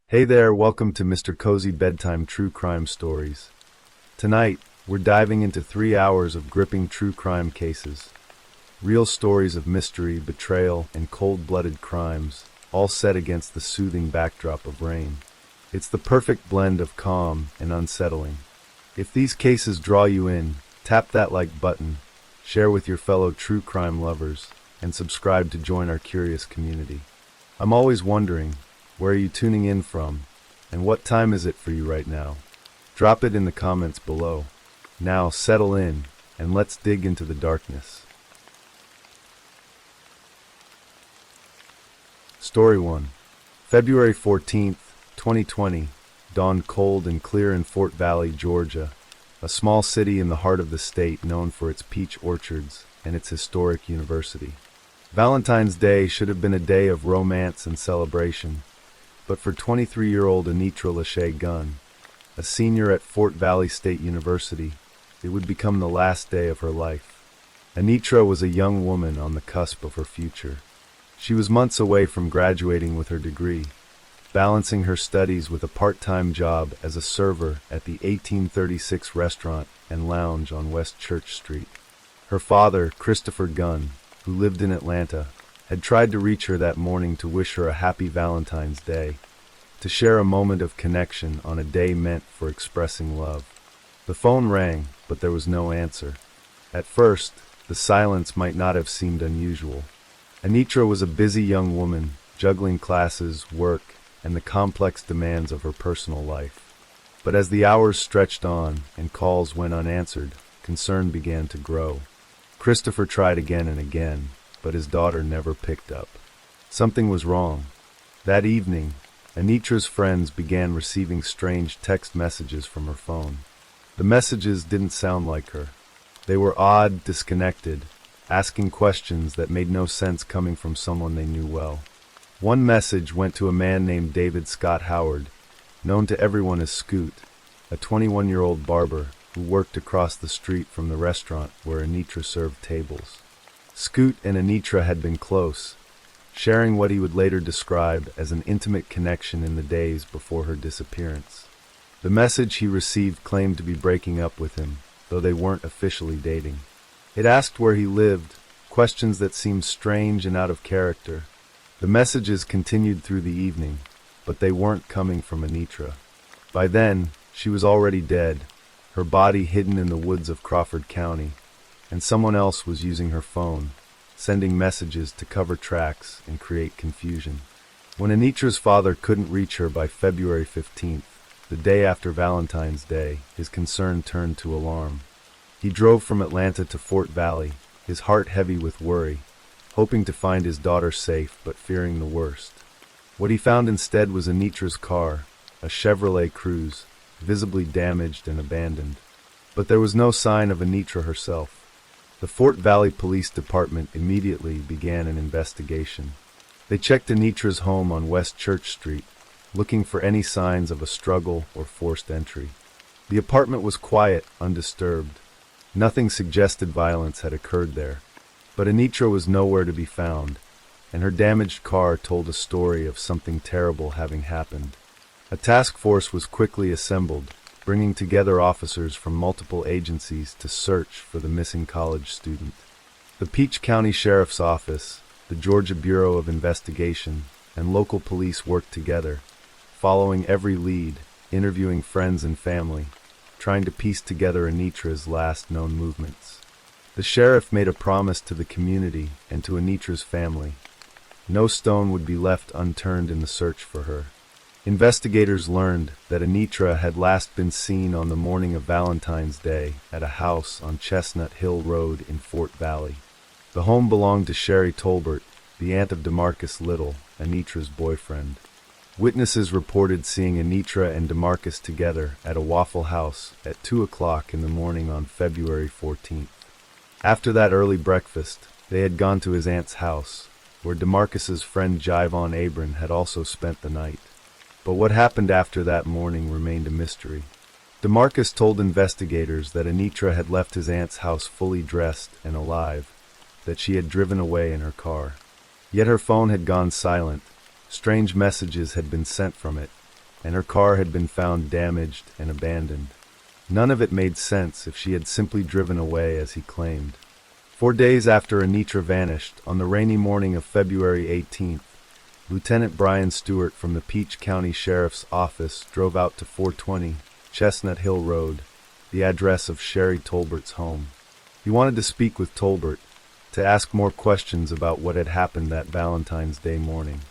Hey there, welcome to Mr.Cozy Bedtime True Crime Stories. Tonight, we're diving into 3 hours of gripping true crime cases. Real stories of mystery, betrayal, and cold-blooded crimes, all set against the soothing backdrop of rain. It's the perfect blend of calm and unsettling. If these cases draw you in, tap that like button, share with your fellow true crime lovers, and subscribe to join our curious community. I'm always wondering, where are you tuning in from, and what time is it for you right now? Drop it in the comments below. Now settle in, and let's dig into the darkness. Story 1. February 14th, 2020, dawned cold and clear in Fort Valley, Georgia, a small city in the heart of the state known for its peach orchards and its historic university. Valentine's Day should have been a day of romance and celebration, but for 23-year-old Anitra Lachey Gunn, a senior at Fort Valley State University, it would become the last day of her life. Anitra was a young woman on the cusp of her future. She was months away from graduating with her degree, balancing her studies with a part-time job as a server at the 1836 restaurant and lounge on West Church Street. Her father, Christopher Gunn, who lived in Atlanta, had tried to reach her that morning to wish her a happy Valentine's Day, to share a moment of connection on a day meant for expressing love. The phone rang, but there was no answer. At first, the silence might not have seemed unusual. Anitra was a busy young woman, juggling classes, work, and the complex demands of her personal life. But as the hours stretched on and calls went unanswered, concern began to grow. Christopher tried again and again, but his daughter never picked up. Something was wrong. That evening, Anitra's friends began receiving strange text messages from her phone. The messages didn't sound like her. They were odd, disconnected, asking questions that made no sense coming from someone they knew well. One message went to a man named David Scott Howard, known to everyone as Scoot, a 21-year-old barber who worked across the street from the restaurant where Anitra served tables. Scoot and Anitra had been close, sharing what he would later describe as an intimate connection in the days before her disappearance. The message he received claimed to be breaking up with him, though they weren't officially dating. It asked where he lived, questions that seemed strange and out of character. The messages continued through the evening, but they weren't coming from Anitra. By then, she was already dead, her body hidden in the woods of Crawford County, and someone else was using her phone, sending messages to cover tracks and create confusion. When Anitra's father couldn't reach her by February 15th, the day after Valentine's Day, his concern turned to alarm. He drove from Atlanta to Fort Valley, his heart heavy with worry, hoping to find his daughter safe but fearing the worst. What he found instead was Anitra's car, a Chevrolet Cruze, visibly damaged and abandoned. But there was no sign of Anitra herself. The Fort Valley Police Department immediately began an investigation. They checked Anitra's home on West Church Street, looking for any signs of a struggle or forced entry. The apartment was quiet, undisturbed. Nothing suggested violence had occurred there. But Anitra was nowhere to be found, and her damaged car told a story of something terrible having happened. A task force was quickly assembled, bringing together officers from multiple agencies to search for the missing college student. The Peach County Sheriff's Office, the Georgia Bureau of Investigation, and local police worked together, following every lead, interviewing friends and family, trying to piece together Anitra's last known movements. The sheriff made a promise to the community and to Anitra's family. No stone would be left unturned in the search for her. Investigators learned that Anitra had last been seen on the morning of Valentine's Day at a house on Chestnut Hill Road in Fort Valley. The home belonged to Sherry Tolbert, the aunt of DeMarcus Little, Anitra's boyfriend. Witnesses reported seeing Anitra and DeMarcus together at a Waffle House at 2 o'clock in the morning on February 14th. After that early breakfast, they had gone to his aunt's house, where DeMarcus's friend Jivon Abram had also spent the night. But what happened after that morning remained a mystery. DeMarcus told investigators that Anitra had left his aunt's house fully dressed and alive, that she had driven away in her car. Yet her phone had gone silent. Strange messages had been sent from it, and her car had been found damaged and abandoned. None of it made sense if she had simply driven away as he claimed. 4 days after Anitra vanished, on the rainy morning of February 18th, Lieutenant Brian Stewart from the Peach County Sheriff's Office drove out to 420 Chestnut Hill Road, the address of Sherry Tolbert's home. He wanted to speak with Tolbert, to ask more questions about what had happened that Valentine's Day morning.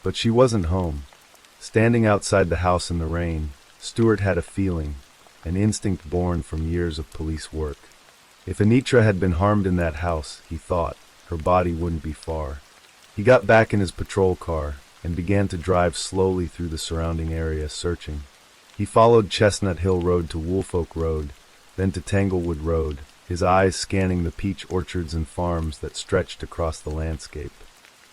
But she wasn't home. Standing outside the house in the rain, Stewart had a feeling, an instinct born from years of police work. If Anitra had been harmed in that house, he thought, her body wouldn't be far. He got back in his patrol car and began to drive slowly through the surrounding area searching. He followed Chestnut Hill Road to Woolfolk Road, then to Tanglewood Road, his eyes scanning the peach orchards and farms that stretched across the landscape.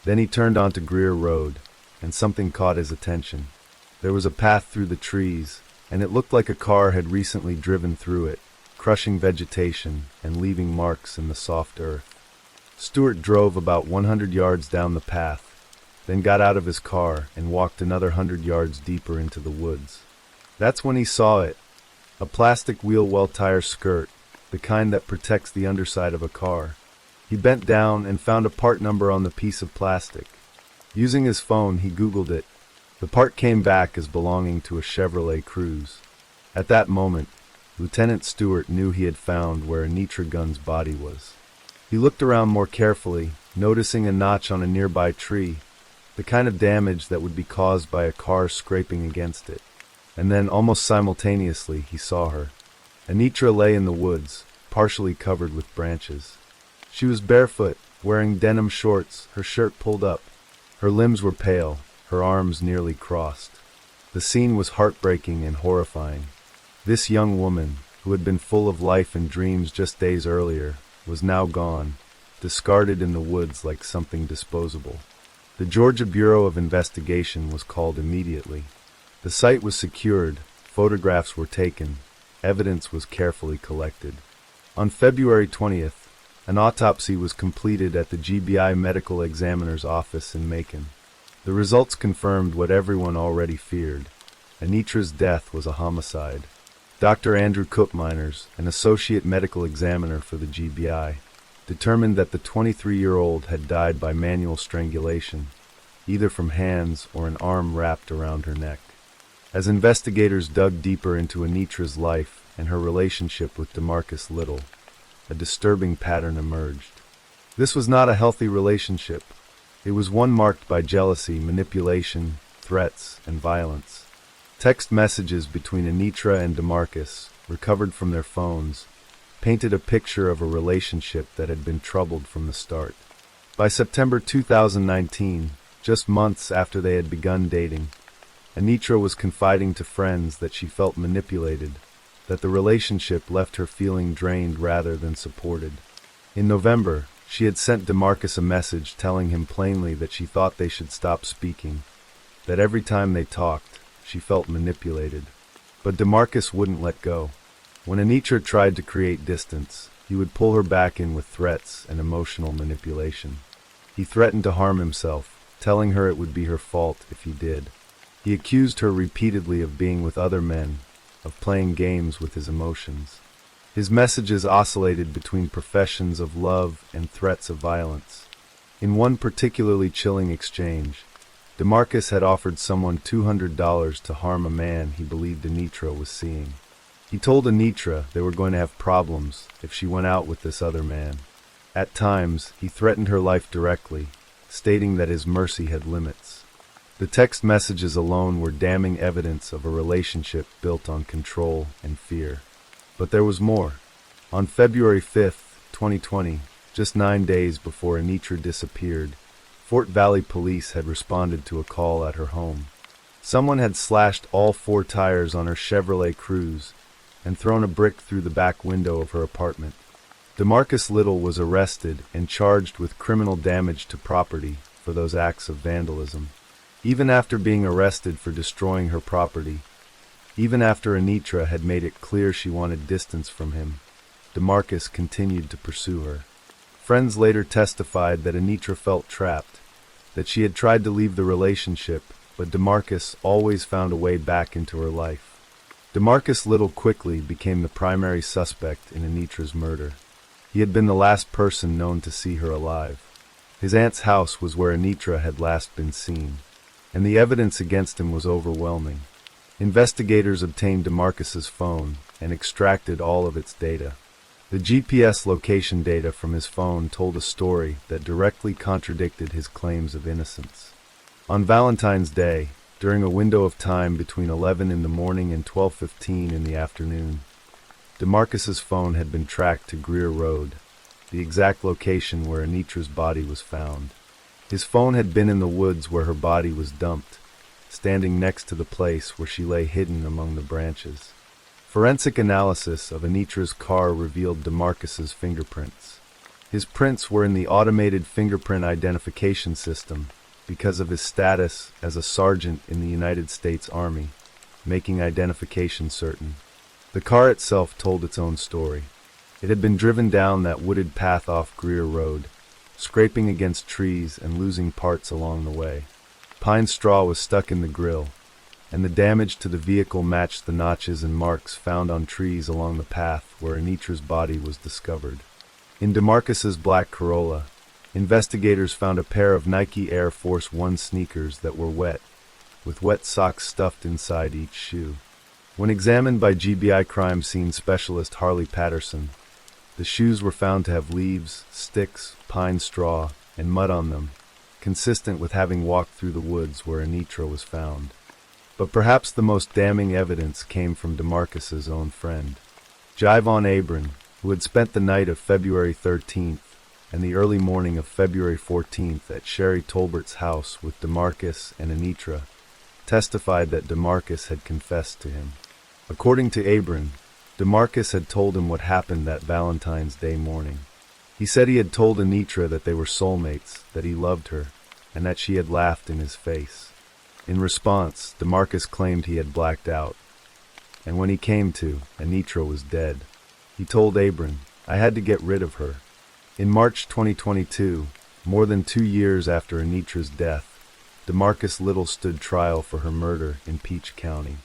Then he turned onto Greer Road, and something caught his attention. There was a path through the trees, and it looked like a car had recently driven through it, crushing vegetation and leaving marks in the soft earth. Stewart drove about 100 yards down the path, then got out of his car and walked another 100 yards deeper into the woods. That's when he saw it, a plastic wheel well tire skirt, the kind that protects the underside of a car. He bent down and found a part number on the piece of plastic. Using his phone, he Googled it. The part came back as belonging to a Chevrolet Cruze. At that moment, Lieutenant Stewart knew he had found where Anitra Gunn's body was. He looked around more carefully, noticing a notch on a nearby tree, the kind of damage that would be caused by a car scraping against it. And then, almost simultaneously, he saw her. Anitra lay in the woods, partially covered with branches. She was barefoot, wearing denim shorts, her shirt pulled up. Her limbs were pale, her arms nearly crossed. The scene was heartbreaking and horrifying. This young woman, who had been full of life and dreams just days earlier, was now gone, discarded in the woods like something disposable. The Georgia Bureau of Investigation was called immediately. The site was secured, photographs were taken, evidence was carefully collected. On February 20th, an autopsy was completed at the GBI Medical Examiner's office in Macon. The results confirmed what everyone already feared. Anitra's death was a homicide. Dr. Andrew Koopmeiners, an associate medical examiner for the GBI, determined that the 23-year-old had died by manual strangulation, either from hands or an arm wrapped around her neck. As investigators dug deeper into Anitra's life and her relationship with DeMarcus Little, a disturbing pattern emerged. This was not a healthy relationship. It was one marked by jealousy, manipulation, threats, and violence. Text messages between Anitra and DeMarcus, recovered from their phones, painted a picture of a relationship that had been troubled from the start. By September 2019, just months after they had begun dating, Anitra was confiding to friends that she felt manipulated, that the relationship left her feeling drained rather than supported. In November, she had sent DeMarcus a message telling him plainly that she thought they should stop speaking, that every time they talked, she felt manipulated. But DeMarcus wouldn't let go. When Anitra tried to create distance, he would pull her back in with threats and emotional manipulation. He threatened to harm himself, telling her it would be her fault if he did. He accused her repeatedly of being with other men, of playing games with his emotions. His messages oscillated between professions of love and threats of violence. In one particularly chilling exchange, DeMarcus had offered someone $200 to harm a man he believed Anitra was seeing. He told Anitra they were going to have problems if she went out with this other man. At times, he threatened her life directly, stating that his mercy had limits. The text messages alone were damning evidence of a relationship built on control and fear. But there was more. On February 5th, 2020, just 9 days before Anitra disappeared, Fort Valley police had responded to a call at her home. Someone had slashed all 4 tires on her Chevrolet Cruze and thrown a brick through the back window of her apartment. DeMarcus Little was arrested and charged with criminal damage to property for those acts of vandalism. Even after being arrested for destroying her property, even after Anitra had made it clear she wanted distance from him, DeMarcus continued to pursue her. Friends later testified that Anitra felt trapped, that she had tried to leave the relationship, but DeMarcus always found a way back into her life. DeMarcus Little quickly became the primary suspect in Anitra's murder. He had been the last person known to see her alive. His aunt's house was where Anitra had last been seen, and the evidence against him was overwhelming. Investigators obtained DeMarcus's phone and extracted all of its data. The GPS location data from his phone told a story that directly contradicted his claims of innocence. On Valentine's Day, during a window of time between 11 in the morning and 12:15 in the afternoon, DeMarcus's phone had been tracked to Greer Road, the exact location where Anitra's body was found. His phone had been in the woods where her body was dumped, standing next to the place where she lay hidden among the branches. Forensic analysis of Anitra's car revealed DeMarcus's fingerprints. His prints were in the automated fingerprint identification system because of his status as a sergeant in the United States Army, making identification certain. The car itself told its own story. It had been driven down that wooded path off Greer Road, scraping against trees and losing parts along the way. Pine straw was stuck in the grille, and the damage to the vehicle matched the notches and marks found on trees along the path where Anitra's body was discovered. In DeMarcus's black Corolla, investigators found a pair of Nike Air Force One sneakers that were wet, with wet socks stuffed inside each shoe. When examined by GBI crime scene specialist Harley Patterson, the shoes were found to have leaves, sticks, pine straw, and mud on them, consistent with having walked through the woods where Anitra was found. But perhaps the most damning evidence came from DeMarcus's own friend, Jivon Abram, who had spent the night of February 13th and the early morning of February 14th at Sherry Tolbert's house with DeMarcus and Anitra, testified that DeMarcus had confessed to him. According to Abram, DeMarcus had told him what happened that Valentine's Day morning. He said he had told Anitra that they were soulmates, that he loved her, and that she had laughed in his face. In response, DeMarcus claimed he had blacked out, and when he came to, Anitra was dead. He told Abram, "I had to get rid of her." In March 2022, more than 2 years after Anitra's death, DeMarcus Little stood trial for her murder in Peach County.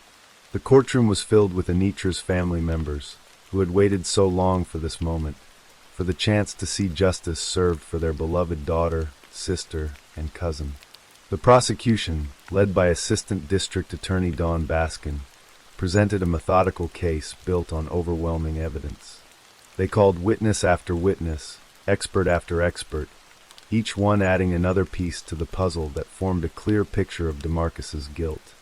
The courtroom was filled with Anitra's family members, who had waited so long for this moment, for the chance to see justice served for their beloved daughter, sister, and cousin. The prosecution, led by Assistant District Attorney Don Baskin, presented a methodical case built on overwhelming evidence. They called witness after witness, expert after expert, each one adding another piece to the puzzle that formed a clear picture of DeMarcus's guilt.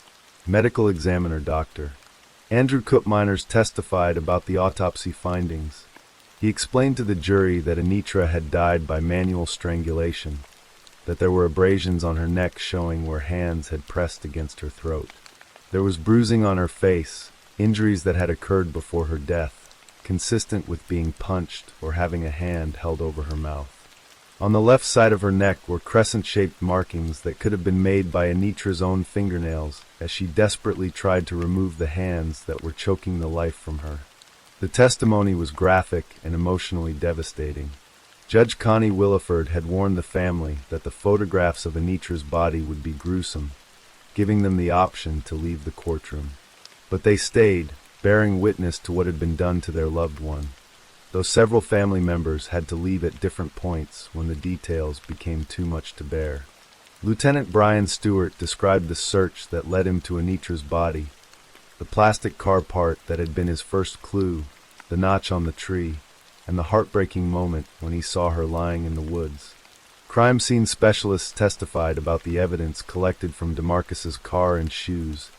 Medical examiner Dr. Andrew Koopmeiners testified about the autopsy findings. He explained to the jury that Anitra had died by manual strangulation, that there were abrasions on her neck showing where hands had pressed against her throat. There was bruising on her face, injuries that had occurred before her death, consistent with being punched or having a hand held over her mouth. On the left side of her neck were crescent-shaped markings that could have been made by Anitra's own fingernails as she desperately tried to remove the hands that were choking the life from her. The testimony was graphic and emotionally devastating. Judge Connie Williford had warned the family that the photographs of Anitra's body would be gruesome, giving them the option to leave the courtroom. But they stayed, bearing witness to what had been done to their loved one, though several family members had to leave at different points when the details became too much to bear. Lieutenant Brian Stewart described the search that led him to Anitra's body, the plastic car part that had been his first clue, the notch on the tree, and the heartbreaking moment when he saw her lying in the woods. Crime scene specialists testified about the evidence collected from DeMarcus's car and shoes,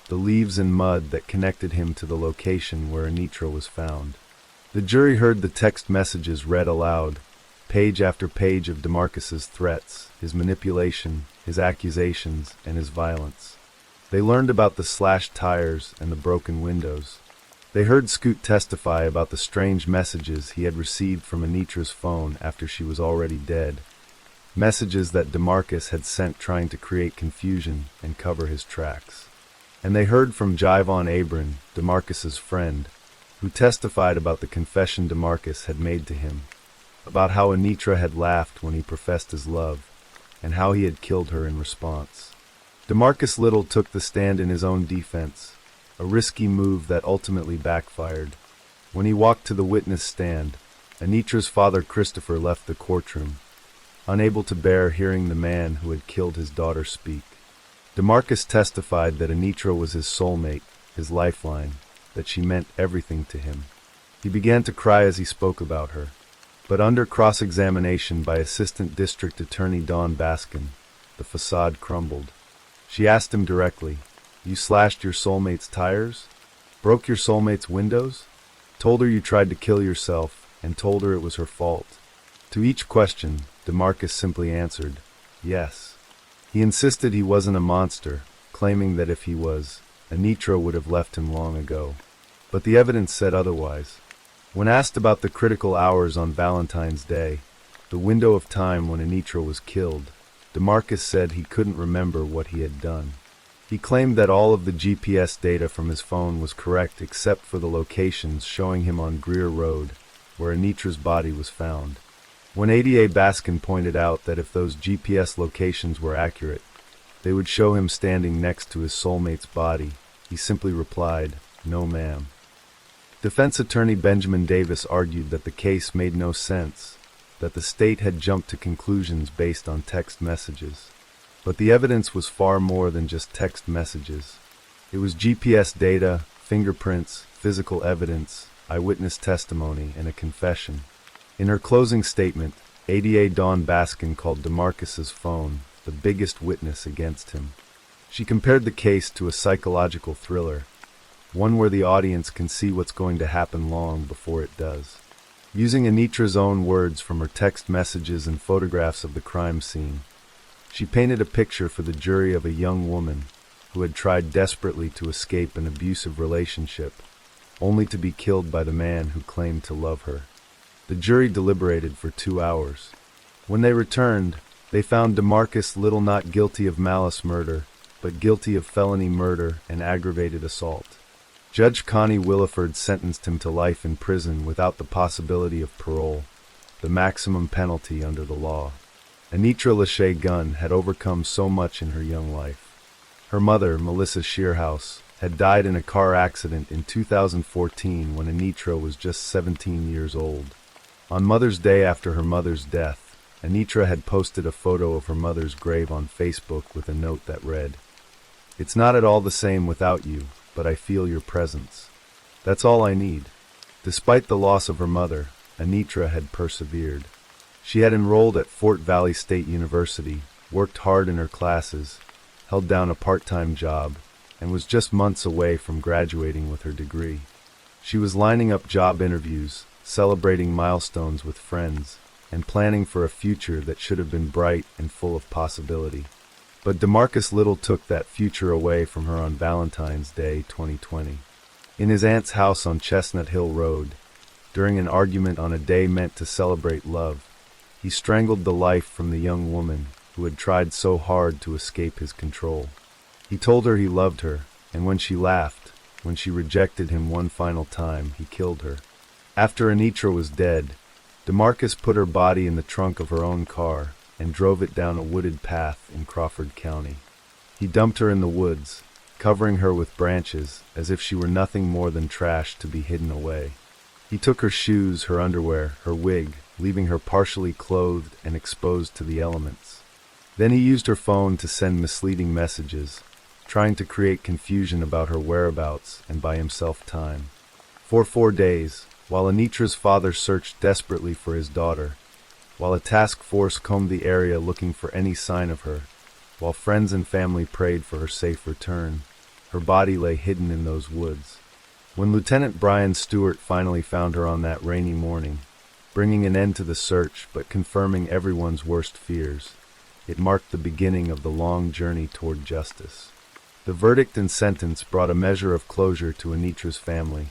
the leaves and mud that connected him to the location where Anitra was found. The jury heard the text messages read aloud, page after page of DeMarcus's threats, his manipulation, his accusations, and his violence. They learned about the slashed tires and the broken windows. They heard Scoot testify about the strange messages he had received from Anitra's phone after she was already dead, messages that DeMarcus had sent trying to create confusion and cover his tracks. And they heard from Jivon Abram, DeMarcus's friend, who testified about the confession DeMarcus had made to him, about how Anitra had laughed when he professed his love, and how he had killed her in response. DeMarcus Little took the stand in his own defense, a risky move that ultimately backfired. When he walked to the witness stand, Anitra's father Christopher left the courtroom, unable to bear hearing the man who had killed his daughter speak. DeMarcus testified that Anitra was his soulmate, his lifeline, that she meant everything to him. He began to cry as he spoke about her. But under cross-examination by Assistant District Attorney Dawn Baskin, the facade crumbled. She asked him directly, "You slashed your soulmate's tires? Broke your soulmate's windows? Told her you tried to kill yourself, and told her it was her fault?" To each question, DeMarcus simply answered, "Yes." He insisted he wasn't a monster, claiming that if he was, Anitra would have left him long ago. But the evidence said otherwise. When asked about the critical hours on Valentine's Day, the window of time when Anitra was killed, DeMarcus said he couldn't remember what he had done. He claimed that all of the GPS data from his phone was correct except for the locations showing him on Greer Road, where Anitra's body was found. When ADA Baskin pointed out that if those GPS locations were accurate, they would show him standing next to his soulmate's body, he simply replied, "No, ma'am." Defense attorney Benjamin Davis argued that the case made no sense, that the state had jumped to conclusions based on text messages. But the evidence was far more than just text messages. It was GPS data, fingerprints, physical evidence, eyewitness testimony, and a confession. In her closing statement, ADA Dawn Baskin called DeMarcus's phone the biggest witness against him. She compared the case to a psychological thriller, one where the audience can see what's going to happen long before it does. Using Anitra's own words from her text messages and photographs of the crime scene, she painted a picture for the jury of a young woman who had tried desperately to escape an abusive relationship, only to be killed by the man who claimed to love her. The jury deliberated for 2 hours. When they returned, they found DeMarcus Little not guilty of malice murder, but guilty of felony murder and aggravated assault. Judge Connie Williford sentenced him to life in prison without the possibility of parole, the maximum penalty under the law. Anitra Lachey Gunn had overcome so much in her young life. Her mother, Melissa Shearhouse, had died in a car accident in 2014 when Anitra was just 17 years old. On Mother's Day after her mother's death, Anitra had posted a photo of her mother's grave on Facebook with a note that read, "It's not at all the same without you, but I feel your presence. That's all I need." Despite the loss of her mother, Anitra had persevered. She had enrolled at Fort Valley State University, worked hard in her classes, held down a part-time job, and was just months away from graduating with her degree. She was lining up job interviews, celebrating milestones with friends, and planning for a future that should have been bright and full of possibility. But DeMarcus Little took that future away from her on Valentine's Day 2020. In his aunt's house on Chestnut Hill Road, during an argument on a day meant to celebrate love, he strangled the life from the young woman who had tried so hard to escape his control. He told her he loved her, and when she laughed, when she rejected him one final time, he killed her. After Anitra was dead, DeMarcus put her body in the trunk of her own car and drove it down a wooded path in Crawford County. He dumped her in the woods, covering her with branches as if she were nothing more than trash to be hidden away. He took her shoes, her underwear, her wig, leaving her partially clothed and exposed to the elements. Then he used her phone to send misleading messages, trying to create confusion about her whereabouts and buy himself time. For 4 days, while Anitra's father searched desperately for his daughter, while a task force combed the area looking for any sign of her, while friends and family prayed for her safe return, her body lay hidden in those woods. When Lieutenant Brian Stewart finally found her on that rainy morning, bringing an end to the search but confirming everyone's worst fears, it marked the beginning of the long journey toward justice. The verdict and sentence brought a measure of closure to Anitra's family,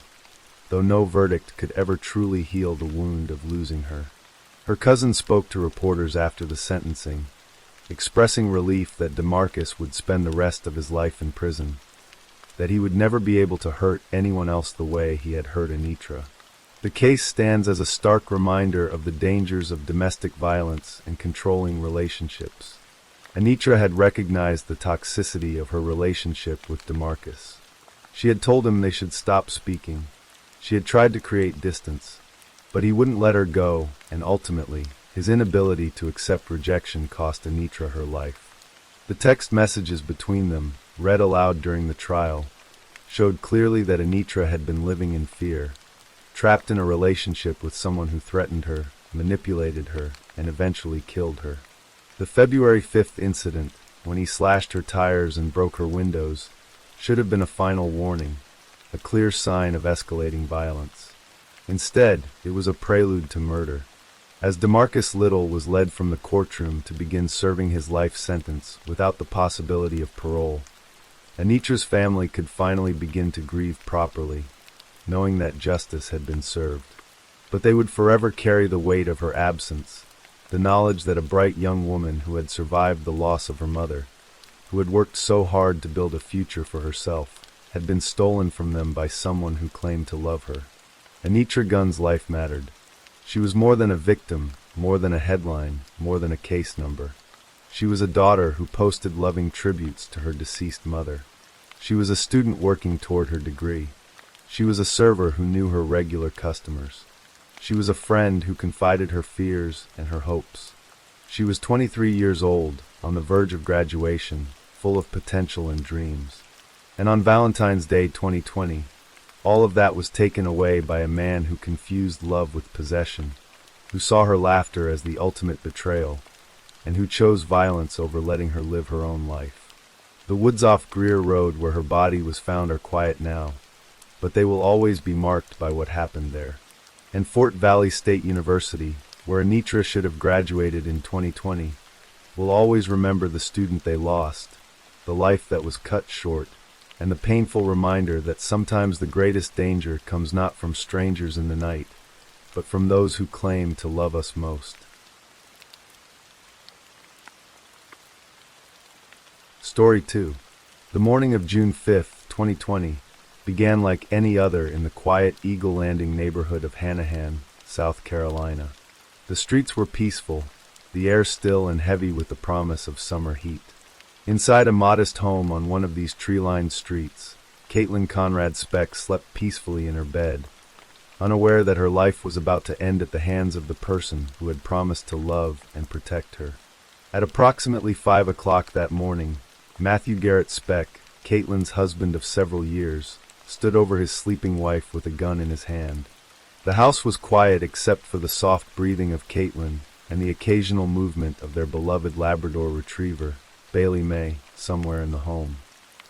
though no verdict could ever truly heal the wound of losing her. Her cousin spoke to reporters after the sentencing, expressing relief that DeMarcus would spend the rest of his life in prison, that he would never be able to hurt anyone else the way he had hurt Anitra. The case stands as a stark reminder of the dangers of domestic violence and controlling relationships. Anitra had recognized the toxicity of her relationship with DeMarcus. She had told him they should stop speaking. She had tried to create distance, but he wouldn't let her go, and ultimately, his inability to accept rejection cost Anitra her life. The text messages between them, read aloud during the trial, showed clearly that Anitra had been living in fear, trapped in a relationship with someone who threatened her, manipulated her, and eventually killed her. The February 5th incident, when he slashed her tires and broke her windows, should have been a final warning, a clear sign of escalating violence. Instead, it was a prelude to murder. As DeMarcus Little was led from the courtroom to begin serving his life sentence without the possibility of parole, Anitra's family could finally begin to grieve properly, knowing that justice had been served. But they would forever carry the weight of her absence, the knowledge that a bright young woman who had survived the loss of her mother, who had worked so hard to build a future for herself, had been stolen from them by someone who claimed to love her. Anitra Gunn's life mattered. She was more than a victim, more than a headline, more than a case number. She was a daughter who posted loving tributes to her deceased mother. She was a student working toward her degree. She was a server who knew her regular customers. She was a friend who confided her fears and her hopes. She was 23 years old, on the verge of graduation, full of potential and dreams. And on Valentine's Day 2020, all of that was taken away by a man who confused love with possession, who saw her laughter as the ultimate betrayal, and who chose violence over letting her live her own life. The woods off Greer Road where her body was found are quiet now, but they will always be marked by what happened there. And Fort Valley State University, where Anitra should have graduated in 2020, will always remember the student they lost, the life that was cut short, and the painful reminder that sometimes the greatest danger comes not from strangers in the night, but from those who claim to love us most. Story 2. The morning of June 5, 2020, began like any other in the quiet Eagle Landing neighborhood of Hanahan, South Carolina. The streets were peaceful, the air still and heavy with the promise of summer heat. Inside a modest home on one of these tree-lined streets, Caitlin Conrad Speck slept peacefully in her bed, unaware that her life was about to end at the hands of the person who had promised to love and protect her. At approximately 5 o'clock that morning, Matthew Garrett Speck, Caitlin's husband of several years, stood over his sleeping wife with a gun in his hand. The house was quiet except for the soft breathing of Caitlin and the occasional movement of their beloved Labrador retriever, Bailey May, somewhere in the home.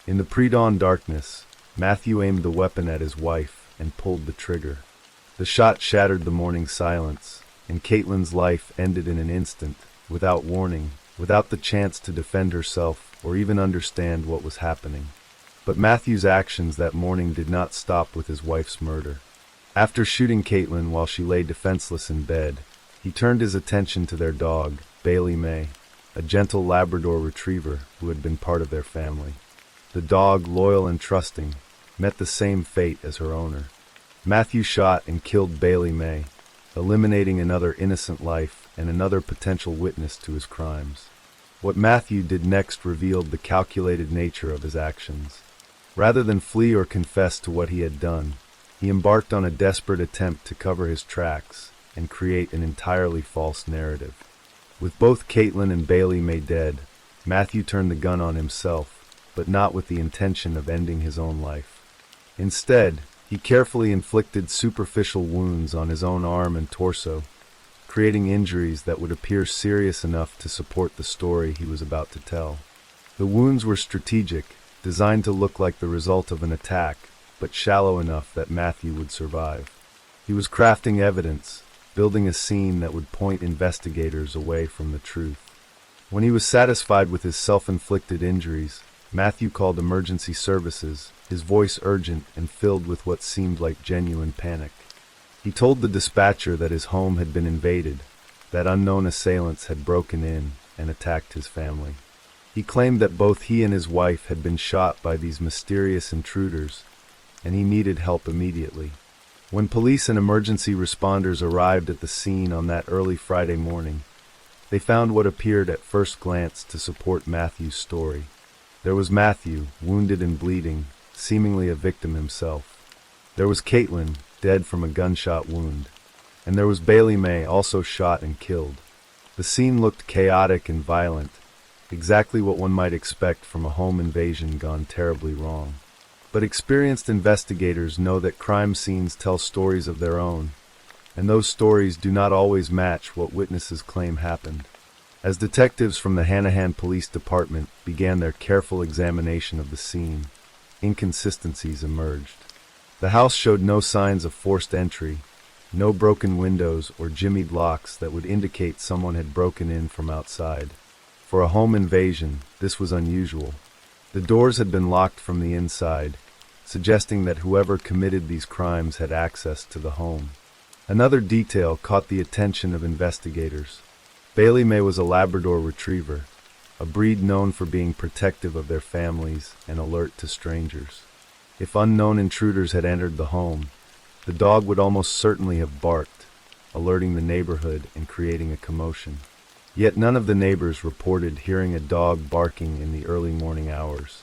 In the pre-dawn darkness, Matthew aimed the weapon at his wife and pulled the trigger. The shot shattered the morning silence, and Caitlin's life ended in an instant, without warning, without the chance to defend herself or even understand what was happening. But Matthew's actions that morning did not stop with his wife's murder. After shooting Caitlin while she lay defenseless in bed, he turned his attention to their dog, Bailey May, a gentle Labrador retriever who had been part of their family. The dog, loyal and trusting, met the same fate as her owner. Matthew shot and killed Bailey May, eliminating another innocent life and another potential witness to his crimes. What Matthew did next revealed the calculated nature of his actions. Rather than flee or confess to what he had done, he embarked on a desperate attempt to cover his tracks and create an entirely false narrative. With both Caitlin and Bailey May dead, Matthew turned the gun on himself, but not with the intention of ending his own life. Instead, he carefully inflicted superficial wounds on his own arm and torso, creating injuries that would appear serious enough to support the story he was about to tell. The wounds were strategic, designed to look like the result of an attack, but shallow enough that Matthew would survive. He was crafting evidence, building a scene that would point investigators away from the truth. When he was satisfied with his self-inflicted injuries, Matthew called emergency services, his voice urgent and filled with what seemed like genuine panic. He told the dispatcher that his home had been invaded, that unknown assailants had broken in and attacked his family. He claimed that both he and his wife had been shot by these mysterious intruders, and he needed help immediately. When police and emergency responders arrived at the scene on that early Friday morning, They found what appeared at first glance to support Matthew's story. There was Matthew, wounded and bleeding, seemingly a victim himself. There was Caitlin, dead from a gunshot wound. And there was Bailey May, also shot and killed. The scene looked chaotic and violent, exactly what one might expect from a home invasion gone terribly wrong. But experienced investigators know that crime scenes tell stories of their own, and those stories do not always match what witnesses claim happened. As detectives from the Hanahan Police Department began their careful examination of the scene, inconsistencies emerged. The house showed no signs of forced entry, no broken windows or jimmied locks that would indicate someone had broken in from outside. For a home invasion, this was unusual. The doors had been locked from the inside, suggesting that whoever committed these crimes had access to the home. Another detail caught the attention of investigators. Bailey May was a Labrador Retriever, a breed known for being protective of their families and alert to strangers. If unknown intruders had entered the home, the dog would almost certainly have barked, alerting the neighborhood and creating a commotion. Yet none of the neighbors reported hearing a dog barking in the early morning hours.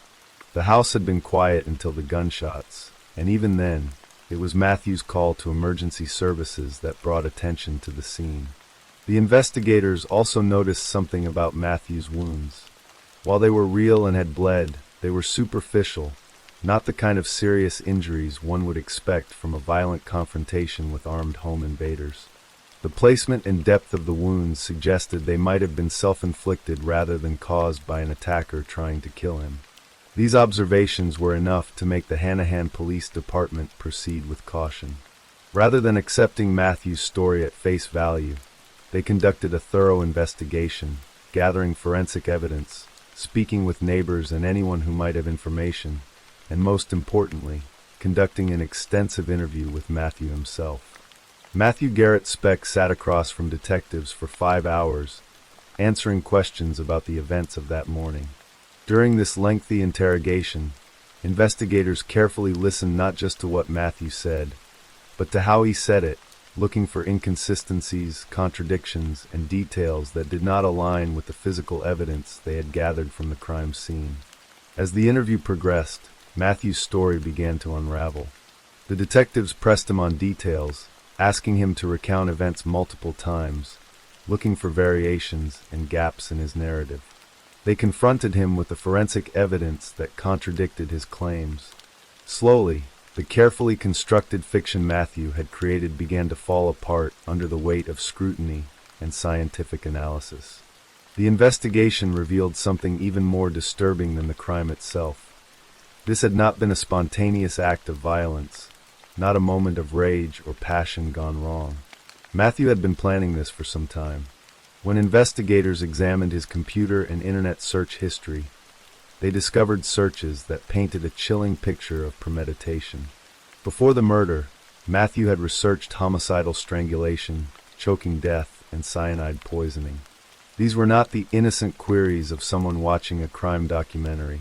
The house had been quiet until the gunshots, and even then, it was Matthew's call to emergency services that brought attention to the scene. The investigators also noticed something about Matthew's wounds. While they were real and had bled, they were superficial, not the kind of serious injuries one would expect from a violent confrontation with armed home invaders. The placement and depth of the wounds suggested they might have been self-inflicted rather than caused by an attacker trying to kill him. These observations were enough to make the Hanahan Police Department proceed with caution. Rather than accepting Matthew's story at face value, they conducted a thorough investigation, gathering forensic evidence, speaking with neighbors and anyone who might have information, and most importantly, conducting an extensive interview with Matthew himself. Matthew Garrett Speck sat across from detectives for 5 hours, answering questions about the events of that morning. During this lengthy interrogation, investigators carefully listened not just to what Matthew said, but to how he said it, looking for inconsistencies, contradictions, and details that did not align with the physical evidence they had gathered from the crime scene. As the interview progressed, Matthew's story began to unravel. The detectives pressed him on details, asking him to recount events multiple times, looking for variations and gaps in his narrative. They confronted him with the forensic evidence that contradicted his claims. Slowly, the carefully constructed fiction Matthew had created began to fall apart under the weight of scrutiny and scientific analysis. The investigation revealed something even more disturbing than the crime itself. This had not been a spontaneous act of violence, not a moment of rage or passion gone wrong. Matthew had been planning this for some time. When investigators examined his computer and internet search history, they discovered searches that painted a chilling picture of premeditation. Before the murder, Matthew had researched homicidal strangulation, choking death, and cyanide poisoning. These were not the innocent queries of someone watching a crime documentary.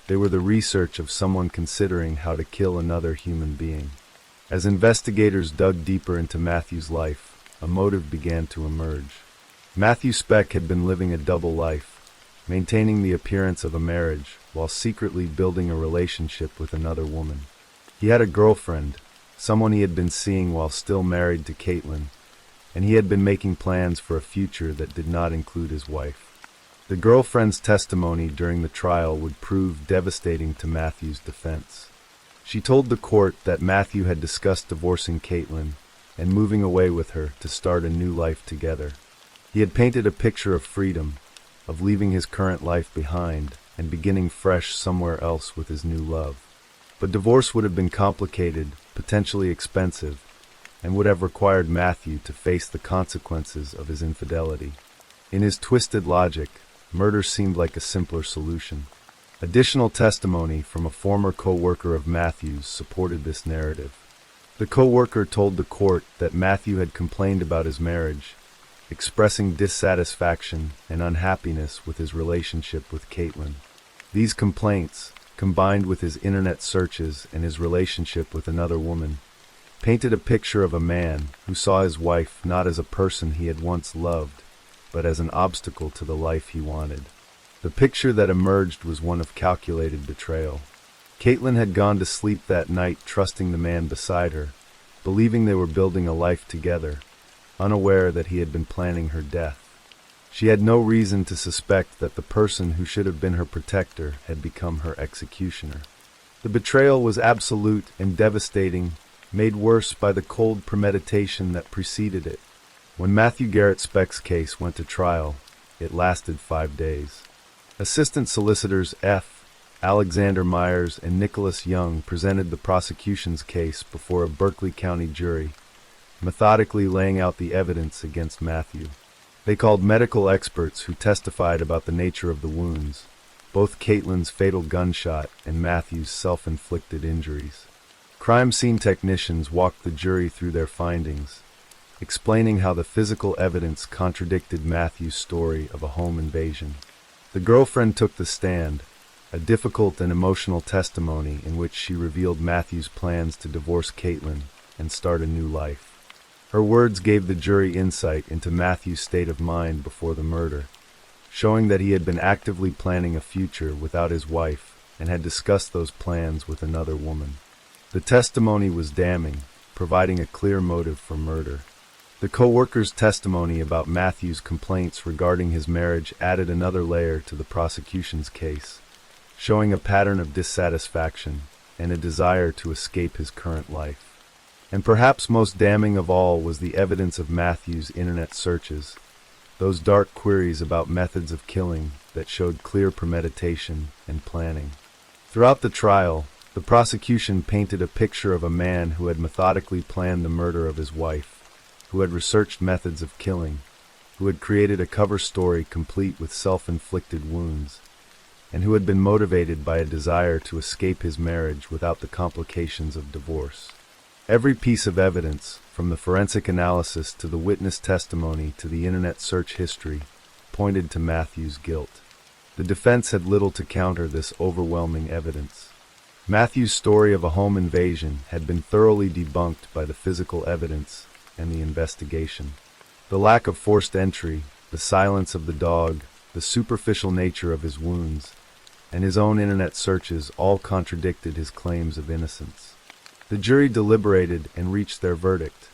They were the research of someone considering how to kill another human being. As investigators dug deeper into Matthew's life, a motive began to emerge. Matthew Speck had been living a double life, maintaining the appearance of a marriage while secretly building a relationship with another woman. He had a girlfriend, someone he had been seeing while still married to Caitlin, and he had been making plans for a future that did not include his wife. The girlfriend's testimony during the trial would prove devastating to Matthew's defense. She told the court that Matthew had discussed divorcing Caitlin and moving away with her to start a new life together. He had painted a picture of freedom, of leaving his current life behind and beginning fresh somewhere else with his new love. But divorce would have been complicated, potentially expensive, and would have required Matthew to face the consequences of his infidelity. In his twisted logic, murder seemed like a simpler solution. Additional testimony from a former co-worker of Matthew's supported this narrative. The co-worker told the court that Matthew had complained about his marriage, expressing dissatisfaction and unhappiness with his relationship with Caitlin. These complaints, combined with his internet searches and his relationship with another woman, painted a picture of a man who saw his wife not as a person he had once loved, but as an obstacle to the life he wanted. The picture that emerged was one of calculated betrayal. Caitlin had gone to sleep that night trusting the man beside her, believing they were building a life together, unaware that he had been planning her death. She had no reason to suspect that the person who should have been her protector had become her executioner. The betrayal was absolute and devastating, made worse by the cold premeditation that preceded it. When Matthew Garrett Speck's case went to trial, it lasted 5 days. Assistant Solicitors F. Alexander Myers and Nicholas Young presented the prosecution's case before a Berkeley County jury, methodically laying out the evidence against Matthew. They called medical experts who testified about the nature of the wounds, both Caitlin's fatal gunshot and Matthew's self-inflicted injuries. Crime scene technicians walked the jury through their findings, explaining how the physical evidence contradicted Matthew's story of a home invasion. The girlfriend took the stand, a difficult and emotional testimony in which she revealed Matthew's plans to divorce Caitlin and start a new life. Her words gave the jury insight into Matthew's state of mind before the murder, showing that he had been actively planning a future without his wife and had discussed those plans with another woman. The testimony was damning, providing a clear motive for murder. The co-worker's testimony about Matthew's complaints regarding his marriage added another layer to the prosecution's case, showing a pattern of dissatisfaction and a desire to escape his current life. And perhaps most damning of all was the evidence of Matthew's internet searches, those dark queries about methods of killing that showed clear premeditation and planning. Throughout the trial, the prosecution painted a picture of a man who had methodically planned the murder of his wife, who had researched methods of killing, who had created a cover story complete with self-inflicted wounds, and who had been motivated by a desire to escape his marriage without the complications of divorce. Every piece of evidence, from the forensic analysis to the witness testimony to the internet search history, pointed to Matthew's guilt. The defense had little to counter this overwhelming evidence. Matthew's story of a home invasion had been thoroughly debunked by the physical evidence and the investigation. The lack of forced entry, the silence of the dog, the superficial nature of his wounds, and his own internet searches all contradicted his claims of innocence. The jury deliberated and reached their verdict.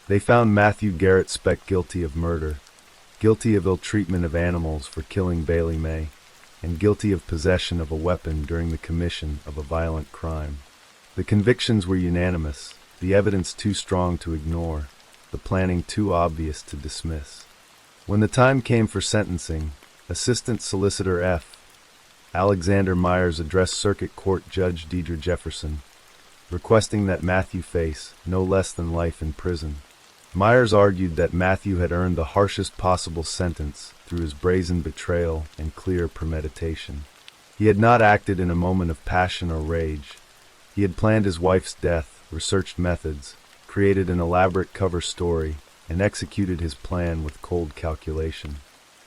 They found Matthew Garrett Speck guilty of murder, guilty of ill-treatment of animals for killing Bailey May, and guilty of possession of a weapon during the commission of a violent crime. The convictions were unanimous, the evidence too strong to ignore, the planning too obvious to dismiss. When the time came for sentencing, Assistant Solicitor F. Alexander Myers addressed Circuit Court Judge Deidre Jefferson, requesting that Matthew face no less than life in prison. Myers argued that Matthew had earned the harshest possible sentence through his brazen betrayal and clear premeditation. He had not acted in a moment of passion or rage. He had planned his wife's death, researched methods, created an elaborate cover story, and executed his plan with cold calculation.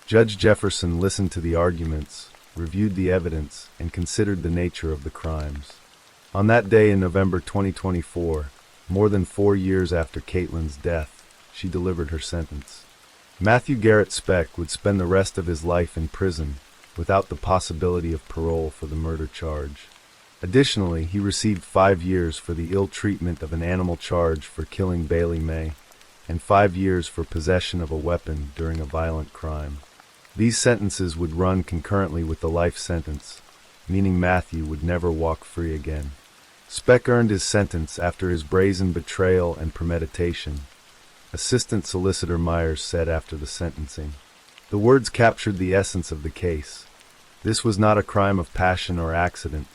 Judge Jefferson listened to the arguments, reviewed the evidence, and considered the nature of the crimes. On that day in November 2024, more than 4 years after Caitlin's death, she delivered her sentence. Matthew Garrett Speck would spend the rest of his life in prison without the possibility of parole for the murder charge. Additionally, he received 5 years for the ill treatment of an animal charge for killing Bailey May, and 5 years for possession of a weapon during a violent crime. These sentences would run concurrently with the life sentence, meaning Matthew would never walk free again. Speck earned his sentence after his brazen betrayal and premeditation, Assistant Solicitor Myers said after the sentencing. The words captured the essence of the case. This was not a crime of passion or accident,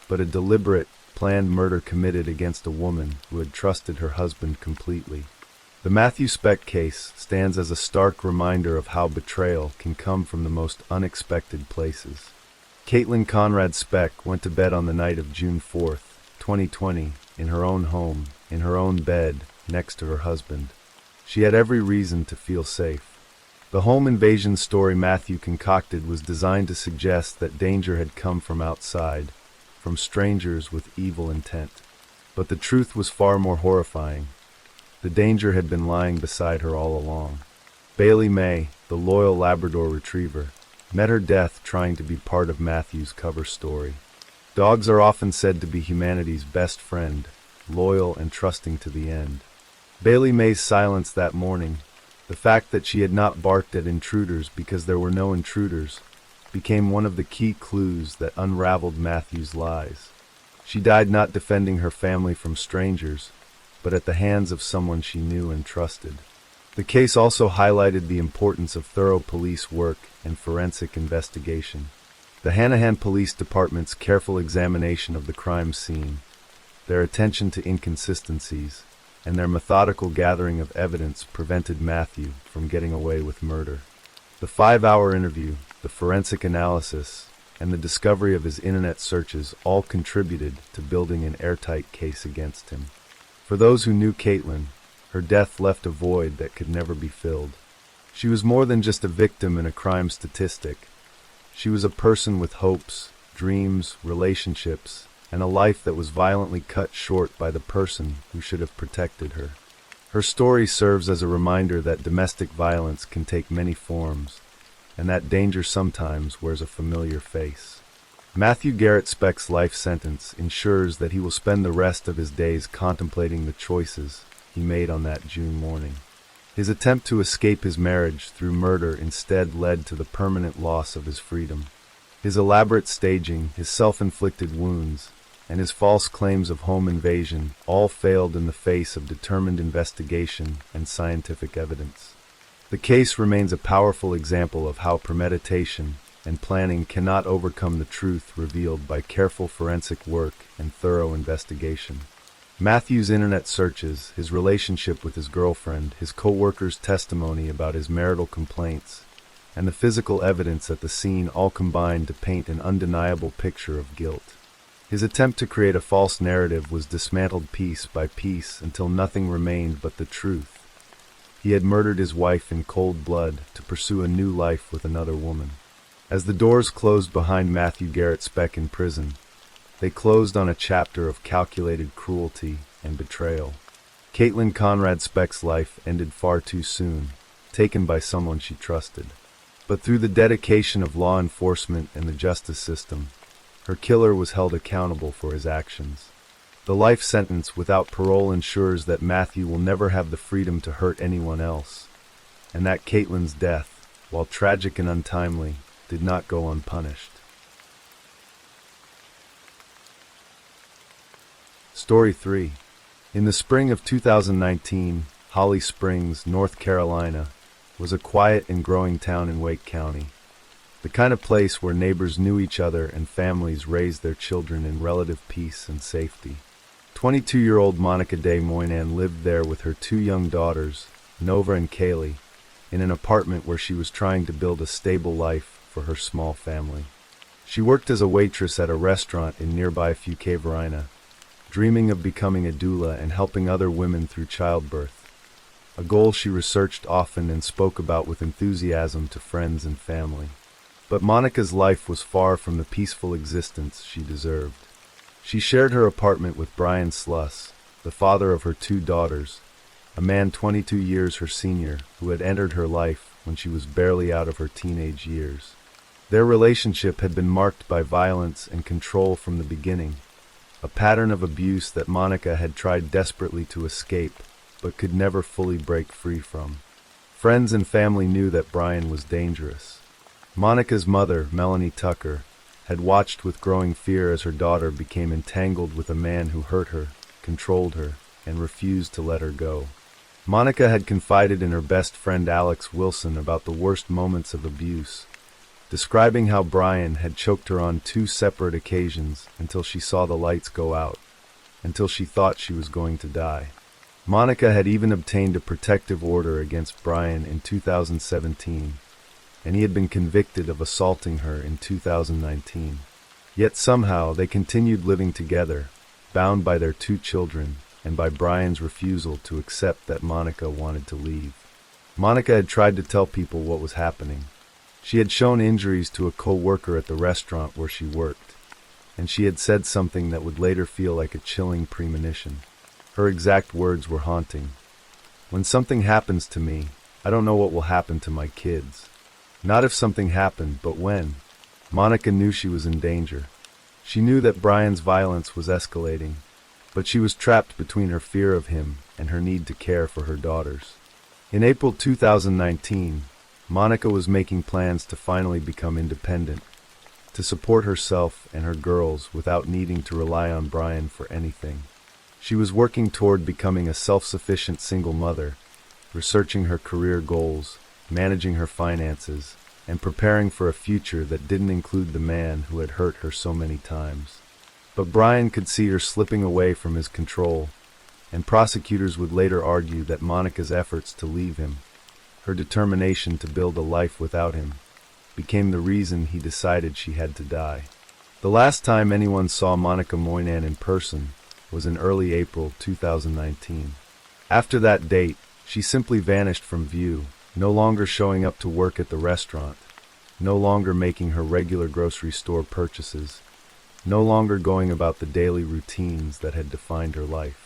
but a deliberate, planned murder committed against a woman who had trusted her husband completely. The Matthew Speck case stands as a stark reminder of how betrayal can come from the most unexpected places. Caitlin Conrad Speck went to bed on the night of June 4th, 2020, in her own home, in her own bed, next to her husband. She had every reason to feel safe. The home invasion story Matthew concocted was designed to suggest that danger had come from outside, from strangers with evil intent. But the truth was far more horrifying. The danger had been lying beside her all along. Bailey May, the loyal Labrador Retriever, met her death trying to be part of Matthew's cover story. Dogs are often said to be humanity's best friend, loyal and trusting to the end. Bailey May's silence that morning, the fact that she had not barked at intruders because there were no intruders, became one of the key clues that unraveled Matthew's lies. She died not defending her family from strangers, but at the hands of someone she knew and trusted. The case also highlighted the importance of thorough police work and forensic investigation. The Hanahan Police Department's careful examination of the crime scene, their attention to inconsistencies, and their methodical gathering of evidence prevented Matthew from getting away with murder. The 5-hour interview, the forensic analysis, and the discovery of his internet searches all contributed to building an airtight case against him. For those who knew Caitlin, her death left a void that could never be filled. She was more than just a victim in a crime statistic. She was a person with hopes, dreams, relationships, and a life that was violently cut short by the person who should have protected her. Her story serves as a reminder that domestic violence can take many forms, and that danger sometimes wears a familiar face. Matthew Garrett Speck's life sentence ensures that he will spend the rest of his days contemplating the choices he made on that June morning. His attempt to escape his marriage through murder instead led to the permanent loss of his freedom. His elaborate staging, his self-inflicted wounds, and his false claims of home invasion all failed in the face of determined investigation and scientific evidence. The case remains a powerful example of how premeditation and planning cannot overcome the truth revealed by careful forensic work and thorough investigation. Matthew's internet searches, his relationship with his girlfriend, his co-workers' testimony about his marital complaints, and the physical evidence at the scene all combined to paint an undeniable picture of guilt. His attempt to create a false narrative was dismantled piece by piece until nothing remained but the truth. He had murdered his wife in cold blood to pursue a new life with another woman. As the doors closed behind Matthew Garrett Speck in prison, they closed on a chapter of calculated cruelty and betrayal. Caitlin Conrad Speck's life ended far too soon, taken by someone she trusted. But through the dedication of law enforcement and the justice system, her killer was held accountable for his actions. The life sentence without parole ensures that Matthew will never have the freedom to hurt anyone else, and that Caitlin's death, while tragic and untimely, did not go unpunished. Story 3. In the spring of 2019, Holly Springs, North Carolina, was a quiet and growing town in Wake County. The kind of place where neighbors knew each other and families raised their children in relative peace and safety. 22-year-old Monica Day Moynan lived there with her 2 young daughters, Nova and Kaylee, in an apartment where she was trying to build a stable life for her small family. She worked as a waitress at a restaurant in nearby Fuquay-Varina, dreaming of becoming a doula and helping other women through childbirth, a goal she researched often and spoke about with enthusiasm to friends and family. But Monica's life was far from the peaceful existence she deserved. She shared her apartment with Brian Sluss, the father of her 2 daughters, a man 22 years her senior who had entered her life when she was barely out of her teenage years. Their relationship had been marked by violence and control from the beginning, a pattern of abuse that Monica had tried desperately to escape, but could never fully break free from. Friends and family knew that Brian was dangerous. Monica's mother, Melanie Tucker, had watched with growing fear as her daughter became entangled with a man who hurt her, controlled her, and refused to let her go. Monica had confided in her best friend Alex Wilson about the worst moments of abuse, describing how Brian had choked her on 2 separate occasions until she saw the lights go out, until she thought she was going to die. Monica had even obtained a protective order against Brian in 2017, and he had been convicted of assaulting her in 2019. Yet somehow they continued living together, bound by their 2 children and by Brian's refusal to accept that Monica wanted to leave. Monica had tried to tell people what was happening. She had shown injuries to a co-worker at the restaurant where she worked, and she had said something that would later feel like a chilling premonition. Her exact words were haunting. "When something happens to me, I don't know what will happen to my kids. Not if something happened, but when. Monica knew she was in danger. She knew that Brian's violence was escalating, but she was trapped between her fear of him and her need to care for her daughters. In April 2019, Monica was making plans to finally become independent, to support herself and her girls without needing to rely on Brian for anything. She was working toward becoming a self-sufficient single mother, researching her career goals, managing her finances, and preparing for a future that didn't include the man who had hurt her so many times. But Brian could see her slipping away from his control, and prosecutors would later argue that Monica's efforts to leave him, her determination to build a life without him, became the reason he decided she had to die. The last time anyone saw Monica Moynihan in person was in early April 2019. After that date, she simply vanished from view, no longer showing up to work at the restaurant, no longer making her regular grocery store purchases, no longer going about the daily routines that had defined her life.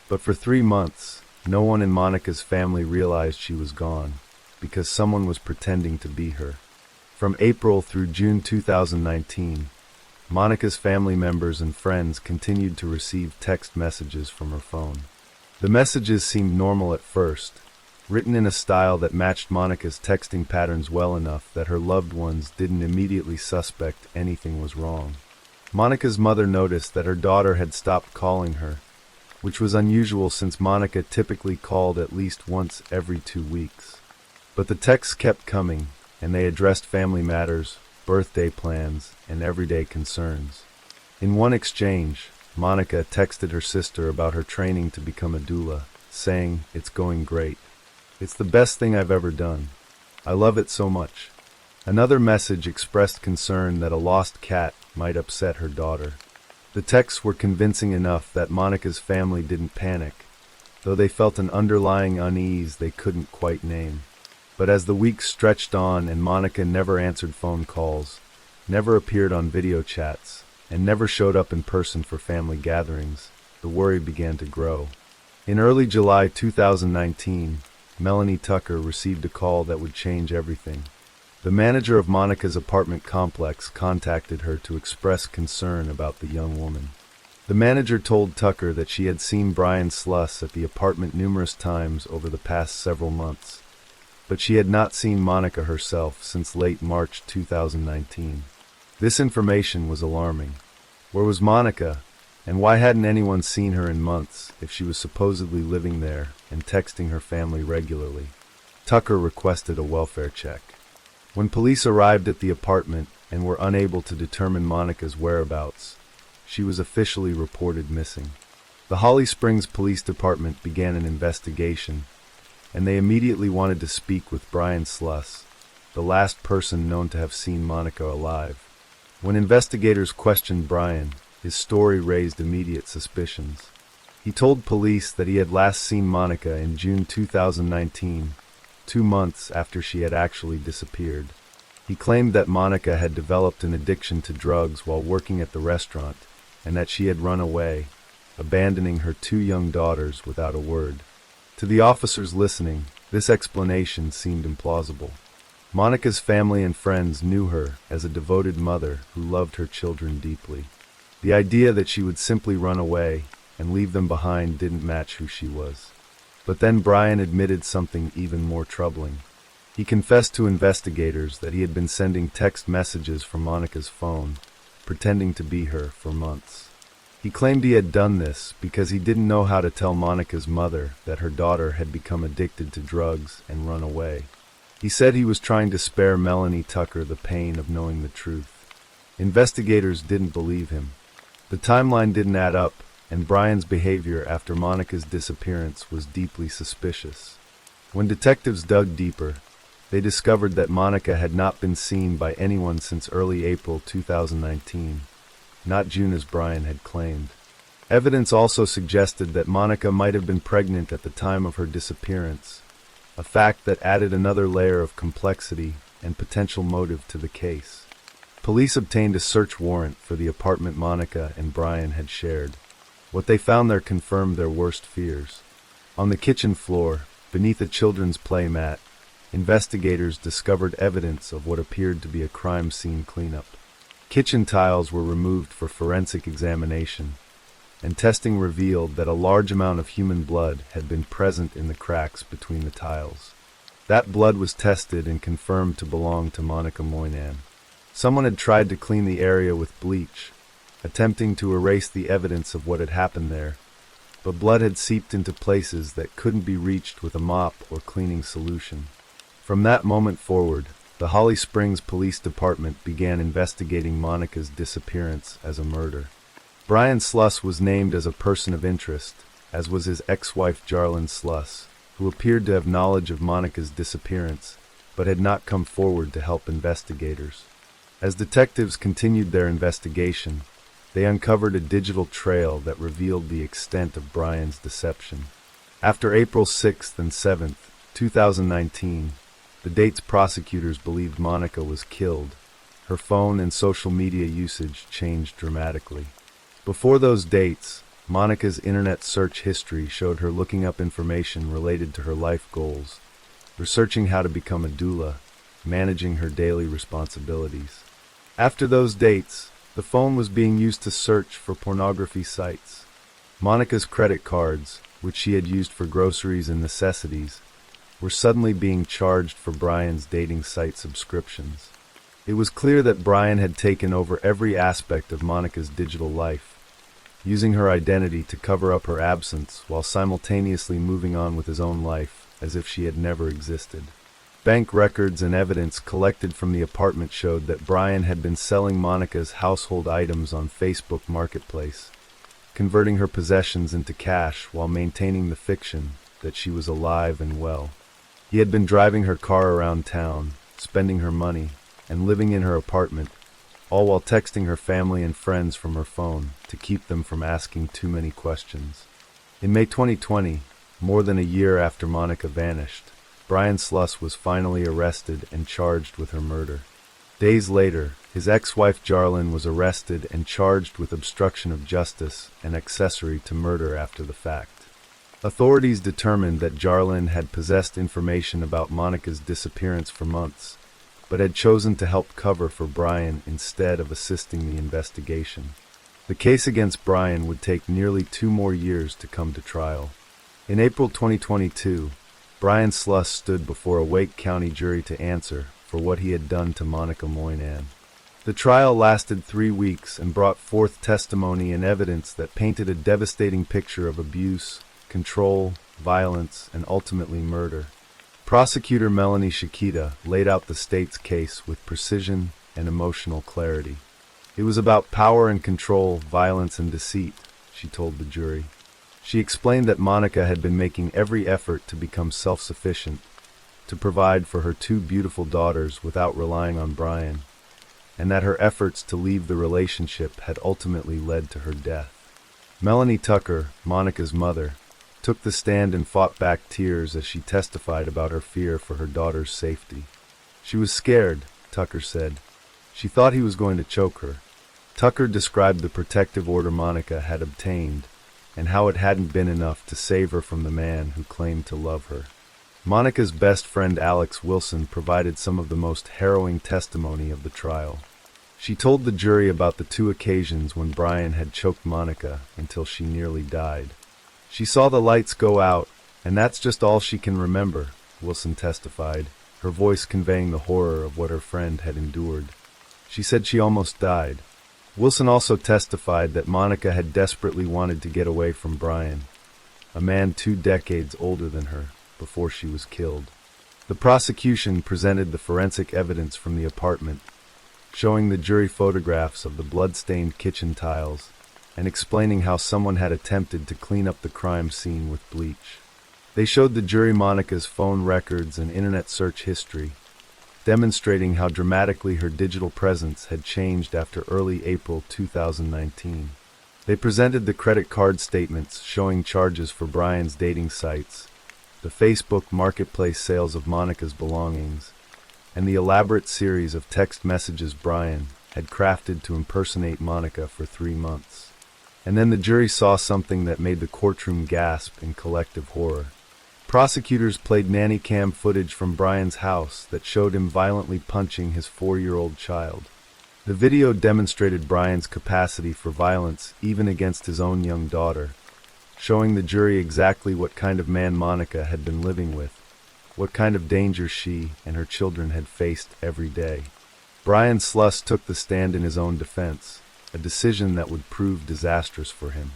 But for 3 months, no one in Monica's family realized she was gone, because someone was pretending to be her. From April through June 2019, Monica's family members and friends continued to receive text messages from her phone. The messages seemed normal at first, written in a style that matched Monica's texting patterns well enough that her loved ones didn't immediately suspect anything was wrong. Monica's mother noticed that her daughter had stopped calling her, which was unusual since Monica typically called at least once every 2 weeks. But the texts kept coming, and they addressed family matters, birthday plans, and everyday concerns. In one exchange, Monica texted her sister about her training to become a doula, saying, "It's going great. It's the best thing I've ever done. I love it so much." Another message expressed concern that a lost cat might upset her daughter. The texts were convincing enough that Monica's family didn't panic, though they felt an underlying unease they couldn't quite name. But as the weeks stretched on and Monica never answered phone calls, never appeared on video chats, and never showed up in person for family gatherings, the worry began to grow. In early July 2019, Melanie Tucker received a call that would change everything. The manager of Monica's apartment complex contacted her to express concern about the young woman. The manager told Tucker that she had seen Brian Sluss at the apartment numerous times over the past several months, but she had not seen Monica herself since late March 2019. This information was alarming. Where was Monica, and why hadn't anyone seen her in months if she was supposedly living there and texting her family regularly? Tucker requested a welfare check. When police arrived at the apartment and were unable to determine Monica's whereabouts, she was officially reported missing. The Holly Springs Police Department began an investigation, and they immediately wanted to speak with Brian Sluss, the last person known to have seen Monica alive. When investigators questioned Brian, his story raised immediate suspicions. He told police that he had last seen Monica in June 2019, 2 months after she had actually disappeared. He claimed that Monica had developed an addiction to drugs while working at the restaurant, and that she had run away, abandoning her 2 young daughters without a word. To the officers listening, this explanation seemed implausible. Monica's family and friends knew her as a devoted mother who loved her children deeply. The idea that she would simply run away and leave them behind didn't match who she was. But then Brian admitted something even more troubling. He confessed to investigators that he had been sending text messages from Monica's phone, pretending to be her for months. He claimed he had done this because he didn't know how to tell Monica's mother that her daughter had become addicted to drugs and run away. He said he was trying to spare Melanie Tucker the pain of knowing the truth. Investigators didn't believe him. The timeline didn't add up, and Brian's behavior after Monica's disappearance was deeply suspicious. When detectives dug deeper, they discovered that Monica had not been seen by anyone since early April 2019, not June as Brian had claimed. Evidence also suggested that Monica might have been pregnant at the time of her disappearance, a fact that added another layer of complexity and potential motive to the case. Police obtained a search warrant for the apartment Monica and Brian had shared. What they found there confirmed their worst fears. On the kitchen floor, beneath a children's play mat, investigators discovered evidence of what appeared to be a crime scene cleanup. Kitchen tiles were removed for forensic examination, and testing revealed that a large amount of human blood had been present in the cracks between the tiles. That blood was tested and confirmed to belong to Monica Moynihan. Someone had tried to clean the area with bleach, attempting to erase the evidence of what had happened there, but blood had seeped into places that couldn't be reached with a mop or cleaning solution. From that moment forward, the Holly Springs Police Department began investigating Monica's disappearance as a murder. Brian Sluss was named as a person of interest, as was his ex-wife Jarlyn Sluss, who appeared to have knowledge of Monica's disappearance, but had not come forward to help investigators. As detectives continued their investigation, they uncovered a digital trail that revealed the extent of Brian's deception. After April 6th and 7th, 2019, the dates prosecutors believed Monica was killed, her phone and social media usage changed dramatically. Before those dates, Monica's internet search history showed her looking up information related to her life goals, researching how to become a doula, managing her daily responsibilities. After those dates, the phone was being used to search for pornography sites. Monica's credit cards, which she had used for groceries and necessities, were suddenly being charged for Brian's dating site subscriptions. It was clear that Brian had taken over every aspect of Monica's digital life, using her identity to cover up her absence while simultaneously moving on with his own life as if she had never existed. Bank records and evidence collected from the apartment showed that Brian had been selling Monica's household items on Facebook Marketplace, converting her possessions into cash while maintaining the fiction that she was alive and well. He had been driving her car around town, spending her money, and living in her apartment, all while texting her family and friends from her phone to keep them from asking too many questions. In May 2020, more than a year after Monica vanished, Brian Sluss was finally arrested and charged with her murder. Days later, his ex-wife Jarlyn was arrested and charged with obstruction of justice and accessory to murder after the fact. Authorities determined that Jarlyn had possessed information about Monica's disappearance for months, but had chosen to help cover for Brian instead of assisting the investigation. The case against Brian would take nearly 2 more years to come to trial. In April 2022, Brian Sluss stood before a Wake County jury to answer for what he had done to Monica Moynihan. The trial lasted 3 weeks and brought forth testimony and evidence that painted a devastating picture of abuse, control, violence, and ultimately murder. Prosecutor Melanie Shikita laid out the state's case with precision and emotional clarity. It was about power and control, violence and deceit, she told the jury. She explained that Monica had been making every effort to become self-sufficient, to provide for her 2 beautiful daughters without relying on Brian, and that her efforts to leave the relationship had ultimately led to her death. Melanie Tucker, Monica's mother, took the stand and fought back tears as she testified about her fear for her daughter's safety. She was scared, Tucker said. She thought he was going to choke her. Tucker described the protective order Monica had obtained and how it hadn't been enough to save her from the man who claimed to love her. Monica's best friend Alex Wilson provided some of the most harrowing testimony of the trial. She told the jury about the 2 occasions when Brian had choked Monica until she nearly died. She saw the lights go out, and that's just all she can remember, Wilson testified, her voice conveying the horror of what her friend had endured. She said she almost died. Wilson also testified that Monica had desperately wanted to get away from Brian, a man 2 decades older than her, before she was killed. The prosecution presented the forensic evidence from the apartment, showing the jury photographs of the blood-stained kitchen tiles, and explaining how someone had attempted to clean up the crime scene with bleach. They showed the jury Monica's phone records and internet search history, demonstrating how dramatically her digital presence had changed after early April 2019. They presented the credit card statements showing charges for Brian's dating sites, the Facebook Marketplace sales of Monica's belongings, and the elaborate series of text messages Brian had crafted to impersonate Monica for 3 months. And then the jury saw something that made the courtroom gasp in collective horror. Prosecutors played nanny cam footage from Brian's house that showed him violently punching his 4-year-old child. The video demonstrated Brian's capacity for violence even against his own young daughter, showing the jury exactly what kind of man Monica had been living with, what kind of danger she and her children had faced every day. Brian Sluss took the stand in his own defense, a decision that would prove disastrous for him.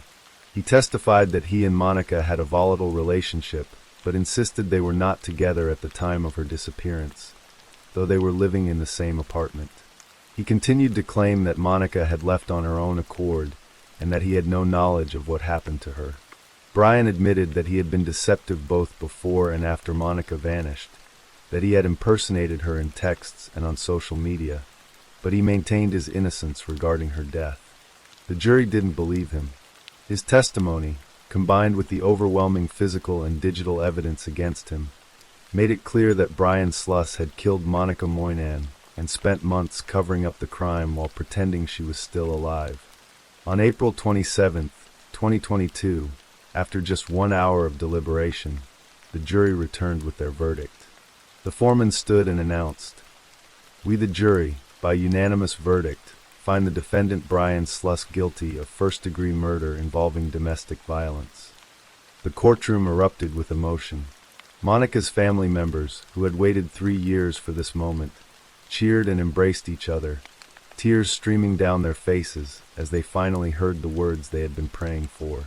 He testified that he and Monica had a volatile relationship, but insisted they were not together at the time of her disappearance, though they were living in the same apartment. He continued to claim that Monica had left on her own accord and that he had no knowledge of what happened to her. Brian admitted that he had been deceptive both before and after Monica vanished, that he had impersonated her in texts and on social media, but he maintained his innocence regarding her death. The jury didn't believe him. His testimony, combined with the overwhelming physical and digital evidence against him, made it clear that Brian Sluss had killed Monica Moynihan and spent months covering up the crime while pretending she was still alive. On April 27, 2022, after just 1 hour of deliberation, the jury returned with their verdict. The foreman stood and announced, "We, the jury, by unanimous verdict, find the defendant Brian Sluss guilty of first-degree murder involving domestic violence." The courtroom erupted with emotion. Monica's family members, who had waited 3 years for this moment, cheered and embraced each other, tears streaming down their faces as they finally heard the words they had been praying for.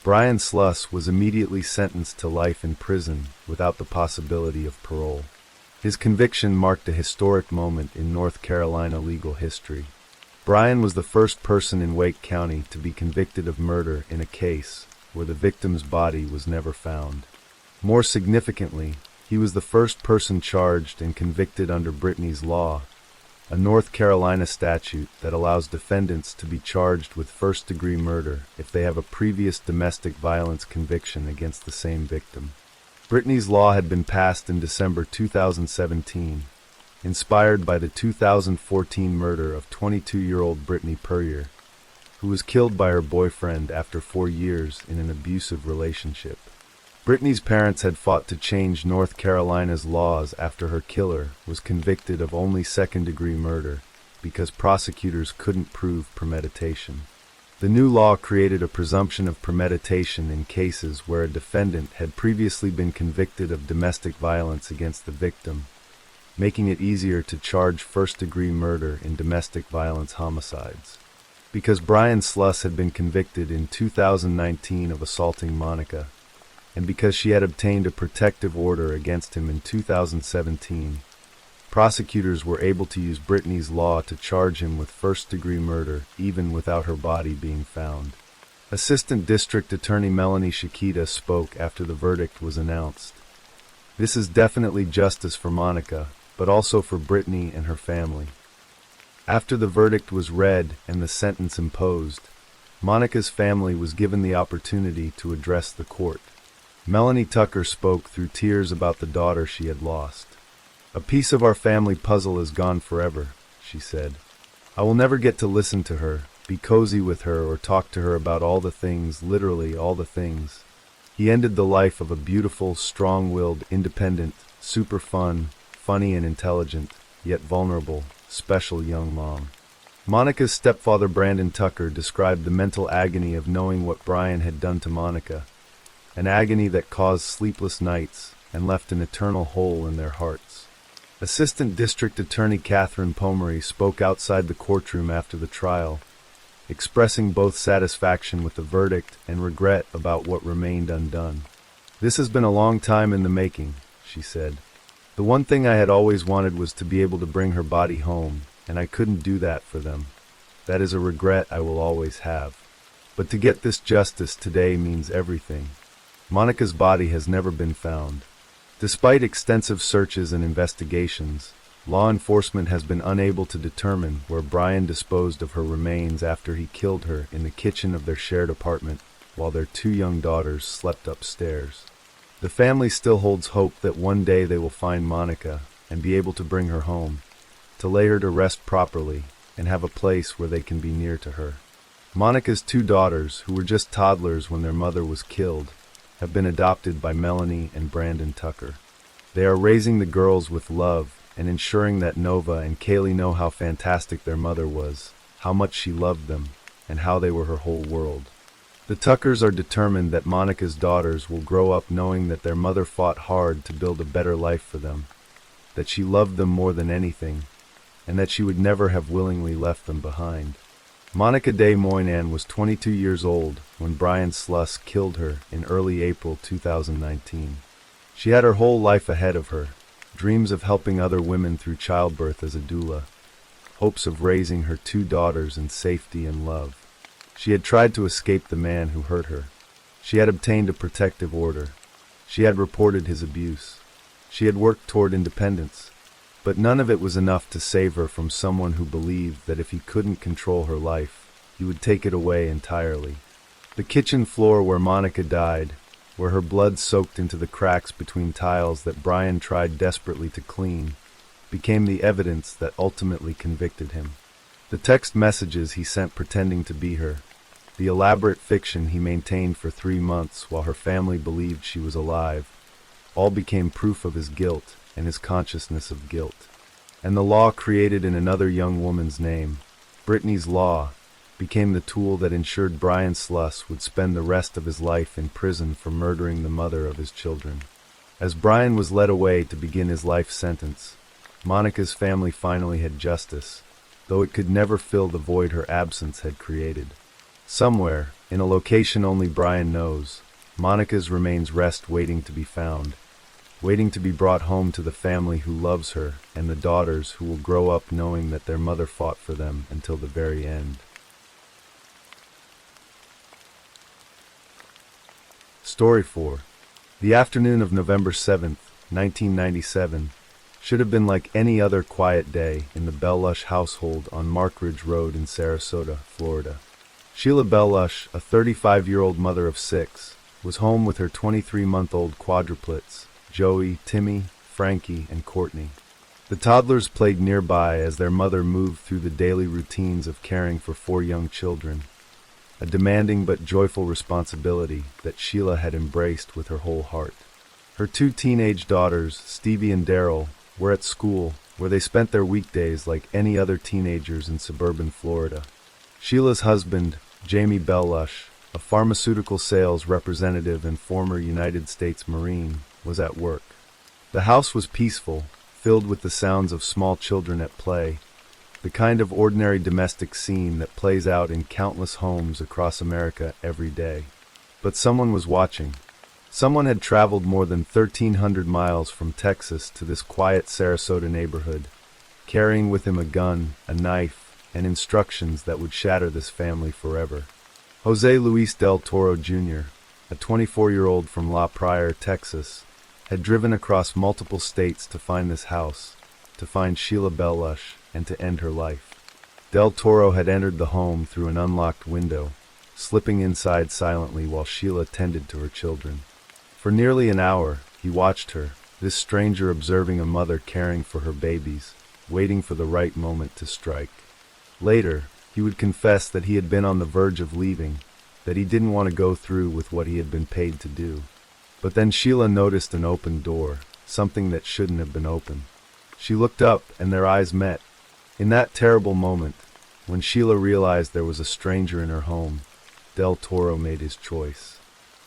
Brian Sluss was immediately sentenced to life in prison without the possibility of parole. His conviction marked a historic moment in North Carolina legal history. Brian was the first person in Wake County to be convicted of murder in a case where the victim's body was never found. More significantly, he was the first person charged and convicted under Brittany's Law, a North Carolina statute that allows defendants to be charged with first-degree murder if they have a previous domestic violence conviction against the same victim. Brittany's Law had been passed in December 2017, inspired by the 2014 murder of 22-year-old Brittany Puryear, who was killed by her boyfriend after 4 years in an abusive relationship. Brittany's parents had fought to change North Carolina's laws after her killer was convicted of only second-degree murder because prosecutors couldn't prove premeditation. The new law created a presumption of premeditation in cases where a defendant had previously been convicted of domestic violence against the victim, making it easier to charge first-degree murder in domestic violence homicides. Because Brian Sluss had been convicted in 2019 of assaulting Monica, and because she had obtained a protective order against him in 2017, prosecutors were able to use Brittany's Law to charge him with first-degree murder even without her body being found. Assistant District Attorney Melanie Shikita spoke after the verdict was announced. "This is definitely justice for Monica, but also for Brittany and her family." After the verdict was read and the sentence imposed, Monica's family was given the opportunity to address the court. Melanie Tucker spoke through tears about the daughter she had lost. "A piece of our family puzzle is gone forever," she said. "I will never get to listen to her, be cozy with her, or talk to her about all the things, literally all the things." He ended the life of a beautiful, strong-willed, independent, super fun, funny and intelligent, yet vulnerable, special young mom. Monica's stepfather Brandon Tucker described the mental agony of knowing what Brian had done to Monica, an agony that caused sleepless nights and left an eternal hole in their hearts. Assistant District Attorney Catherine Pomery spoke outside the courtroom after the trial, expressing both satisfaction with the verdict and regret about what remained undone. "This has been a long time in the making," she said. "The one thing I had always wanted was to be able to bring her body home, and I couldn't do that for them. That is a regret I will always have. But to get this justice today means everything. Monica's body has never been found. Despite extensive searches and investigations, law enforcement has been unable to determine where Brian disposed of her remains after he killed her in the kitchen of their shared apartment while their 2 young daughters slept upstairs. The family still holds hope that one day they will find Monica and be able to bring her home, to lay her to rest properly and have a place where they can be near to her. Monica's 2 daughters, who were just toddlers when their mother was killed, have been adopted by Melanie and Brandon Tucker. They are raising the girls with love and ensuring that Nova and Kaylee know how fantastic their mother was, how much she loved them, and how they were her whole world. The Tuckers are determined that Monica's daughters will grow up knowing that their mother fought hard to build a better life for them, that she loved them more than anything, and that she would never have willingly left them behind. Monica Day Moynihan was 22 years old when Brian Sluss killed her in early April 2019. She had her whole life ahead of her, dreams of helping other women through childbirth as a doula, hopes of raising her 2 daughters in safety and love. She had tried to escape the man who hurt her. She had obtained a protective order. She had reported his abuse. She had worked toward independence. But none of it was enough to save her from someone who believed that if he couldn't control her life, he would take it away entirely. The kitchen floor where Monica died, where her blood soaked into the cracks between tiles that Brian tried desperately to clean, became the evidence that ultimately convicted him. The text messages he sent pretending to be her, the elaborate fiction he maintained for 3 months while her family believed she was alive, all became proof of his guilt and his consciousness of guilt. And the law created in another young woman's name, Brittany's Law, became the tool that ensured Brian Sluss would spend the rest of his life in prison for murdering the mother of his children. As Brian was led away to begin his life sentence, Monica's family finally had justice, though it could never fill the void her absence had created. Somewhere, in a location only Brian knows, Monica's remains rest waiting to be found, waiting to be brought home to the family who loves her and the daughters who will grow up knowing that their mother fought for them until the very end. Story 4. The afternoon of November 7th, 1997, should have been like any other quiet day in the Bellush household on Markridge Road in Sarasota, Florida. Sheila Bellush, a 35-year-old mother of 6, was home with her 23-month-old quadruplets, Joey, Timmy, Frankie, and Courtney. The toddlers played nearby as their mother moved through the daily routines of caring for 4 young children, a demanding but joyful responsibility that Sheila had embraced with her whole heart. Her 2 teenage daughters, Stevie and Daryl, were at school, where they spent their weekdays like any other teenagers in suburban Florida. Sheila's husband, Jamie Bellush, a pharmaceutical sales representative and former United States Marine, was at work. The house was peaceful, filled with the sounds of small children at play, the kind of ordinary domestic scene that plays out in countless homes across America every day. But someone was watching. Someone had traveled more than 1,300 miles from Texas to this quiet Sarasota neighborhood, carrying with him a gun, a knife, and instructions that would shatter this family forever. Jose Luis del Toro Jr., a 24-year-old from La Pryor, Texas, had driven across multiple states to find this house, to find Sheila Bellush, and to end her life. Del Toro had entered the home through an unlocked window, slipping inside silently while Sheila tended to her children. For nearly an hour, he watched her, this stranger observing a mother caring for her babies, waiting for the right moment to strike. Later, he would confess that he had been on the verge of leaving, that he didn't want to go through with what he had been paid to do. But then Sheila noticed an open door, something that shouldn't have been open. She looked up, and their eyes met. In that terrible moment, when Sheila realized there was a stranger in her home, Del Toro made his choice.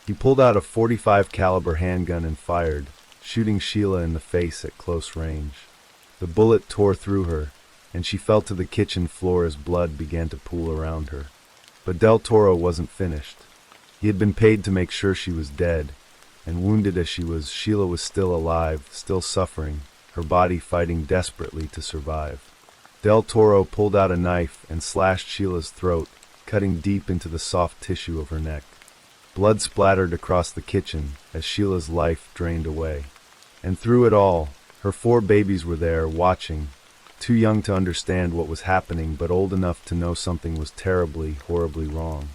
He pulled out a .45 caliber handgun and fired, shooting Sheila in the face at close range. The bullet tore through her, and she fell to the kitchen floor as blood began to pool around her. But Del Toro wasn't finished. He had been paid to make sure she was dead, and wounded as she was, Sheila was still alive, still suffering, her body fighting desperately to survive. Del Toro pulled out a knife and slashed Sheila's throat, cutting deep into the soft tissue of her neck. Blood splattered across the kitchen as Sheila's life drained away. And through it all, her 4 babies were there, watching, too young to understand what was happening but old enough to know something was terribly, horribly wrong.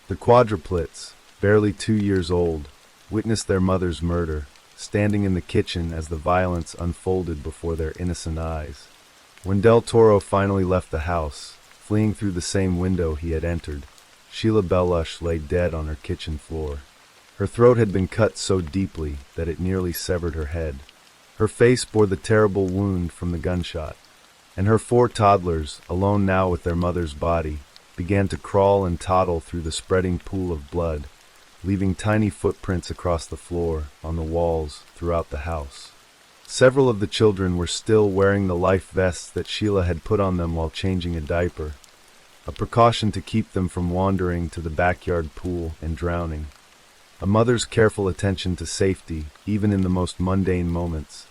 The quadruplets, barely 2 years old, witnessed their mother's murder, standing in the kitchen as the violence unfolded before their innocent eyes. When Del Toro finally left the house, fleeing through the same window he had entered, Sheila Bellush lay dead on her kitchen floor. Her throat had been cut so deeply that it nearly severed her head. Her face bore the terrible wound from the gunshot, and her 4 toddlers, alone now with their mother's body, began to crawl and toddle through the spreading pool of blood, leaving tiny footprints across the floor, on the walls, throughout the house. Several of the children were still wearing the life vests that Sheila had put on them while changing a diaper, a precaution to keep them from wandering to the backyard pool and drowning. A mother's careful attention to safety, even in the most mundane moments,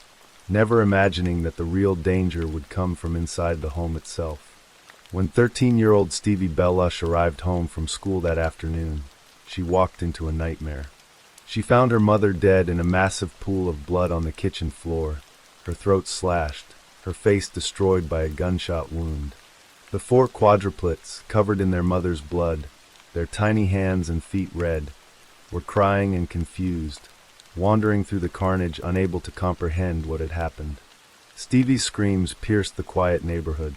never imagining that the real danger would come from inside the home itself. When 13-year-old Stevie Bellush arrived home from school that afternoon, she walked into a nightmare. She found her mother dead in a massive pool of blood on the kitchen floor, her throat slashed, her face destroyed by a gunshot wound. The 4 quadruplets, covered in their mother's blood, their tiny hands and feet red, were crying and confused, wandering through the carnage, unable to comprehend what had happened. Stevie's screams pierced the quiet neighborhood.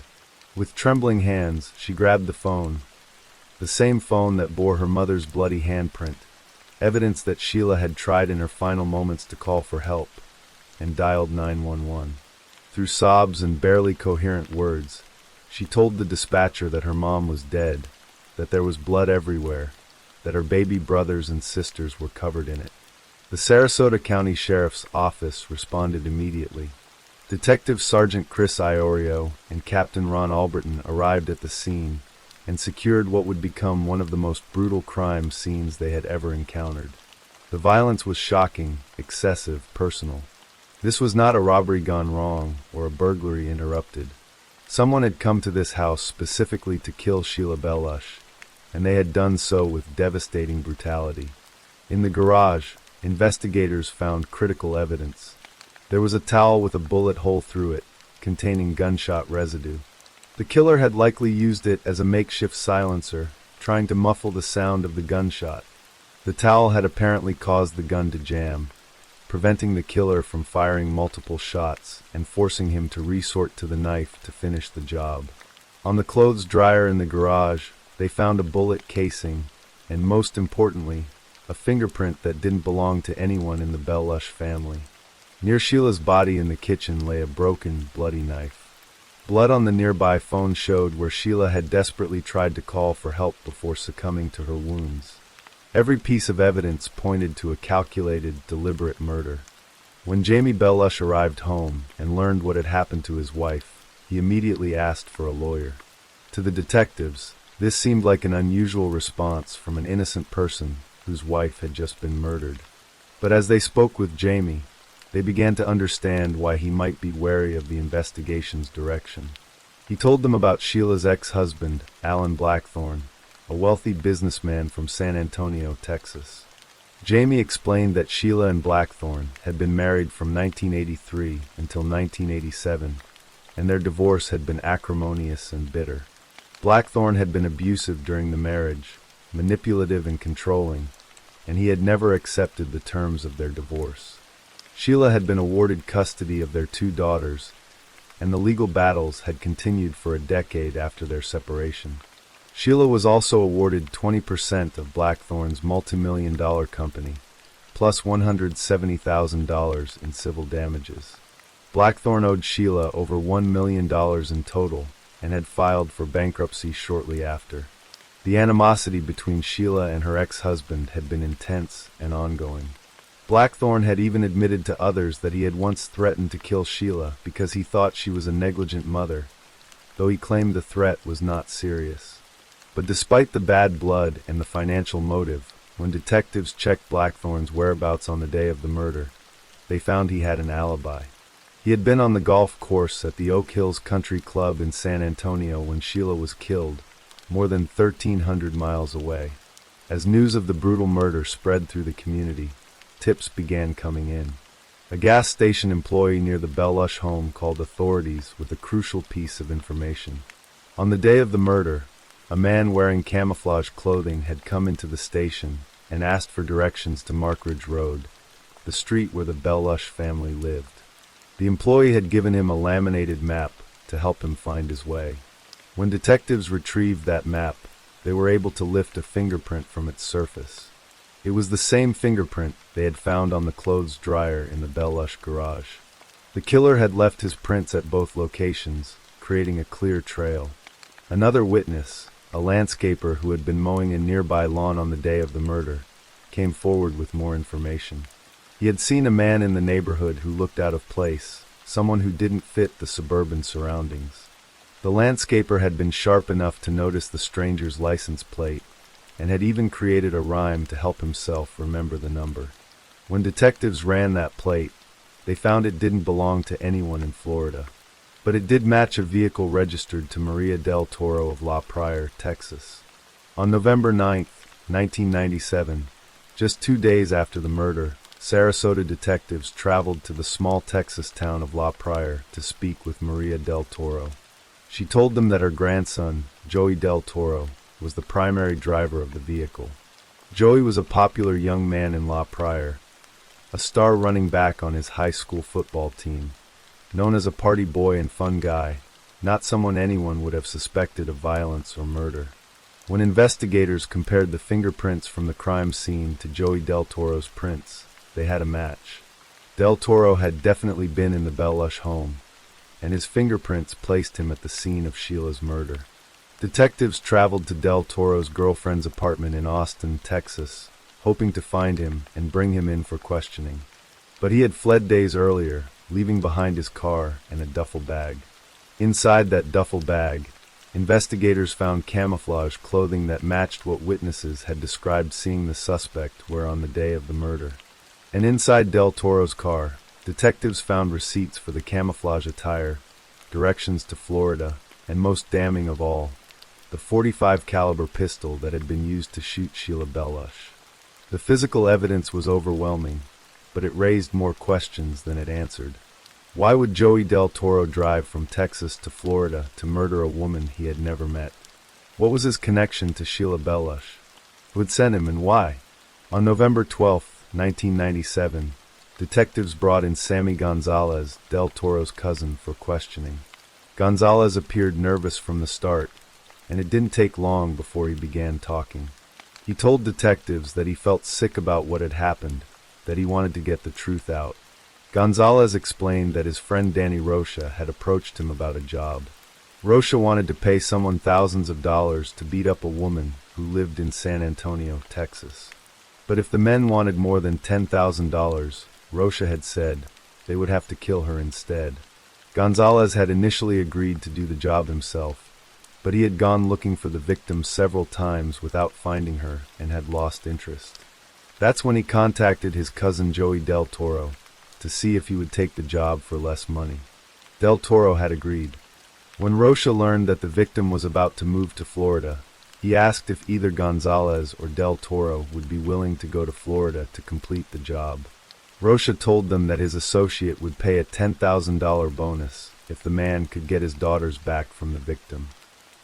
With trembling hands, she grabbed the phone, the same phone that bore her mother's bloody handprint, evidence that Sheila had tried in her final moments to call for help, and dialed 911. Through sobs and barely coherent words, she told the dispatcher that her mom was dead, that there was blood everywhere, that her baby brothers and sisters were covered in it. The Sarasota County Sheriff's Office responded immediately. Detective Sergeant Chris Iorio and Captain Ron Alberton arrived at the scene and secured what would become one of the most brutal crime scenes they had ever encountered. The violence was shocking, excessive, personal. This was not a robbery gone wrong or a burglary interrupted. Someone had come to this house specifically to kill Sheila Bellush, and they had done so with devastating brutality. In the garage, investigators found critical evidence. There was a towel with a bullet hole through it, containing gunshot residue. The killer had likely used it as a makeshift silencer, trying to muffle the sound of the gunshot. The towel had apparently caused the gun to jam, preventing the killer from firing multiple shots and forcing him to resort to the knife to finish the job. On the clothes dryer in the garage, they found a bullet casing, and most importantly, a fingerprint that didn't belong to anyone in the Bellush family. Near Sheila's body in the kitchen lay a broken, bloody knife. Blood on the nearby phone showed where Sheila had desperately tried to call for help before succumbing to her wounds. Every piece of evidence pointed to a calculated, deliberate murder. When Jamie Bellush arrived home and learned what had happened to his wife, he immediately asked for a lawyer. To the detectives, this seemed like an unusual response from an innocent person whose wife had just been murdered. But as they spoke with Jamie, they began to understand why he might be wary of the investigation's direction. He told them about Sheila's ex-husband, Alan Blackthorne, a wealthy businessman from San Antonio, Texas. Jamie explained that Sheila and Blackthorne had been married from 1983 until 1987, and their divorce had been acrimonious and bitter. Blackthorne had been abusive during the marriage, manipulative and controlling, and he had never accepted the terms of their divorce. Sheila had been awarded custody of their 2 daughters, and the legal battles had continued for a decade after their separation. Sheila was also awarded 20% of Blackthorne's multi-million-dollar company, plus $170,000 in civil damages. Blackthorne owed Sheila over $1 million in total and had filed for bankruptcy shortly after. The animosity between Sheila and her ex-husband had been intense and ongoing. Blackthorne had even admitted to others that he had once threatened to kill Sheila because he thought she was a negligent mother, though he claimed the threat was not serious. But despite the bad blood and the financial motive, when detectives checked Blackthorne's whereabouts on the day of the murder, they found he had an alibi. He had been on the golf course at the Oak Hills Country Club in San Antonio when Sheila was killed, more than 1,300 miles away. As news of the brutal murder spread through the community, tips began coming in. A gas station employee near the Bellush home called authorities with a crucial piece of information. On the day of the murder, a man wearing camouflage clothing had come into the station and asked for directions to Markridge Road, the street where the Bellush family lived. The employee had given him a laminated map to help him find his way. When detectives retrieved that map, they were able to lift a fingerprint from its surface. It was the same fingerprint they had found on the clothes dryer in the Bellush garage. The killer had left his prints at both locations, creating a clear trail. Another witness, a landscaper who had been mowing a nearby lawn on the day of the murder, came forward with more information. He had seen a man in the neighborhood who looked out of place, someone who didn't fit the suburban surroundings. The landscaper had been sharp enough to notice the stranger's license plate, and had even created a rhyme to help himself remember the number. When detectives ran that plate, they found it didn't belong to anyone in Florida, but it did match a vehicle registered to Maria del Toro of La Pryor, Texas. On November 9, 1997, just 2 days after the murder, Sarasota detectives traveled to the small Texas town of La Pryor to speak with Maria del Toro. She told them that her grandson, Joey del Toro, was the primary driver of the vehicle. Joey was a popular young man in La Pryor, a star running back on his high school football team, known as a party boy and fun guy, not someone anyone would have suspected of violence or murder. When investigators compared the fingerprints from the crime scene to Joey del Toro's prints, they had a match. Del Toro had definitely been in the Bellush home, and his fingerprints placed him at the scene of Sheila's murder. Detectives traveled to Del Toro's girlfriend's apartment in Austin, Texas, hoping to find him and bring him in for questioning. But he had fled days earlier, leaving behind his car and a duffel bag. Inside that duffel bag, investigators found camouflage clothing that matched what witnesses had described seeing the suspect wear on the day of the murder. And inside Del Toro's car, detectives found receipts for the camouflage attire, directions to Florida, and most damning of all, the .45 caliber pistol that had been used to shoot Sheila Bellush. The physical evidence was overwhelming, but it raised more questions than it answered. Why would Joey del Toro drive from Texas to Florida to murder a woman he had never met? What was his connection to Sheila Bellush? Who had sent him and why? On November 12, 1997, detectives brought in Sammy Gonzalez, del Toro's cousin, for questioning. Gonzalez appeared nervous from the start, and it didn't take long before he began talking. He told detectives that he felt sick about what had happened, that he wanted to get the truth out. Gonzalez explained that his friend Danny Rocha had approached him about a job. Rocha wanted to pay someone thousands of dollars to beat up a woman who lived in San Antonio, Texas. But if the men wanted more than $10,000, Rocha had said, they would have to kill her instead. Gonzalez had initially agreed to do the job himself, but he had gone looking for the victim several times without finding her and had lost interest. That's when he contacted his cousin Joey del Toro to see if he would take the job for less money. Del Toro had agreed. When Rocha learned that the victim was about to move to Florida, he asked if either Gonzalez or del Toro would be willing to go to Florida to complete the job. Rocha told them that his associate would pay a $10,000 bonus if the man could get his daughters back from the victim.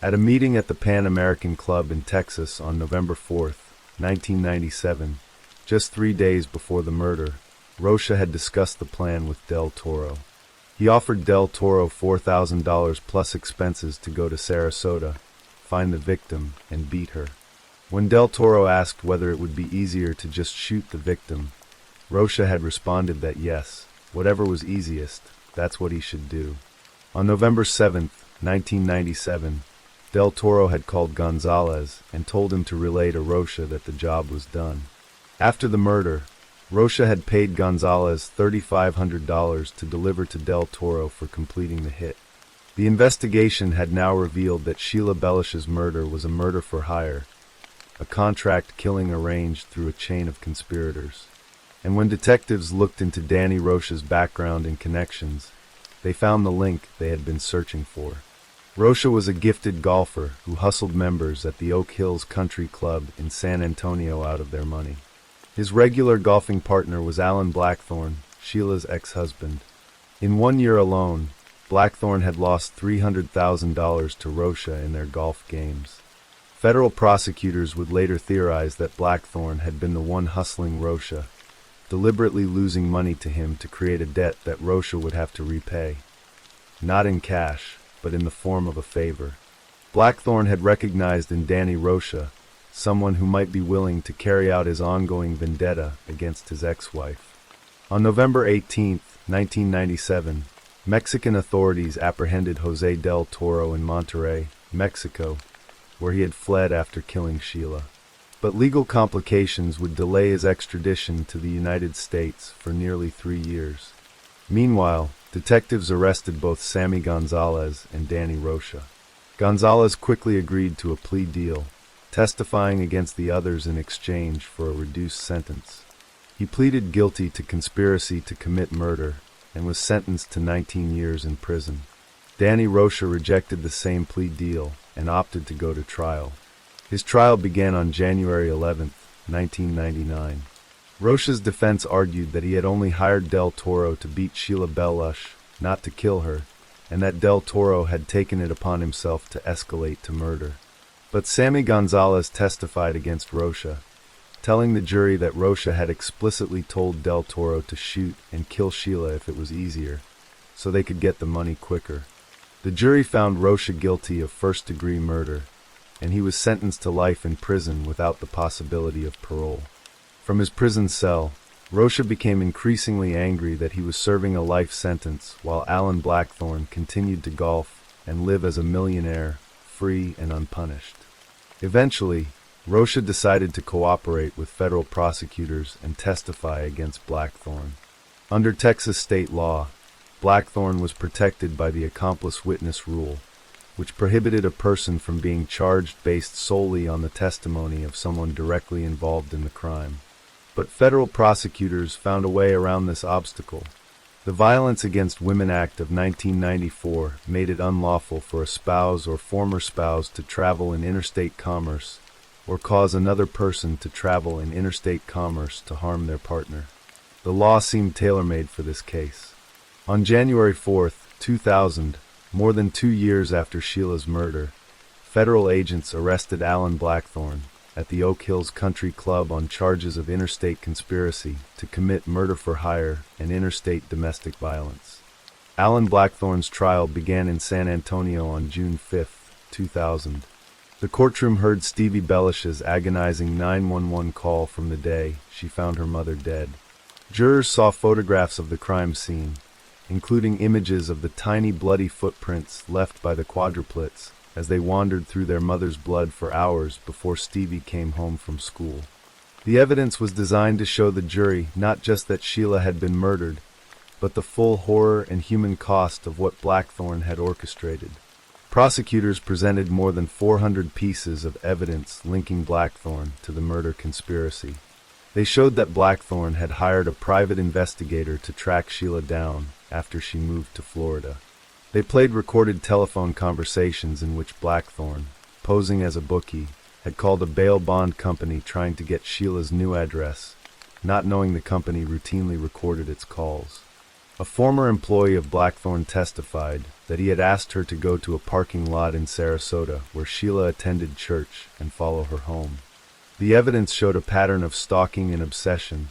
At a meeting at the Pan American Club in Texas on November 4, 1997, just 3 days before the murder, Rocha had discussed the plan with del Toro. He offered del Toro $4,000 plus expenses to go to Sarasota, find the victim, and beat her. When del Toro asked whether it would be easier to just shoot the victim, Rocha had responded that yes, whatever was easiest, that's what he should do. On November 7, 1997, del Toro had called Gonzalez and told him to relay to Rocha that the job was done. After the murder, Rocha had paid Gonzalez $3,500 to deliver to del Toro for completing the hit. The investigation had now revealed that Sheila Bellush's murder was a murder for hire, a contract killing arranged through a chain of conspirators. And when detectives looked into Danny Rocha's background and connections, they found the link they had been searching for. Rocha was a gifted golfer who hustled members at the Oak Hills Country Club in San Antonio out of their money. His regular golfing partner was Alan Blackthorne, Sheila's ex-husband. In 1 year alone, Blackthorne had lost $300,000 to Rocha in their golf games. Federal prosecutors would later theorize that Blackthorne had been the one hustling Rocha, deliberately losing money to him to create a debt that Rocha would have to repay. Not in cash, but in the form of a favor. Blackthorne had recognized in Danny Rocha someone who might be willing to carry out his ongoing vendetta against his ex-wife. On November 18, 1997, Mexican authorities apprehended Jose del Toro in Monterrey, Mexico, where he had fled after killing Sheila. But legal complications would delay his extradition to the United States for nearly 3 years. Meanwhile, detectives arrested both Sammy Gonzalez and Danny Rocha. Gonzalez quickly agreed to a plea deal, testifying against the others in exchange for a reduced sentence. He pleaded guilty to conspiracy to commit murder and was sentenced to 19 years in prison. Danny Rocha rejected the same plea deal and opted to go to trial. His trial began on January 11, 1999. Rocha's defense argued that he had only hired Del Toro to beat Sheila Belush, not to kill her, and that Del Toro had taken it upon himself to escalate to murder. But Sammy Gonzalez testified against Rocha, telling the jury that Rocha had explicitly told Del Toro to shoot and kill Sheila if it was easier, so they could get the money quicker. The jury found Rocha guilty of first-degree murder, and he was sentenced to life in prison without the possibility of parole. From his prison cell, Rocha became increasingly angry that he was serving a life sentence while Alan Blackthorne continued to golf and live as a millionaire, free and unpunished. Eventually, Rocha decided to cooperate with federal prosecutors and testify against Blackthorne. Under Texas state law, Blackthorne was protected by the accomplice witness rule, which prohibited a person from being charged based solely on the testimony of someone directly involved in the crime. But federal prosecutors found a way around this obstacle. The Violence Against Women Act of 1994 made it unlawful for a spouse or former spouse to travel in interstate commerce or cause another person to travel in interstate commerce to harm their partner. The law seemed tailor-made for this case. On January 4, 2000, more than 2 years after Sheila's murder, federal agents arrested Alan Blackthorne at the Oak Hills Country Club on charges of interstate conspiracy to commit murder for hire and interstate domestic violence. Alan Blackthorne's trial began in San Antonio on June 5, 2000. The courtroom heard Stevie Belish's agonizing 911 call from the day she found her mother dead. Jurors saw photographs of the crime scene, including images of the tiny bloody footprints left by the quadruplets as they wandered through their mother's blood for hours before Stevie came home from school. The evidence was designed to show the jury not just that Sheila had been murdered, but the full horror and human cost of what Blackthorne had orchestrated. Prosecutors presented more than 400 pieces of evidence linking Blackthorne to the murder conspiracy. They showed that Blackthorne had hired a private investigator to track Sheila down after she moved to Florida. They played recorded telephone conversations in which Blackthorne, posing as a bookie, had called a bail bond company trying to get Sheila's new address, not knowing the company routinely recorded its calls. A former employee of Blackthorne testified that he had asked her to go to a parking lot in Sarasota where Sheila attended church and follow her home. The evidence showed a pattern of stalking and obsession,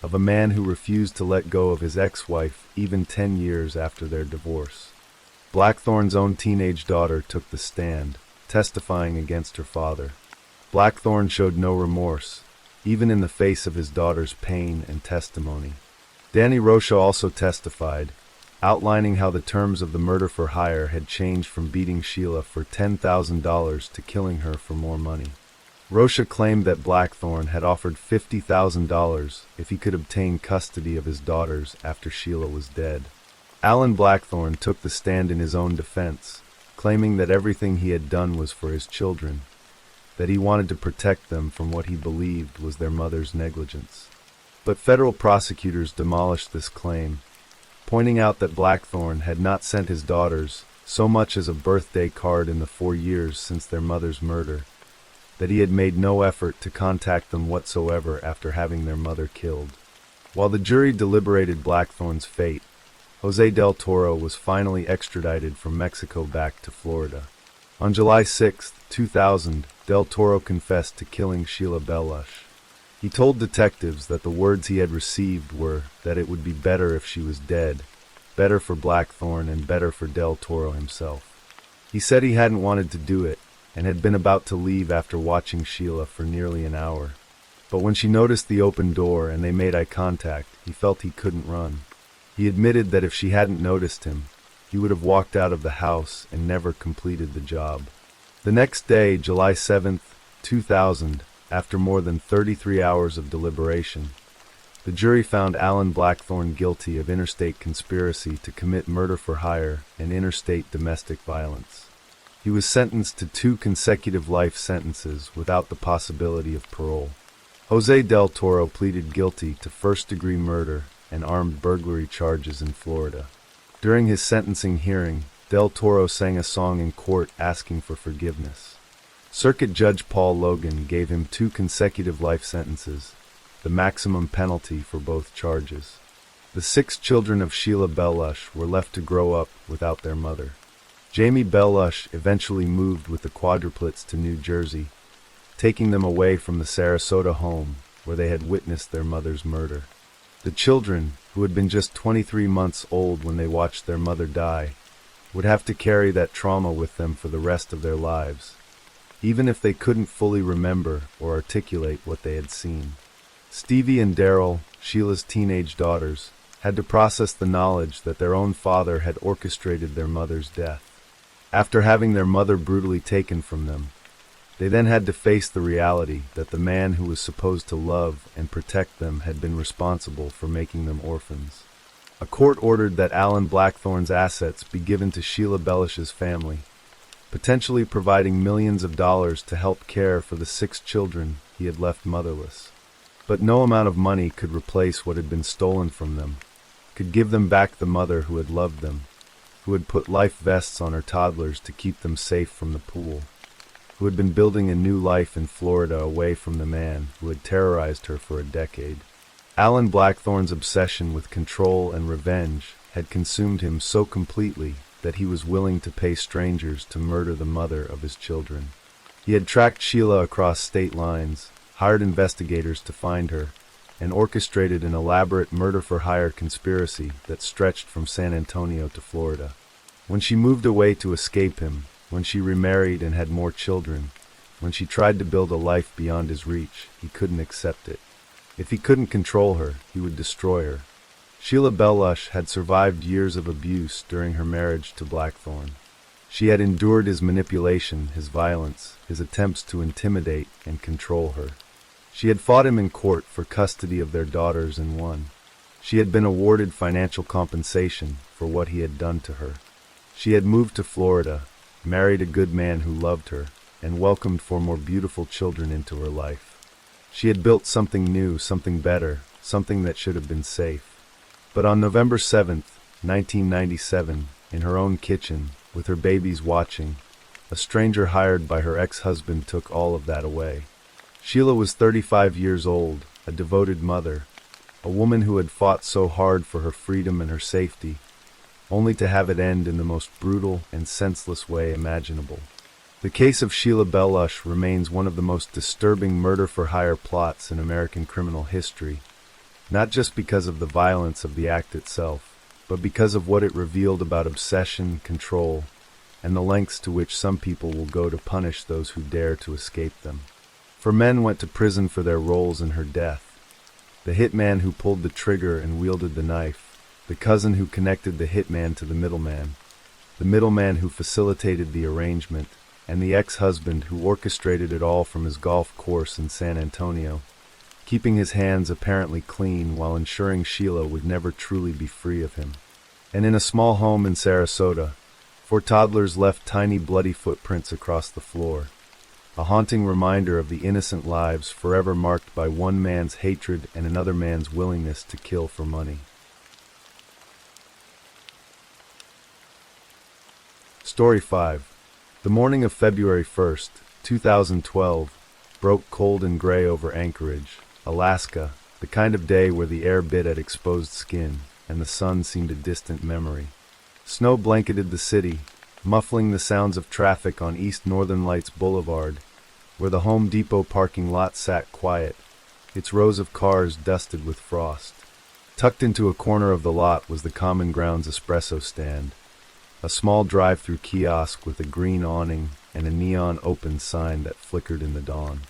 of a man who refused to let go of his ex-wife even 10 years after their divorce. Blackthorne's own teenage daughter took the stand, testifying against her father. Blackthorne showed no remorse, even in the face of his daughter's pain and testimony. Danny Rocha also testified, outlining how the terms of the murder for hire had changed from beating Sheila for $10,000 to killing her for more money. Rocha claimed that Blackthorne had offered $50,000 if he could obtain custody of his daughters after Sheila was dead. Alan Blackthorne took the stand in his own defense, claiming that everything he had done was for his children, that he wanted to protect them from what he believed was their mother's negligence. But federal prosecutors demolished this claim, pointing out that Blackthorne had not sent his daughters so much as a birthday card in the 4 years since their mother's murder, that he had made no effort to contact them whatsoever after having their mother killed. While the jury deliberated Blackthorne's fate, Jose del Toro was finally extradited from Mexico back to Florida. On July 6, 2000, del Toro confessed to killing Sheila Belush. He told detectives that the words he had received were that it would be better if she was dead, better for Blackthorne and better for del Toro himself. He said he hadn't wanted to do it, and had been about to leave after watching Sheila for nearly an hour. But when she noticed the open door and they made eye contact, he felt he couldn't run. He admitted that if she hadn't noticed him, he would have walked out of the house and never completed the job. The next day, July 7th, 2000, after more than 33 hours of deliberation, the jury found Alan Blackthorne guilty of interstate conspiracy to commit murder for hire and interstate domestic violence. He was sentenced to 2 consecutive life sentences without the possibility of parole. Jose Del Toro pleaded guilty to first-degree murder and armed burglary charges in Florida. During his sentencing hearing, Del Toro sang a song in court asking for forgiveness. Circuit Judge Paul Logan gave him 2 consecutive life sentences, the maximum penalty for both charges. The 6 children of Sheila Bellush were left to grow up without their mother. Jamie Bellush eventually moved with the quadruplets to New Jersey, taking them away from the Sarasota home where they had witnessed their mother's murder. The children, who had been just 23 months old when they watched their mother die, would have to carry that trauma with them for the rest of their lives, even if they couldn't fully remember or articulate what they had seen. Stevie and Daryl, Sheila's teenage daughters, had to process the knowledge that their own father had orchestrated their mother's death. After having their mother brutally taken from them, they then had to face the reality that the man who was supposed to love and protect them had been responsible for making them orphans. A court ordered that Alan Blackthorne's assets be given to Sheila Bellush's family, potentially providing millions of dollars to help care for the 6 children he had left motherless. But no amount of money could replace what had been stolen from them, could give them back the mother who had loved them, who had put life vests on her toddlers to keep them safe from the pool, who had been building a new life in Florida away from the man who had terrorized her for a decade. Alan Blackthorne's obsession with control and revenge had consumed him so completely that he was willing to pay strangers to murder the mother of his children. He had tracked Sheila across state lines, hired investigators to find her, and orchestrated an elaborate murder-for-hire conspiracy that stretched from San Antonio to Florida. When she moved away to escape him, when she remarried and had more children, when she tried to build a life beyond his reach, he couldn't accept it. If he couldn't control her, he would destroy her. Sheila Bellush had survived years of abuse during her marriage to Blackthorne. She had endured his manipulation, his violence, his attempts to intimidate and control her. She had fought him in court for custody of their daughters and won. She had been awarded financial compensation for what he had done to her. She had moved to Florida, married a good man who loved her, and welcomed 4 more beautiful children into her life. She had built something new, something better, something that should have been safe. But on November 7th, 1997, in her own kitchen, with her babies watching, a stranger hired by her ex-husband took all of that away. Sheila was 35 years old, a devoted mother, a woman who had fought so hard for her freedom and her safety, only to have it end in the most brutal and senseless way imaginable. The case of Sheila Bellush remains one of the most disturbing murder-for-hire plots in American criminal history, not just because of the violence of the act itself, but because of what it revealed about obsession, control, and the lengths to which some people will go to punish those who dare to escape them. 4 men went to prison for their roles in her death: the hitman who pulled the trigger and wielded the knife, the cousin who connected the hitman to the middleman who facilitated the arrangement, and the ex-husband who orchestrated it all from his golf course in San Antonio, keeping his hands apparently clean while ensuring Sheila would never truly be free of him. And in a small home in Sarasota, 4 toddlers left tiny bloody footprints across the floor, a haunting reminder of the innocent lives forever marked by one man's hatred and another man's willingness to kill for money. Story 5. The morning of February 1st, 2012, broke cold and gray over Anchorage, Alaska, the kind of day where the air bit at exposed skin, and the sun seemed a distant memory. Snow blanketed the city, muffling the sounds of traffic on East Northern Lights Boulevard, where the Home Depot parking lot sat quiet, its rows of cars dusted with frost. Tucked into a corner of the lot was the Common Grounds espresso stand, a small drive-through kiosk with a green awning and a neon open sign that flickered in the dawn.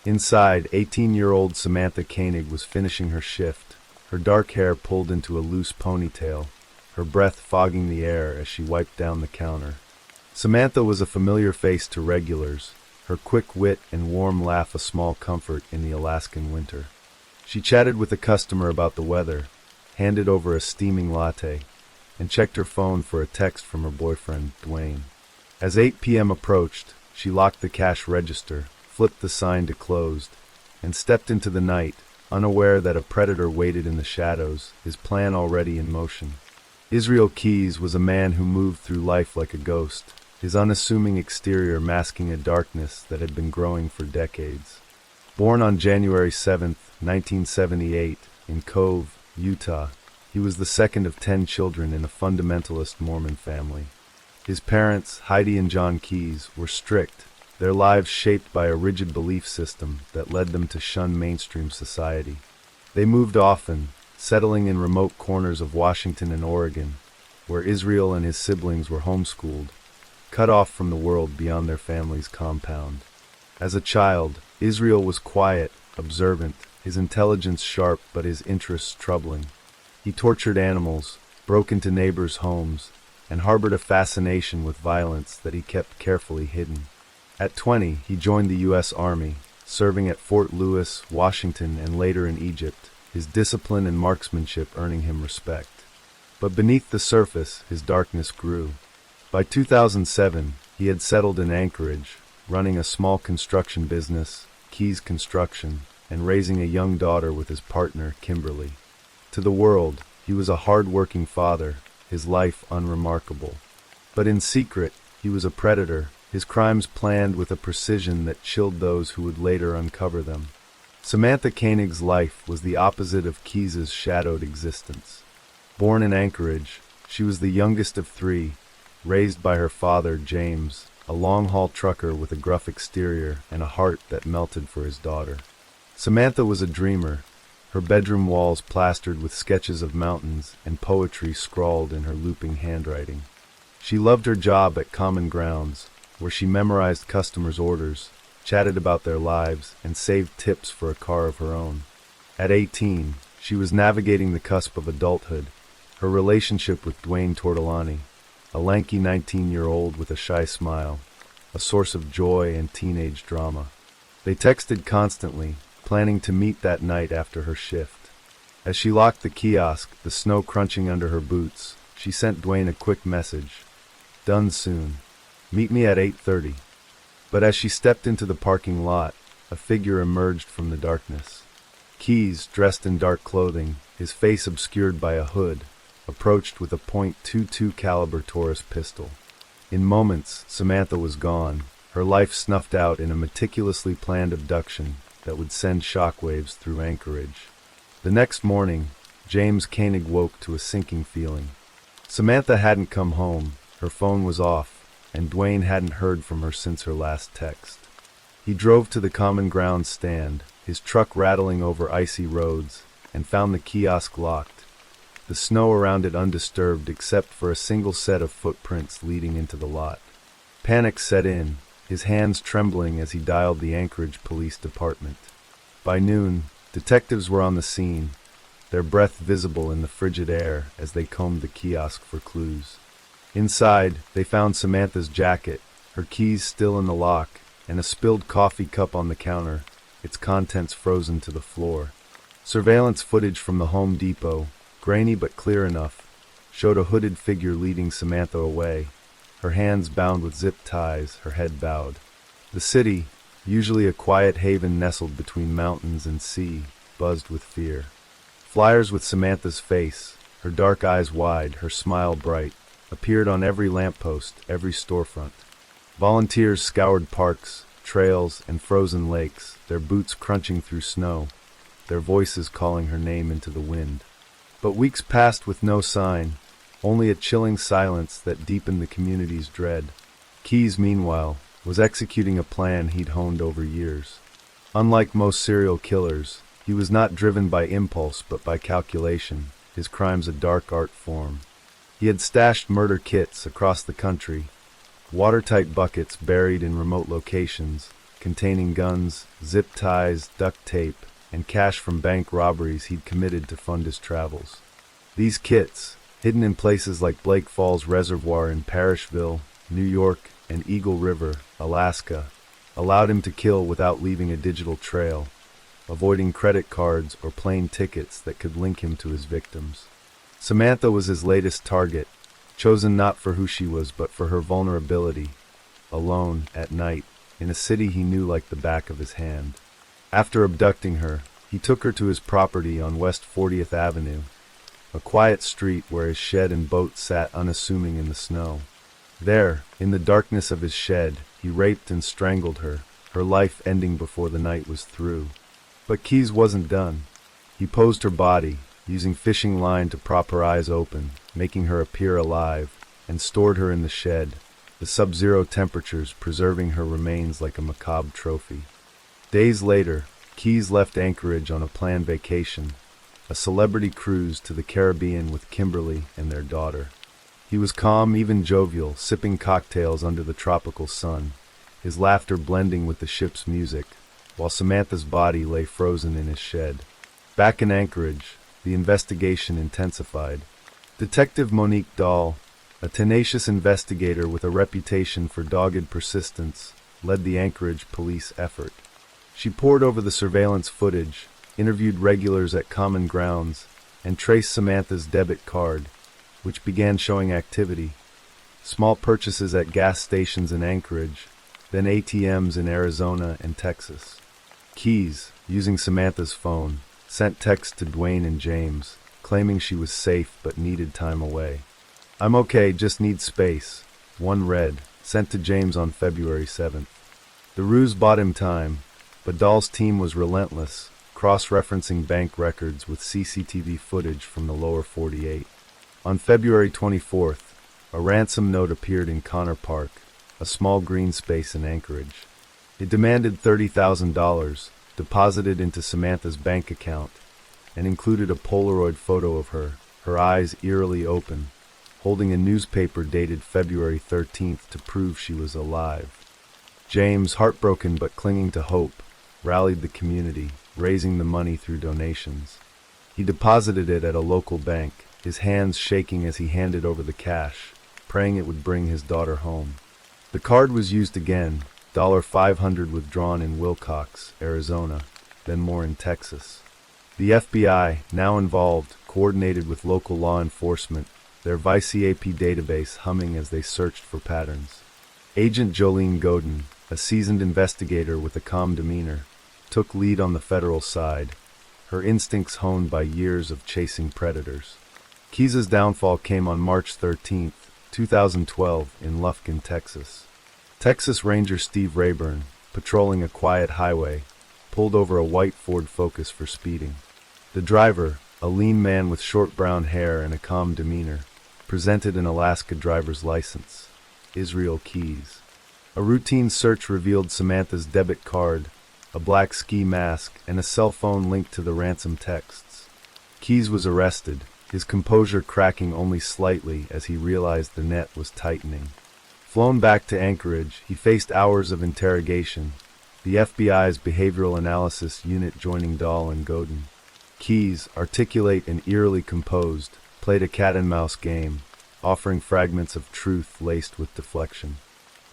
Inside, 18-year-old Samantha Koenig was finishing her shift, her dark hair pulled into a loose ponytail, her breath fogging the air as she wiped down the counter. Samantha was a familiar face to regulars, her quick wit and warm laugh a small comfort in the Alaskan winter. She chatted with a customer about the weather, handed over a steaming latte, and checked her phone for a text from her boyfriend, Dwayne. As 8 p.m. approached, she locked the cash register, flipped the sign to closed, and stepped into the night, unaware that a predator waited in the shadows, his plan already in motion. Israel Keyes was a man who moved through life like a ghost, his unassuming exterior masking a darkness that had been growing for decades. Born on January 7, 1978, in Cove, Utah, he was the second of 10 children in a fundamentalist Mormon family. His parents, Heidi and John Keyes, were strict, their lives shaped by a rigid belief system that led them to shun mainstream society. They moved often, settling in remote corners of Washington and Oregon, where Israel and his siblings were homeschooled, cut off from the world beyond their family's compound. As a child, Israel was quiet, observant, his intelligence sharp but his interests troubling. He tortured animals, broke into neighbors' homes, and harbored a fascination with violence that he kept carefully hidden. At 20, he joined the U.S. Army, serving at Fort Lewis, Washington, and later in Egypt, his discipline and marksmanship earning him respect. But beneath the surface, his darkness grew. By 2007, he had settled in Anchorage, running a small construction business, Keyes Construction, and raising a young daughter with his partner, Kimberly. To the world, he was a hard-working father, his life unremarkable. But in secret, he was a predator, his crimes planned with a precision that chilled those who would later uncover them. Samantha Koenig's life was the opposite of Keyes's shadowed existence. Born in Anchorage, she was the youngest of 3, raised by her father, James, a long-haul trucker with a gruff exterior and a heart that melted for his daughter. Samantha was a dreamer, her bedroom walls plastered with sketches of mountains and poetry scrawled in her looping handwriting. She loved her job at Common Grounds, where she memorized customers' orders, chatted about their lives, and saved tips for a car of her own. At 18, she was navigating the cusp of adulthood, her relationship with Dwayne Tortolani, a lanky 19-year-old with a shy smile, a source of joy and teenage drama. They texted constantly, planning to meet that night after her shift. As she locked the kiosk, the snow crunching under her boots, she sent Dwayne a quick message. "Done soon. Meet me at 8:30. But as she stepped into the parking lot, a figure emerged from the darkness. Keyes, dressed in dark clothing, his face obscured by a hood, approached with a .22 caliber Taurus pistol. In moments, Samantha was gone, her life snuffed out in a meticulously planned abduction that would send shockwaves through Anchorage. The next morning, James Koenig woke to a sinking feeling. Samantha hadn't come home, her phone was off, and Dwayne hadn't heard from her since her last text. He drove to the Common Grounds stand, his truck rattling over icy roads, and found the kiosk locked, the snow around it undisturbed except for a single set of footprints leading into the lot. Panic set in, his hands trembling as he dialed the Anchorage Police Department. By noon, detectives were on the scene, their breath visible in the frigid air as they combed the kiosk for clues. Inside, they found Samantha's jacket, her keys still in the lock, and a spilled coffee cup on the counter, its contents frozen to the floor. Surveillance footage from the Home Depot, grainy but clear enough, showed a hooded figure leading Samantha away, her hands bound with zip ties, her head bowed. The city, usually a quiet haven nestled between mountains and sea, buzzed with fear. Flyers with Samantha's face, her dark eyes wide, her smile bright, appeared on every lamppost, every storefront. Volunteers scoured parks, trails, and frozen lakes, their boots crunching through snow, their voices calling her name into the wind. But weeks passed with no sign, only a chilling silence that deepened the community's dread. Keyes, meanwhile, was executing a plan he'd honed over years. Unlike most serial killers, he was not driven by impulse but by calculation, his crimes a dark art form. He had stashed murder kits across the country, watertight buckets buried in remote locations, containing guns, zip ties, duct tape, and cash from bank robberies he'd committed to fund his travels. These kits, hidden in places like Blake Falls Reservoir in Parishville, New York, and Eagle River, Alaska, allowed him to kill without leaving a digital trail, avoiding credit cards or plane tickets that could link him to his victims. Samantha was his latest target, chosen not for who she was but for her vulnerability, alone, at night, in a city he knew like the back of his hand. After abducting her, he took her to his property on West 40th Avenue, a quiet street where his shed and boat sat unassuming in the snow. There, in the darkness of his shed, he raped and strangled her, her life ending before the night was through. But Keys wasn't done. He posed her body, using fishing line to prop her eyes open, making her appear alive, and stored her in the shed, the sub-zero temperatures preserving her remains like a macabre trophy. Days later, Keys left Anchorage on a planned vacation, a celebrity cruise to the Caribbean with Kimberly and their daughter. He was calm, even jovial, sipping cocktails under the tropical sun, his laughter blending with the ship's music, while Samantha's body lay frozen in his shed. Back in Anchorage, the investigation intensified. Detective Monique Dahl, a tenacious investigator with a reputation for dogged persistence, led the Anchorage police effort. She pored over the surveillance footage, interviewed regulars at common grounds, and traced Samantha's debit card, which began showing activity. Small purchases at gas stations in Anchorage, then ATMs in Arizona and Texas. Keys, using Samantha's phone, sent texts to Dwayne and James, claiming she was safe but needed time away. "I'm okay, just need space," one read, sent to James on February 7th. The ruse bought him time, but Dahl's team was relentless, cross-referencing bank records with CCTV footage from the lower 48. On February 24th, a ransom note appeared in Connor Park, a small green space in Anchorage. It demanded $30,000, deposited into Samantha's bank account, and included a Polaroid photo of her, her eyes eerily open, holding a newspaper dated February 13th to prove she was alive. James, heartbroken but clinging to hope, rallied the community, raising the money through donations. He deposited it at a local bank, his hands shaking as he handed over the cash, praying it would bring his daughter home. The card was used again, $500 withdrawn in Wilcox, Arizona, then more in Texas. The FBI, now involved, coordinated with local law enforcement, their ViceAP database humming as they searched for patterns. Agent Jolene Godin, a seasoned investigator with a calm demeanor, took lead on the federal side, her instincts honed by years of chasing predators. Keys's downfall came on March 13, 2012, in Lufkin, Texas. Texas Ranger Steve Rayburn, patrolling a quiet highway, pulled over a white Ford Focus for speeding. The driver, a lean man with short brown hair and a calm demeanor, presented an Alaska driver's license, Israel Keys. A routine search revealed Samantha's debit card, a black ski mask, and a cell phone linked to the ransom texts. Keys was arrested, his composure cracking only slightly as he realized the net was tightening. Flown back to Anchorage, he faced hours of interrogation, the FBI's behavioral analysis unit joining Dahl and Godin. Keys, articulate and eerily composed, played a cat-and-mouse game, offering fragments of truth laced with deflection.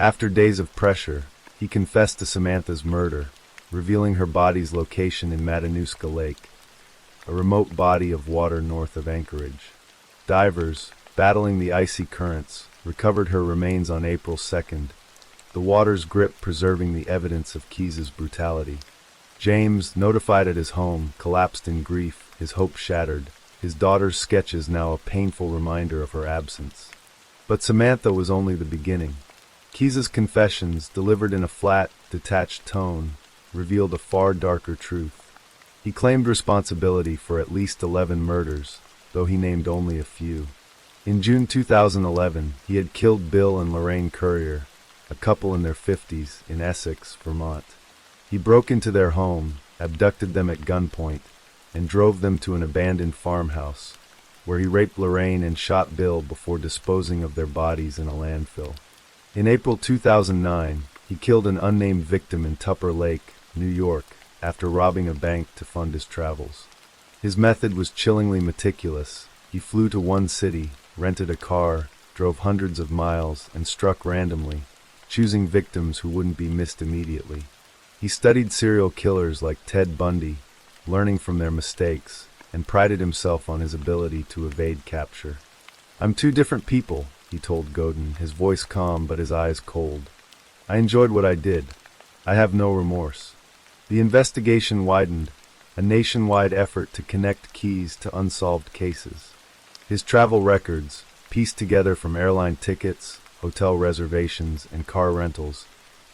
After days of pressure, he confessed to Samantha's murder, revealing her body's location in Matanuska Lake, a remote body of water north of Anchorage. Divers, battling the icy currents, recovered her remains on April 2nd, the water's grip preserving the evidence of Keys's brutality. James, notified at his home, collapsed in grief, his hope shattered, his daughter's sketches now a painful reminder of her absence. But Samantha was only the beginning. Keys's confessions, delivered in a flat, detached tone, revealed a far darker truth. He claimed responsibility for at least 11 murders, though he named only a few. In June 2011, he had killed Bill and Lorraine Currier, a couple in their 50s, in Essex, Vermont. He broke into their home, abducted them at gunpoint, and drove them to an abandoned farmhouse, where he raped Lorraine and shot Bill before disposing of their bodies in a landfill. In April 2009, he killed an unnamed victim in Tupper Lake, New York, after robbing a bank to fund his travels. His method was chillingly meticulous. He flew to one city, rented a car, drove hundreds of miles, and struck randomly, choosing victims who wouldn't be missed immediately. He studied serial killers like Ted Bundy, learning from their mistakes, and prided himself on his ability to evade capture. "I'm two different people," he told Godin, his voice calm but his eyes cold. "I enjoyed what I did. I have no remorse." The investigation widened, a nationwide effort to connect Keys to unsolved cases. His travel records, pieced together from airline tickets, hotel reservations, and car rentals,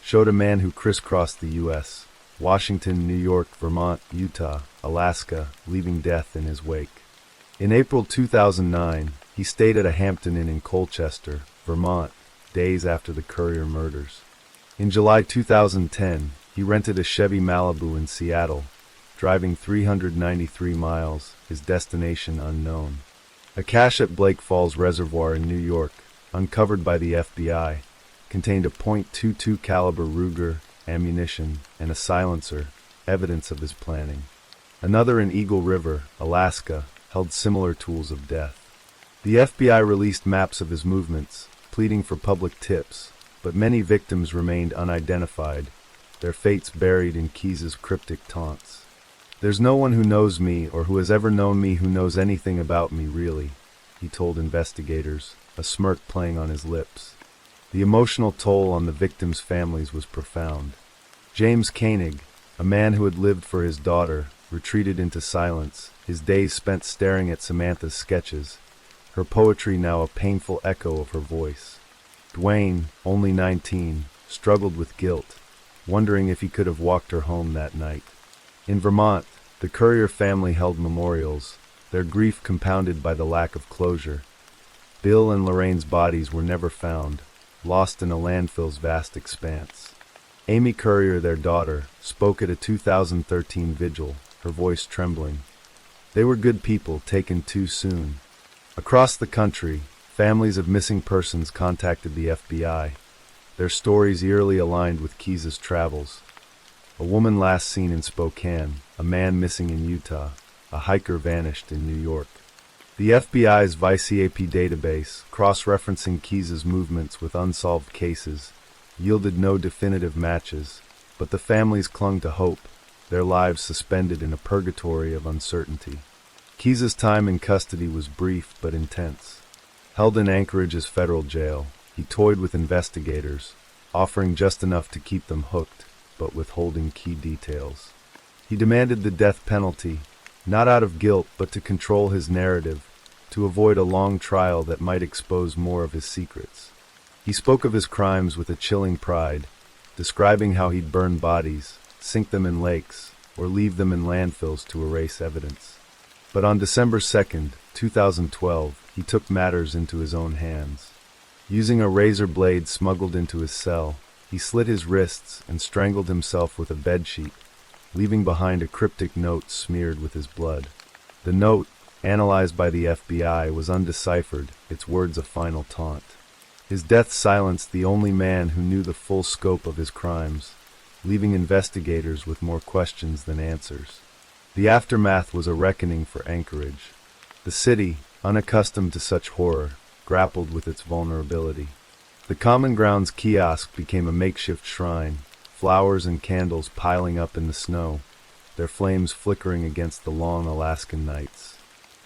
showed a man who crisscrossed the U.S., Washington, New York, Vermont, Utah, Alaska, leaving death in his wake. In April 2009, he stayed at a Hampton Inn in Colchester, Vermont, days after the Courier murders. In July 2010, he rented a Chevy Malibu in Seattle, driving 393 miles, his destination unknown. A cache at Blake Falls Reservoir in New York, uncovered by the FBI, contained a .22 caliber Ruger ammunition and a silencer, evidence of his planning. Another in Eagle River, Alaska, held similar tools of death. The FBI released maps of his movements, pleading for public tips, but many victims remained unidentified, their fates buried in Keys's cryptic taunts. "There's no one who knows me or who has ever known me who knows anything about me, really," he told investigators, a smirk playing on his lips. The emotional toll on the victims' families was profound. James Koenig, a man who had lived for his daughter, retreated into silence, his days spent staring at Samantha's sketches, her poetry now a painful echo of her voice. Dwayne, only 19, struggled with guilt, wondering if he could have walked her home that night. In Vermont, the Courier family held memorials, their grief compounded by the lack of closure. Bill and Lorraine's bodies were never found, lost in a landfill's vast expanse. Amy Courier, their daughter, spoke at a 2013 vigil, her voice trembling. They were good people taken too soon. Across the country, families of missing persons contacted the FBI, their stories eerily aligned with Keys's travels. A woman last seen in Spokane, a man missing in Utah, a hiker vanished in New York. The FBI's VICAP database, cross-referencing Keys's movements with unsolved cases, yielded no definitive matches, but the families clung to hope, their lives suspended in a purgatory of uncertainty. Keys's time in custody was brief but intense. Held in Anchorage's federal jail, he toyed with investigators, offering just enough to keep them hooked, but withholding key details. He demanded the death penalty, not out of guilt but to control his narrative, to avoid a long trial that might expose more of his secrets. He spoke of his crimes with a chilling pride, describing how he'd burn bodies, sink them in lakes, or leave them in landfills to erase evidence. But on December 2, 2012, he took matters into his own hands. Using a razor blade smuggled into his cell, he slit his wrists and strangled himself with a bedsheet, leaving behind a cryptic note smeared with his blood. The note, analyzed by the FBI, was undeciphered, its words a final taunt. His death silenced the only man who knew the full scope of his crimes, leaving investigators with more questions than answers. The aftermath was a reckoning for Anchorage. The city, unaccustomed to such horror, grappled with its vulnerability. The Common Grounds kiosk became a makeshift shrine, flowers and candles piling up in the snow, their flames flickering against the long Alaskan nights.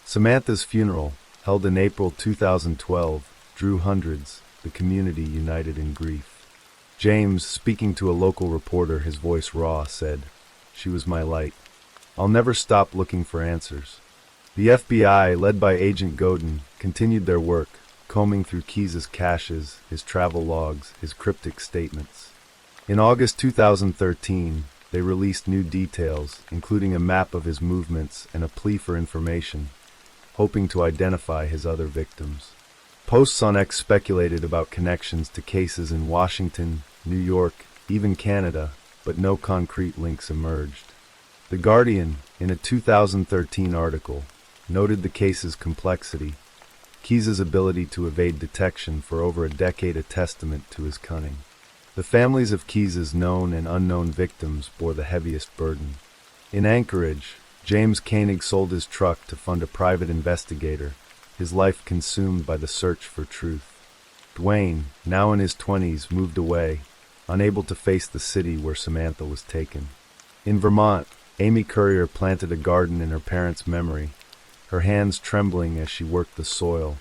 Samantha's funeral, held in April 2012, drew hundreds, the community united in grief. James, speaking to a local reporter, his voice raw, said, "She was my light. I'll never stop looking for answers." The FBI, led by Agent Godin, continued their work, combing through Keys's caches, his travel logs, his cryptic statements. In August 2013, they released new details, including a map of his movements and a plea for information, hoping to identify his other victims. Posts on X speculated about connections to cases in Washington, New York, even Canada, but no concrete links emerged. The Guardian, in a 2013 article, noted the case's complexity. Keys's ability to evade detection for over a decade a testament to his cunning. The families of Keys's known and unknown victims bore the heaviest burden. In Anchorage, James Koenig sold his truck to fund a private investigator, his life consumed by the search for truth. Dwayne, now in his 20s, moved away, unable to face the city where Samantha was taken. In Vermont, Amy Currier planted a garden in her parents' memory, her hands trembling as she worked the soil,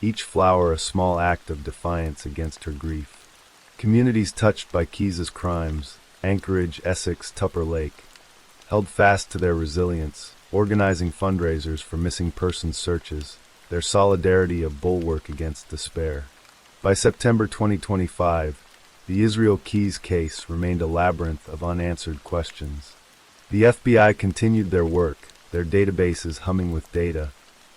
each flower a small act of defiance against her grief. Communities touched by Keys's crimes, Anchorage, Essex, Tupper Lake, held fast to their resilience, organizing fundraisers for missing persons searches, their solidarity a bulwark against despair. By September 2025, the Israel Keys case remained a labyrinth of unanswered questions. The FBI continued their work, their databases humming with data,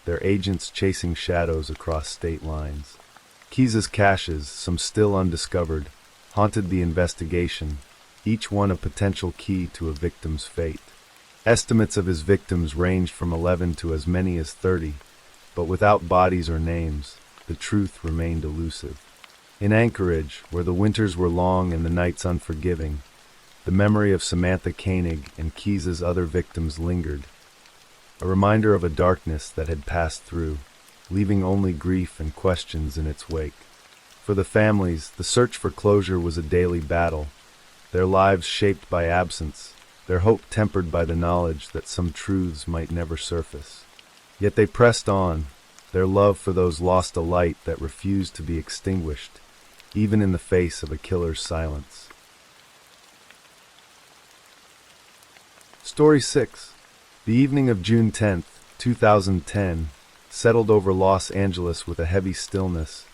their agents chasing shadows across state lines. Keys's caches, some still undiscovered, haunted the investigation, each one a potential key to a victim's fate. Estimates of his victims ranged from 11 to as many as 30, but without bodies or names, the truth remained elusive. In Anchorage, where the winters were long and the nights unforgiving, the memory of Samantha Koenig and Keys's other victims lingered, a reminder of a darkness that had passed through, leaving only grief and questions in its wake. For the families, the search for closure was a daily battle, their lives shaped by absence, their hope tempered by the knowledge that some truths might never surface. Yet they pressed on, their love for those lost a light that refused to be extinguished, even in the face of a killer's silence. Story 6. The evening of June 10, 2010, settled over Los Angeles with a heavy stillness,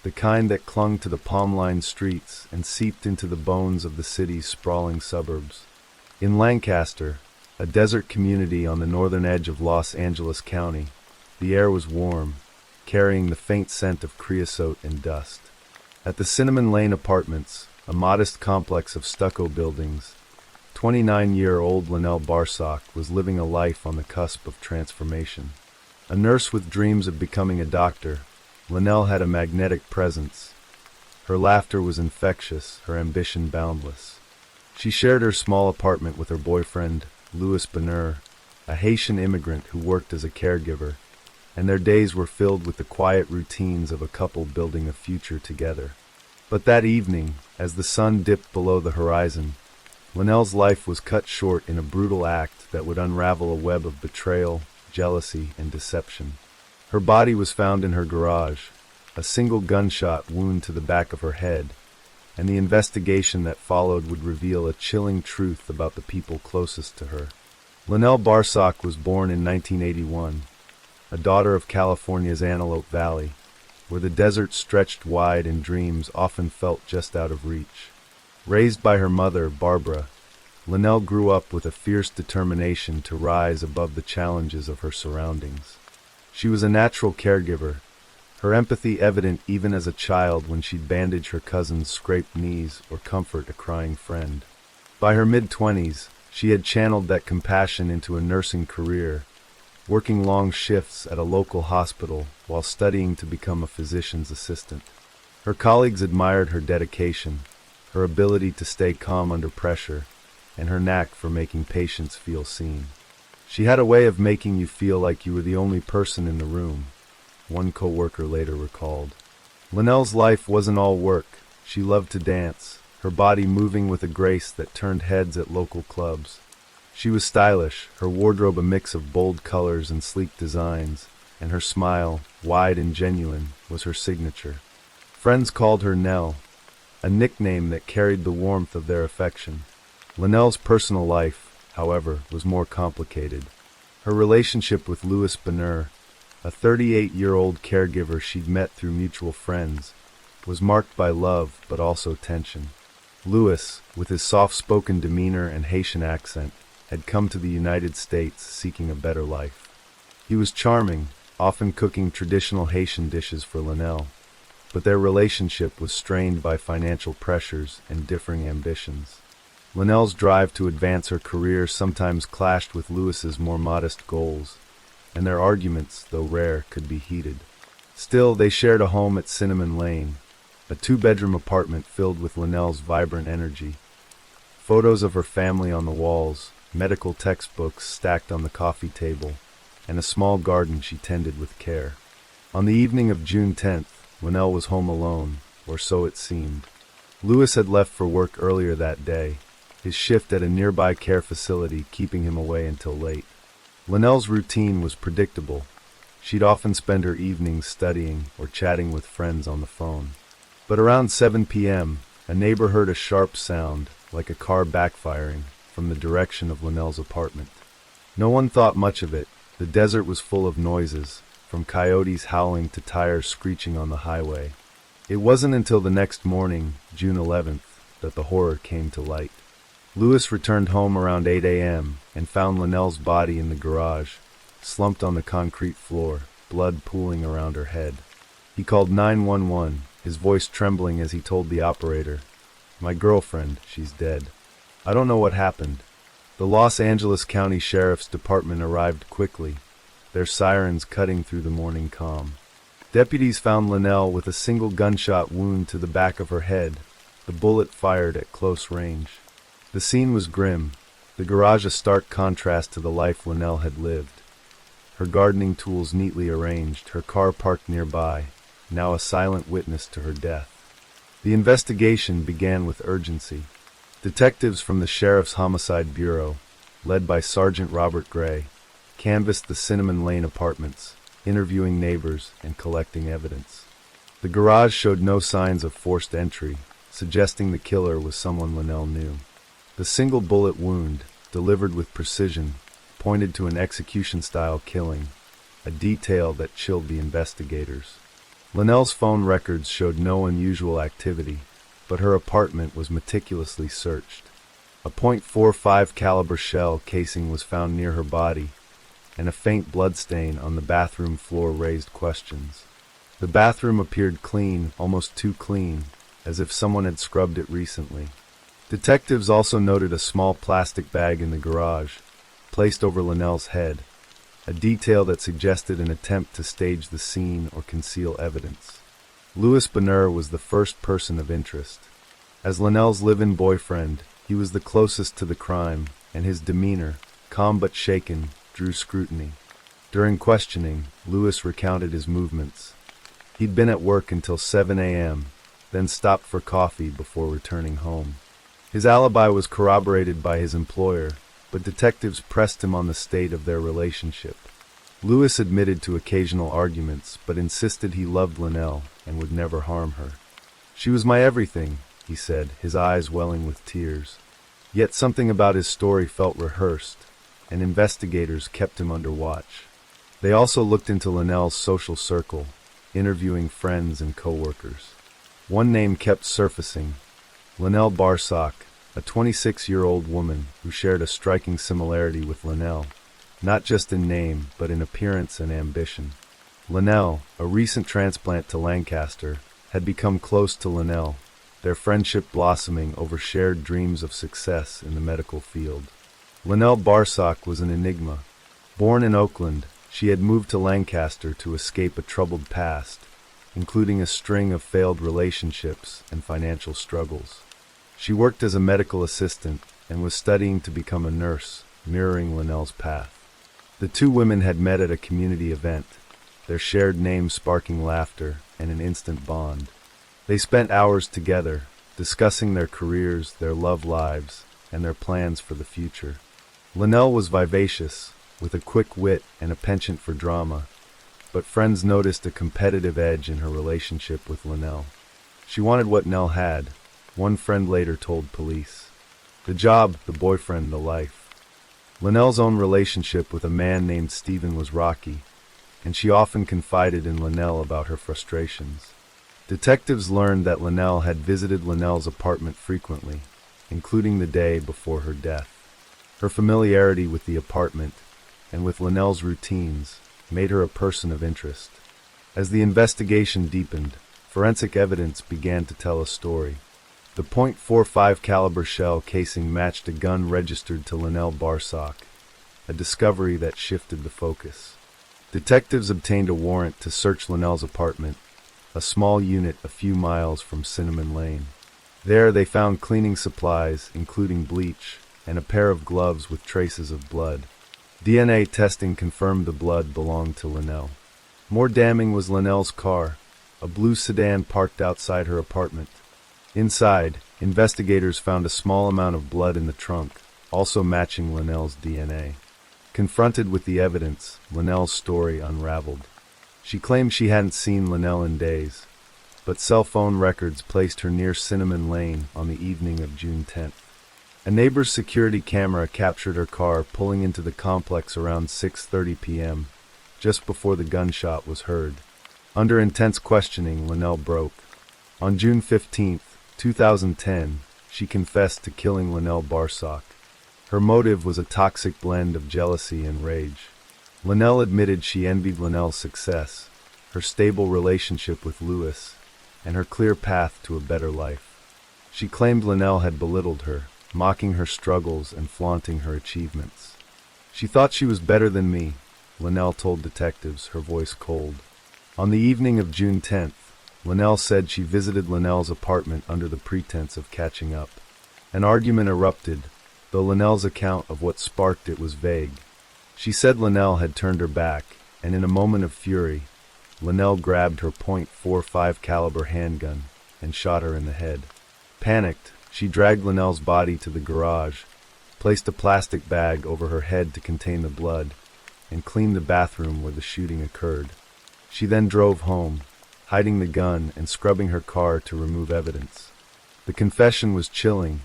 the kind that clung to the palm-lined streets and seeped into the bones of the city's sprawling suburbs. In Lancaster, a desert community on the northern edge of Los Angeles County, the air was warm, carrying the faint scent of creosote and dust. At the Cinnamon Lane Apartments, a modest complex of stucco buildings, 29-year-old Linnell Barsock was living a life on the cusp of transformation. A nurse with dreams of becoming a doctor, Linnell had a magnetic presence. Her laughter was infectious, her ambition boundless. She shared her small apartment with her boyfriend, Louis Bonheur, a Haitian immigrant who worked as a caregiver, and their days were filled with the quiet routines of a couple building a future together. But that evening, as the sun dipped below the horizon, Linnell's life was cut short in a brutal act that would unravel a web of betrayal, jealousy, and deception. Her body was found in her garage, a single gunshot wound to the back of her head, and the investigation that followed would reveal a chilling truth about the people closest to her. Linnell Barsock was born in 1981, a daughter of California's Antelope Valley, where the desert stretched wide and dreams often felt just out of reach. Raised by her mother, Barbara, Linnell grew up with a fierce determination to rise above the challenges of her surroundings. She was a natural caregiver, her empathy evident even as a child when she'd bandage her cousin's scraped knees or comfort a crying friend. By her mid-20s, she had channeled that compassion into a nursing career, working long shifts at a local hospital while studying to become a physician's assistant. Her colleagues admired her dedication, her ability to stay calm under pressure, and her knack for making patients feel seen. She had a way of making you feel like you were the only person in the room, one coworker later recalled. Linnell's life wasn't all work. She loved to dance, her body moving with a grace that turned heads at local clubs. She was stylish, her wardrobe a mix of bold colors and sleek designs, and her smile, wide and genuine, was her signature. Friends called her Nell, a nickname that carried the warmth of their affection. Linnell's personal life, however, was more complicated. Her relationship with Louis Bonheur, a 38-year-old caregiver she'd met through mutual friends, was marked by love but also tension. Louis, with his soft-spoken demeanor and Haitian accent, had come to the United States seeking a better life. He was charming, often cooking traditional Haitian dishes for Linnell, but their relationship was strained by financial pressures and differing ambitions. Linnell's drive to advance her career sometimes clashed with Louis's more modest goals, and their arguments, though rare, could be heated. Still, they shared a home at Cinnamon Lane, a two-bedroom apartment filled with Linnell's vibrant energy. Photos of her family on the walls, medical textbooks stacked on the coffee table, and a small garden she tended with care. On the evening of June 10th, Linnell was home alone, or so it seemed. Louis had left for work earlier that day, his shift at a nearby care facility keeping him away until late. Linnell's routine was predictable. She'd often spend her evenings studying or chatting with friends on the phone. But around 7 p.m., a neighbor heard a sharp sound, like a car backfiring, from the direction of Linnell's apartment. No one thought much of it. The desert was full of noises, from coyotes howling to tires screeching on the highway. It wasn't until the next morning, June 11th, that the horror came to light. Louis returned home around 8 a.m. and found Linnell's body in the garage, slumped on the concrete floor, blood pooling around her head. He called 911, his voice trembling as he told the operator, "My girlfriend, she's dead." I don't know what happened. The Los Angeles County Sheriff's Department arrived quickly, their sirens cutting through the morning calm. Deputies found Linnell with a single gunshot wound to the back of her head, the bullet fired at close range. The scene was grim, the garage a stark contrast to the life Linnell had lived. Her gardening tools neatly arranged, her car parked nearby, now a silent witness to her death. The investigation began with urgency. Detectives from the Sheriff's Homicide Bureau, led by Sergeant Robert Gray, canvassed the Cinnamon Lane apartments, interviewing neighbors and collecting evidence. The garage showed no signs of forced entry, suggesting the killer was someone Linnell knew. The single bullet wound, delivered with precision, pointed to an execution-style killing, a detail that chilled the investigators. Linnell's phone records showed no unusual activity, but her apartment was meticulously searched. A .45 caliber shell casing was found near her body, and a faint bloodstain on the bathroom floor raised questions. The bathroom appeared clean, almost too clean, as if someone had scrubbed it recently. Detectives also noted a small plastic bag in the garage, placed over Linnell's head, a detail that suggested an attempt to stage the scene or conceal evidence. Louis Bonheur was the first person of interest. As Linnell's live-in boyfriend, he was the closest to the crime, and his demeanor, calm but shaken, drew scrutiny. During questioning, Louis recounted his movements. He'd been at work until 7 a.m., then stopped for coffee before returning home. His alibi was corroborated by his employer, but detectives pressed him on the state of their relationship. Louis admitted to occasional arguments, but insisted he loved Linnell and would never harm her. "She was my everything," he said, his eyes welling with tears. Yet something about his story felt rehearsed, and investigators kept him under watch. They also looked into Linnell's social circle, interviewing friends and co-workers. One name kept surfacing: Linnell Barsock, a 26-year-old woman who shared a striking similarity with Linnell, not just in name, but in appearance and ambition. Linnell, a recent transplant to Lancaster, had become close to Linnell, their friendship blossoming over shared dreams of success in the medical field. Linnell Barsock was an enigma. Born in Oakland, she had moved to Lancaster to escape a troubled past, including a string of failed relationships and financial struggles. She worked as a medical assistant and was studying to become a nurse, mirroring Linnell's path. The two women had met at a community event, their shared name sparking laughter and an instant bond. They spent hours together, discussing their careers, their love lives, and their plans for the future. Linnell was vivacious, with a quick wit and a penchant for drama, but friends noticed a competitive edge in her relationship with Linnell. She wanted what Nell had, one friend later told police. The job, the boyfriend, the life. Linnell's own relationship with a man named Stephen was rocky, and she often confided in Linnell about her frustrations. Detectives learned that Linnell had visited Linnell's apartment frequently, including the day before her death. Her familiarity with the apartment, and with Linnell's routines, made her a person of interest. As the investigation deepened, forensic evidence began to tell a story. The .45 caliber shell casing matched a gun registered to Linnell Barsock, a discovery that shifted the focus. Detectives obtained a warrant to search Linnell's apartment, a small unit a few miles from Cinnamon Lane. There they found cleaning supplies, including bleach, and a pair of gloves with traces of blood. DNA testing confirmed the blood belonged to Linnell. More damning was Linnell's car, a blue sedan parked outside her apartment. Inside, investigators found a small amount of blood in the trunk, also matching Linnell's DNA. Confronted with the evidence, Linnell's story unraveled. She claimed she hadn't seen Linnell in days, but cell phone records placed her near Cinnamon Lane on the evening of June 10th. A neighbor's security camera captured her car pulling into the complex around 6:30 p.m., just before the gunshot was heard. Under intense questioning, Linnell broke. On June 15, 2010, she confessed to killing Linnell Barsock. Her motive was a toxic blend of jealousy and rage. Linnell admitted she envied Linnell's success, her stable relationship with Lewis, and her clear path to a better life. She claimed Linnell had belittled her, mocking her struggles and flaunting her achievements. She thought she was better than me, Linnell told detectives, her voice cold. On the evening of June 10th, Linnell said she visited Linnell's apartment under the pretense of catching up. An argument erupted, though Linnell's account of what sparked it was vague. She said Linnell had turned her back, and in a moment of fury, Linnell grabbed her .45 caliber handgun and shot her in the head. Panicked, she dragged Linnell's body to the garage, placed a plastic bag over her head to contain the blood, and cleaned the bathroom where the shooting occurred. She then drove home, hiding the gun and scrubbing her car to remove evidence. The confession was chilling,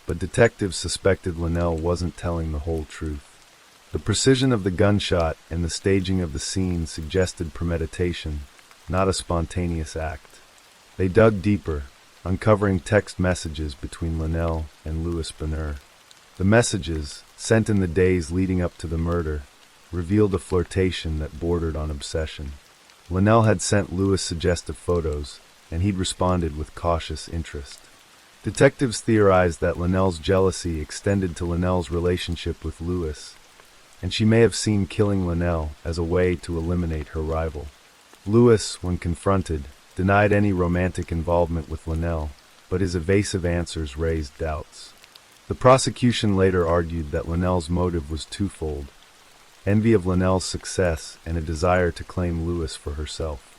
but detectives suspected Linnell wasn't telling the whole truth. The precision of the gunshot and the staging of the scene suggested premeditation, not a spontaneous act. They dug deeper, uncovering text messages between Linnell and Louis Bonheur. The messages, sent in the days leading up to the murder, revealed a flirtation that bordered on obsession. Linnell had sent Louis suggestive photos, and he'd responded with cautious interest. Detectives theorized that Linnell's jealousy extended to Linnell's relationship with Louis, and she may have seen killing Linnell as a way to eliminate her rival. Louis, when confronted, denied any romantic involvement with Linnell, but his evasive answers raised doubts. The prosecution later argued that Linnell's motive was twofold: envy of Linnell's success and a desire to claim Louis for herself.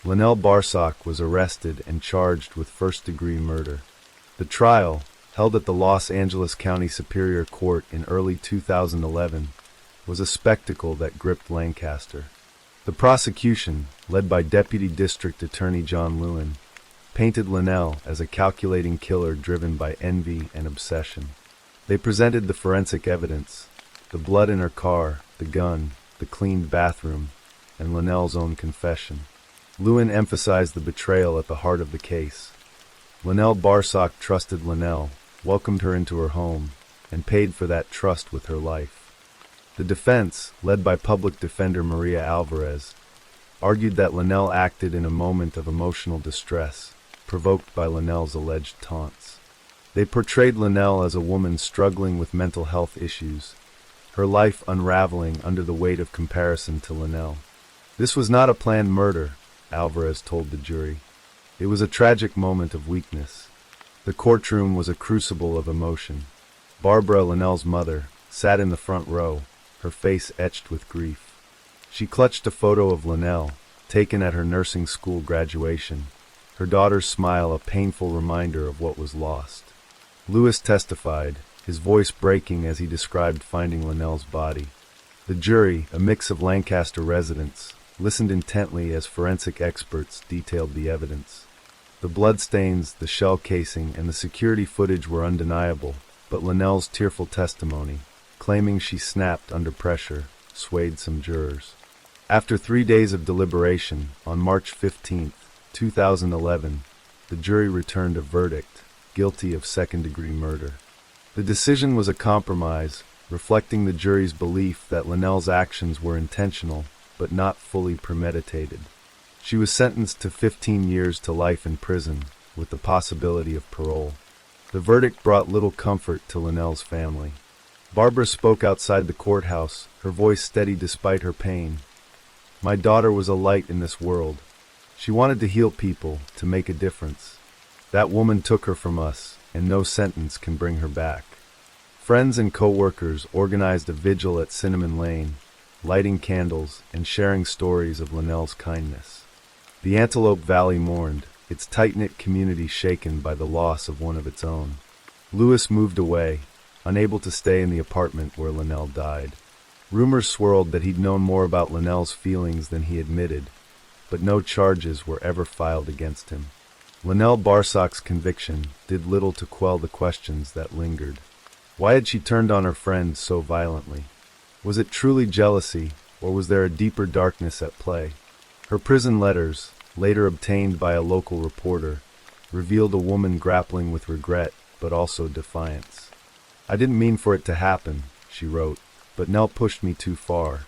Linnell Barsock was arrested and charged with first-degree murder. The trial, held at the Los Angeles County Superior Court in early 2011, was a spectacle that gripped Lancaster. The prosecution, led by Deputy District Attorney John Lewin, painted Linnell as a calculating killer driven by envy and obsession. They presented the forensic evidence: the blood in her car, the gun, the cleaned bathroom, and Linnell's own confession. Lewin emphasized the betrayal at the heart of the case. Linnell Barsock trusted Linnell, welcomed her into her home, and paid for that trust with her life. The defense, led by Public Defender Maria Alvarez, argued that Linnell acted in a moment of emotional distress, provoked by Linnell's alleged taunts. They portrayed Linnell as a woman struggling with mental health issues, her life unraveling under the weight of comparison to Linnell. This was not a planned murder, Alvarez told the jury. It was a tragic moment of weakness. The courtroom was a crucible of emotion. Barbara, Linnell's mother, sat in the front row, her face etched with grief. She clutched a photo of Linnell, taken at her nursing school graduation, her daughter's smile a painful reminder of what was lost. Louis testified, his voice breaking as he described finding Linnell's body. The jury, a mix of Lancaster residents, listened intently as forensic experts detailed the evidence. The bloodstains, the shell casing, and the security footage were undeniable, but Linnell's tearful testimony, claiming she snapped under pressure, swayed some jurors. After 3 days of deliberation, on March 15, 2011, the jury returned a verdict, guilty of second-degree murder. The decision was a compromise, reflecting the jury's belief that Linnell's actions were intentional, but not fully premeditated. She was sentenced to 15 years to life in prison, with the possibility of parole. The verdict brought little comfort to Linnell's family. Barbara spoke outside the courthouse, her voice steady despite her pain. My daughter was a light in this world. She wanted to heal people, to make a difference. That woman took her from us, and no sentence can bring her back. Friends and co-workers organized a vigil at Cinnamon Lane, lighting candles and sharing stories of Linnell's kindness. The Antelope Valley mourned, its tight-knit community shaken by the loss of one of its own. Lewis moved away, unable to stay in the apartment where Linnell died. Rumors swirled that he'd known more about Linnell's feelings than he admitted, but no charges were ever filed against him. Linnell Barsock's conviction did little to quell the questions that lingered. Why had she turned on her friend so violently? Was it truly jealousy, or was there a deeper darkness at play? Her prison letters, later obtained by a local reporter, revealed a woman grappling with regret, but also defiance. "I didn't mean for it to happen," she wrote, "but Nell pushed me too far."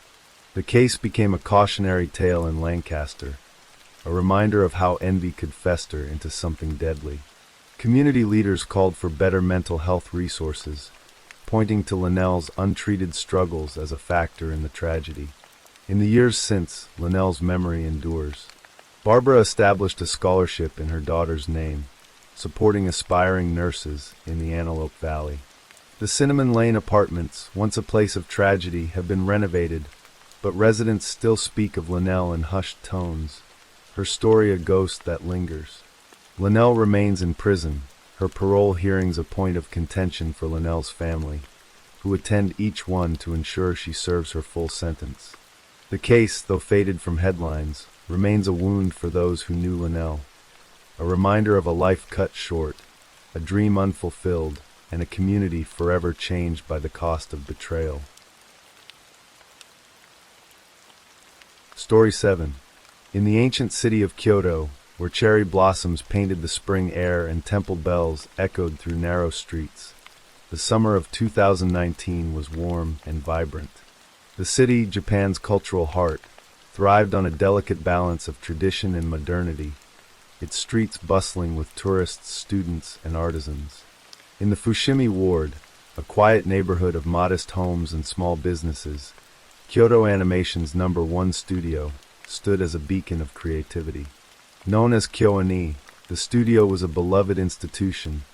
The case became a cautionary tale in Lancaster, a reminder of how envy could fester into something deadly. Community leaders called for better mental health resources, pointing to Linnell's untreated struggles as a factor in the tragedy. In the years since, Linnell's memory endures. Barbara established a scholarship in her daughter's name, supporting aspiring nurses in the Antelope Valley. The Cinnamon Lane apartments, once a place of tragedy, have been renovated, but residents still speak of Linnell in hushed tones, her story a ghost that lingers. Linnell remains in prison, her parole hearings a point of contention for Linnell's family, who attend each one to ensure she serves her full sentence. The case, though faded from headlines, remains a wound for those who knew Linnell, a reminder of a life cut short, a dream unfulfilled, and a community forever changed by the cost of betrayal. Story 7. In the ancient city of Kyoto, where cherry blossoms painted the spring air and temple bells echoed through narrow streets, the summer of 2019 was warm and vibrant. The city, Japan's cultural heart, thrived on a delicate balance of tradition and modernity, its streets bustling with tourists, students, and artisans. In the Fushimi Ward, a quiet neighborhood of modest homes and small businesses, Kyoto Animation's #1 studio stood as a beacon of creativity. Known as KyoAni, the studio was a beloved institution,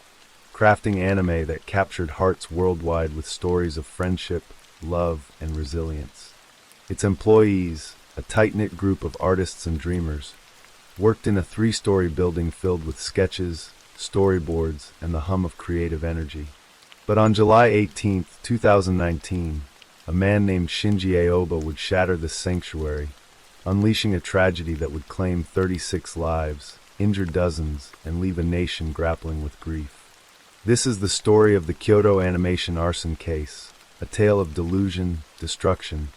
crafting anime that captured hearts worldwide with stories of friendship, love, and resilience. Its employees, a tight-knit group of artists and dreamers, worked in a 3-story building filled with sketches, storyboards, and the hum of creative energy. But on July 18, 2019, a man named Shinji Aoba would shatter this sanctuary, unleashing a tragedy that would claim 36 lives, injure dozens, and leave a nation grappling with grief. This is the story of the Kyoto Animation arson case, a tale of delusion, destruction,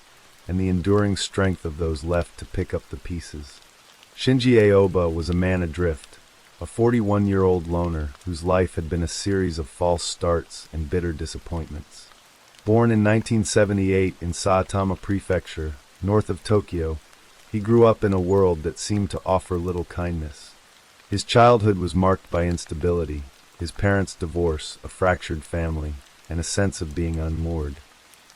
and the enduring strength of those left to pick up the pieces. Shinji Aoba was a man adrift, a 41-year-old loner whose life had been a series of false starts and bitter disappointments. Born in 1978 in Saitama Prefecture, north of Tokyo, he grew up in a world that seemed to offer little kindness. His childhood was marked by instability, his parents' divorce, a fractured family, and a sense of being unmoored.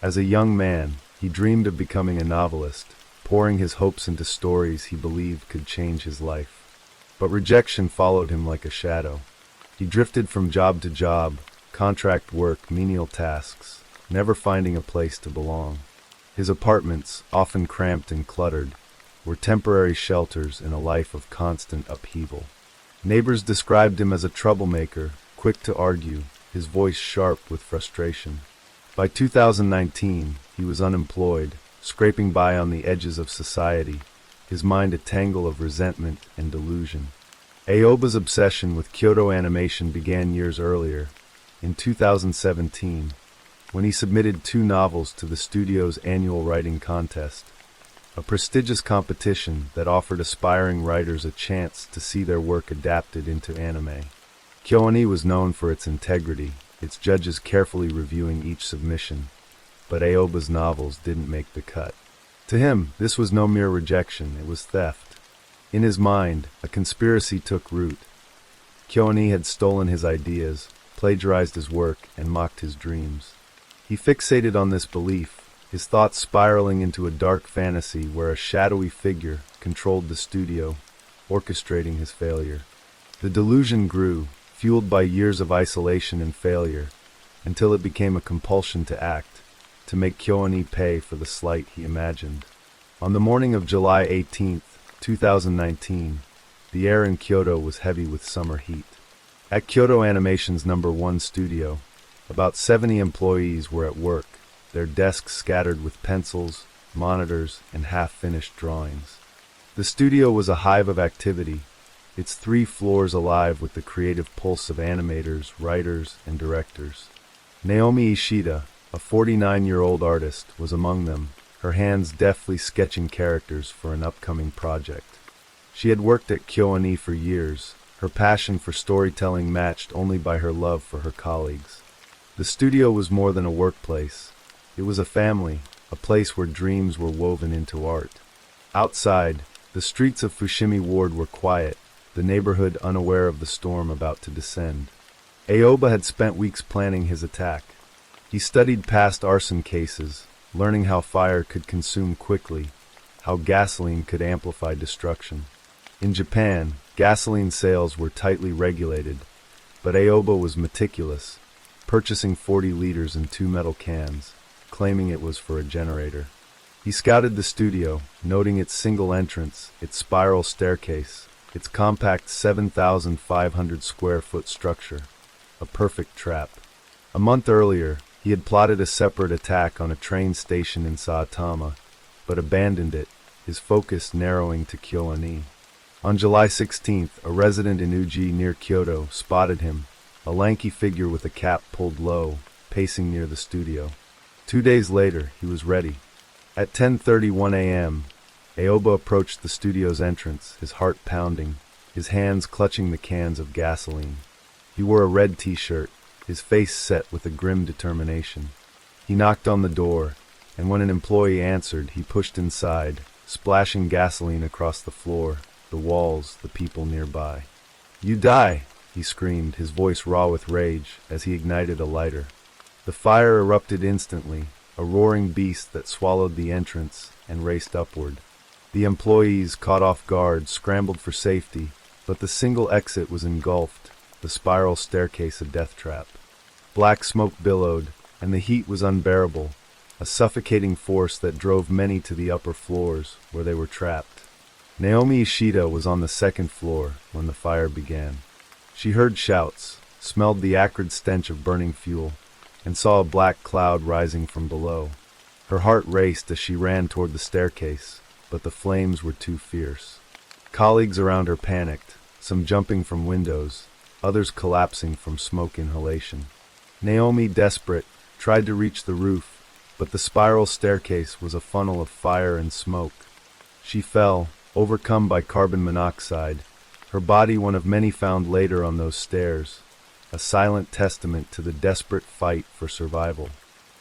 As a young man, he dreamed of becoming a novelist, pouring his hopes into stories he believed could change his life. But rejection followed him like a shadow. He drifted from job to job, contract work, menial tasks, never finding a place to belong. His apartments, often cramped and cluttered, were temporary shelters in a life of constant upheaval. Neighbors described him as a troublemaker, quick to argue, his voice sharp with frustration. By 2019, he was unemployed, scraping by on the edges of society, his mind a tangle of resentment and delusion. Aoba's obsession with Kyoto Animation began years earlier, in 2017, when he submitted 2 novels to the studio's annual writing contest, a prestigious competition that offered aspiring writers a chance to see their work adapted into anime. KyoAni was known for its integrity, its judges carefully reviewing each submission, but Aoba's novels didn't make the cut. To him, this was no mere rejection, it was theft. In his mind, a conspiracy took root. KyoAni had stolen his ideas, plagiarized his work, and mocked his dreams. He fixated on this belief, his thoughts spiraling into a dark fantasy where a shadowy figure controlled the studio, orchestrating his failure. The delusion grew, fueled by years of isolation and failure, until it became a compulsion to act, to make Kyoani pay for the slight he imagined. On the morning of July 18, 2019, the air in Kyoto was heavy with summer heat. At Kyoto Animation's #1 studio, about 70 employees were at work, their desks scattered with pencils, monitors, and half-finished drawings. The studio was a hive of activity, its 3 floors alive with the creative pulse of animators, writers, and directors. Naomi Ishida, a 49-year-old artist, was among them, her hands deftly sketching characters for an upcoming project. She had worked at KyoAni for years, her passion for storytelling matched only by her love for her colleagues. The studio was more than a workplace. It was a family, a place where dreams were woven into art. Outside, the streets of Fushimi Ward were quiet, the neighborhood unaware of the storm about to descend. Aoba had spent weeks planning his attack. He studied past arson cases, learning how fire could consume quickly, how gasoline could amplify destruction. In Japan, gasoline sales were tightly regulated, but Aoba was meticulous, purchasing 40 liters in 2 metal cans, claiming it was for a generator. He scouted the studio, noting its single entrance, its spiral staircase, its compact 7,500 square foot structure. A perfect trap. A month earlier, he had plotted a separate attack on a train station in Saitama, but abandoned it, his focus narrowing to KyoAni. On July 16th, a resident in Uji near Kyoto spotted him, a lanky figure with a cap pulled low, pacing near the studio. 2 days later, he was ready. At 10:31 a.m., Aoba approached the studio's entrance, his heart pounding, his hands clutching the cans of gasoline. He wore a red t-shirt, his face set with a grim determination. He knocked on the door, and when an employee answered, he pushed inside, splashing gasoline across the floor, the walls, the people nearby. "You die!" he screamed, his voice raw with rage, as he ignited a lighter. The fire erupted instantly, a roaring beast that swallowed the entrance and raced upward. The employees, caught off guard, scrambled for safety, but the single exit was engulfed, the spiral staircase a death trap. Black smoke billowed, and the heat was unbearable, a suffocating force that drove many to the upper floors, where they were trapped. Naomi Ishida was on the 2nd floor when the fire began. She heard shouts, smelled the acrid stench of burning fuel, and saw a black cloud rising from below. Her heart raced as she ran toward the staircase, but the flames were too fierce. Colleagues around her panicked, some jumping from windows, others collapsing from smoke inhalation. Naomi, desperate, tried to reach the roof, but the spiral staircase was a funnel of fire and smoke. She fell, overcome by carbon monoxide, her body one of many found later on those stairs, a silent testament to the desperate fight for survival.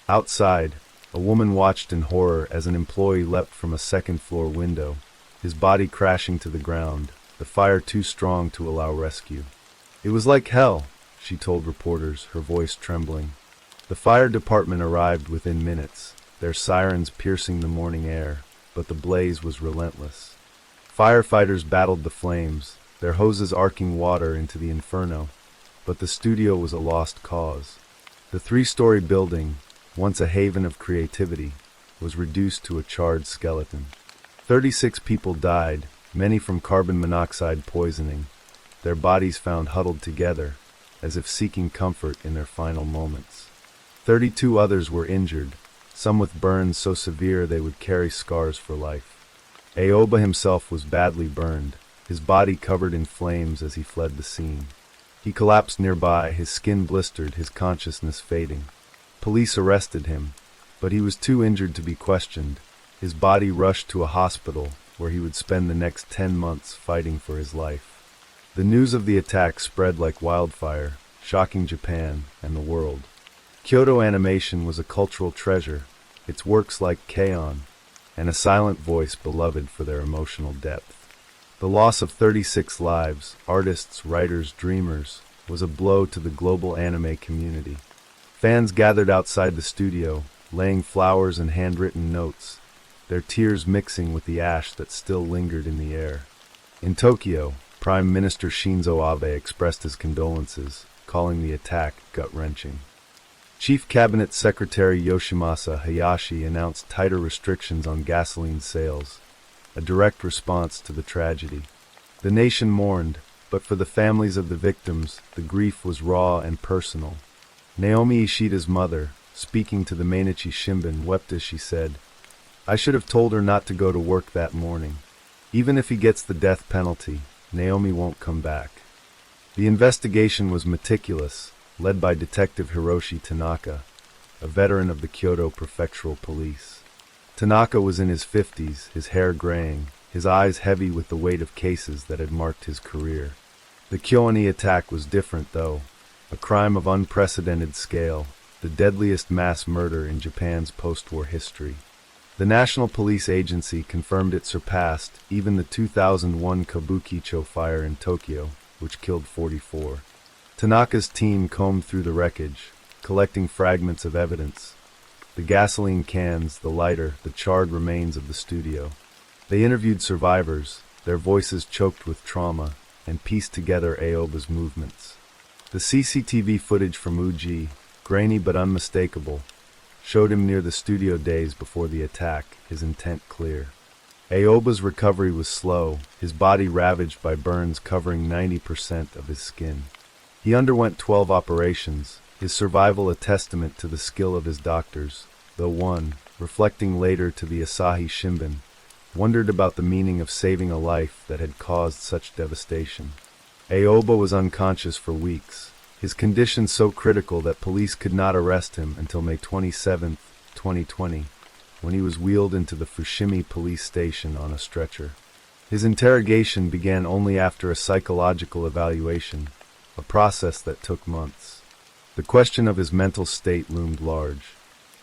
Outside, a woman watched in horror as an employee leapt from a 2nd-floor window, his body crashing to the ground, the fire too strong to allow rescue. "It was like hell," she told reporters, her voice trembling. The fire department arrived within minutes, their sirens piercing the morning air, but the blaze was relentless. Firefighters battled the flames, their hoses arcing water into the inferno, but the studio was a lost cause. The 3-story building, once a haven of creativity, was reduced to a charred skeleton. 36 people died, many from carbon monoxide poisoning, their bodies found huddled together, as if seeking comfort in their final moments. 32 others were injured, some with burns so severe they would carry scars for life. Aoba himself was badly burned, his body covered in flames as he fled the scene. He collapsed nearby, his skin blistered, his consciousness fading. Police arrested him, but he was too injured to be questioned. His body rushed to a hospital, where he would spend the next 10 months fighting for his life. The news of the attack spread like wildfire, shocking Japan and the world. Kyoto Animation was a cultural treasure, its works like K-On! And a silent voice beloved for their emotional depth. The loss of 36 lives, artists, writers, dreamers, was a blow to the global anime community. Fans gathered outside the studio, laying flowers and handwritten notes, their tears mixing with the ash that still lingered in the air. In Tokyo, Prime Minister Shinzo Abe expressed his condolences, calling the attack gut-wrenching. Chief Cabinet Secretary Yoshimasa Hayashi announced tighter restrictions on gasoline sales, a direct response to the tragedy. The nation mourned, but for the families of the victims, the grief was raw and personal. Naomi Ishida's mother, speaking to the Mainichi Shimbun, wept as she said, "I should have told her not to go to work that morning. Even if he gets the death penalty, Naomi won't come back." The investigation was meticulous, led by Detective Hiroshi Tanaka, a veteran of the Kyoto Prefectural Police. Tanaka was in his 50s, his hair graying, his eyes heavy with the weight of cases that had marked his career. The Kyoani attack was different, though, a crime of unprecedented scale, the deadliest mass murder in Japan's post-war history. The National Police Agency confirmed it surpassed even the 2001 Kabukicho fire in Tokyo, which killed 44. Tanaka's team combed through the wreckage, collecting fragments of evidence: the gasoline cans, the lighter, the charred remains of the studio. They interviewed survivors, their voices choked with trauma, and pieced together Aoba's movements. The CCTV footage from Uji, grainy but unmistakable, showed him near the studio days before the attack, his intent clear. Aoba's recovery was slow, his body ravaged by burns covering 90% of his skin. He underwent 12 operations, his survival a testament to the skill of his doctors, though one, reflecting later to the Asahi Shimbun, wondered about the meaning of saving a life that had caused such devastation. Aoba was unconscious for weeks, his condition so critical that police could not arrest him until May 27, 2020, when he was wheeled into the Fushimi police station on a stretcher. His interrogation began only after a psychological evaluation, a process that took months. The question of his mental state loomed large.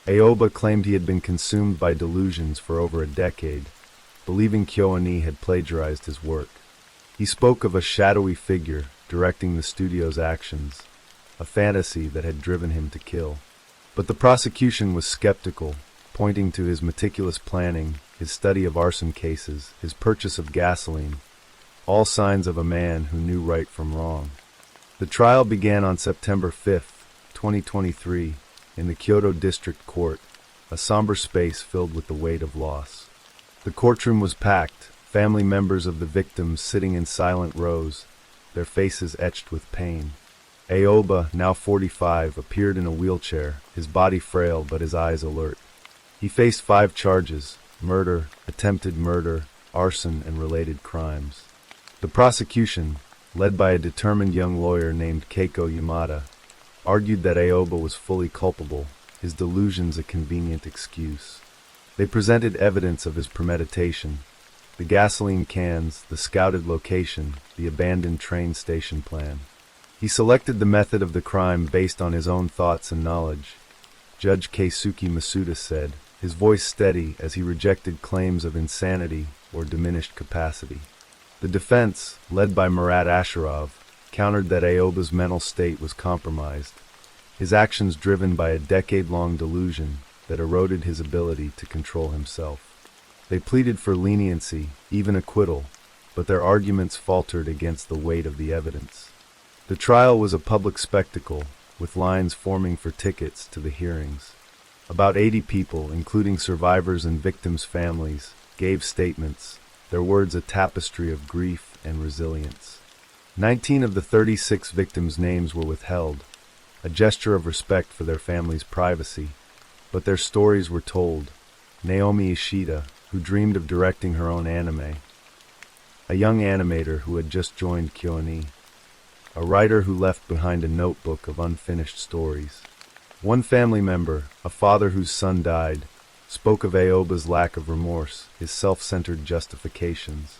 Aoba claimed he had been consumed by delusions for over a decade, believing Kyoani had plagiarized his work. He spoke of a shadowy figure directing the studio's actions, a fantasy that had driven him to kill. But the prosecution was skeptical, pointing to his meticulous planning, his study of arson cases, his purchase of gasoline, all signs of a man who knew right from wrong. The trial began on September 5, 2023, in the Kyoto District Court, a somber space filled with the weight of loss. The courtroom was packed, family members of the victims sitting in silent rows, their faces etched with pain. Aoba, now 45, appeared in a wheelchair, his body frail but his eyes alert. He faced 5 charges: murder, attempted murder, arson, and related crimes. The prosecution, led by a determined young lawyer named Keiko Yamada, argued that Aoba was fully culpable, his delusions a convenient excuse. They presented evidence of his premeditation: the gasoline cans, the scouted location, the abandoned train station plan. He selected the method of the crime based on his own thoughts and knowledge, Judge Keisuke Masuda said, his voice steady as he rejected claims of insanity or diminished capacity. The defense, led by Murat Asharov, countered that Aoba's mental state was compromised, his actions driven by a decade-long delusion that eroded his ability to control himself. They pleaded for leniency, even acquittal, but their arguments faltered against the weight of the evidence. The trial was a public spectacle, with lines forming for tickets to the hearings. About 80 people, including survivors and victims' families, gave statements, their words a tapestry of grief and resilience. 19 of the 36 victims' names were withheld, a gesture of respect for their families' privacy, but their stories were told. Naomi Ishida, who dreamed of directing her own anime, a young animator who had just joined Kyoani, a writer who left behind a notebook of unfinished stories. One family member, a father whose son died, spoke of Aoba's lack of remorse, his self-centered justifications.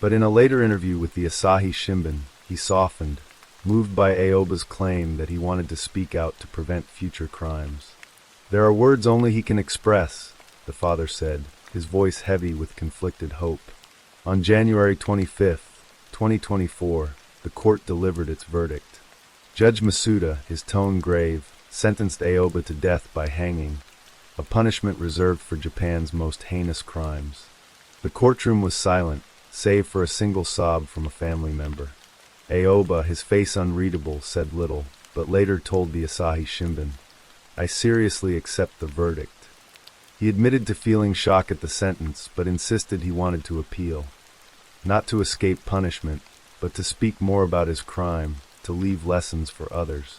But in a later interview with the Asahi Shimbun, he softened, moved by Aoba's claim that he wanted to speak out to prevent future crimes. "There are words only he can express," the father said, his voice heavy with conflicted hope. On January 25, 2024, the court delivered its verdict. Judge Masuda, his tone grave, sentenced Aoba to death by hanging, a punishment reserved for Japan's most heinous crimes. The courtroom was silent, save for a single sob from a family member. Aoba, his face unreadable, said little, but later told the Asahi Shimbun, "I seriously accept the verdict." He admitted to feeling shock at the sentence, but insisted he wanted to appeal. Not to escape punishment, but to speak more about his crime, to leave lessons for others.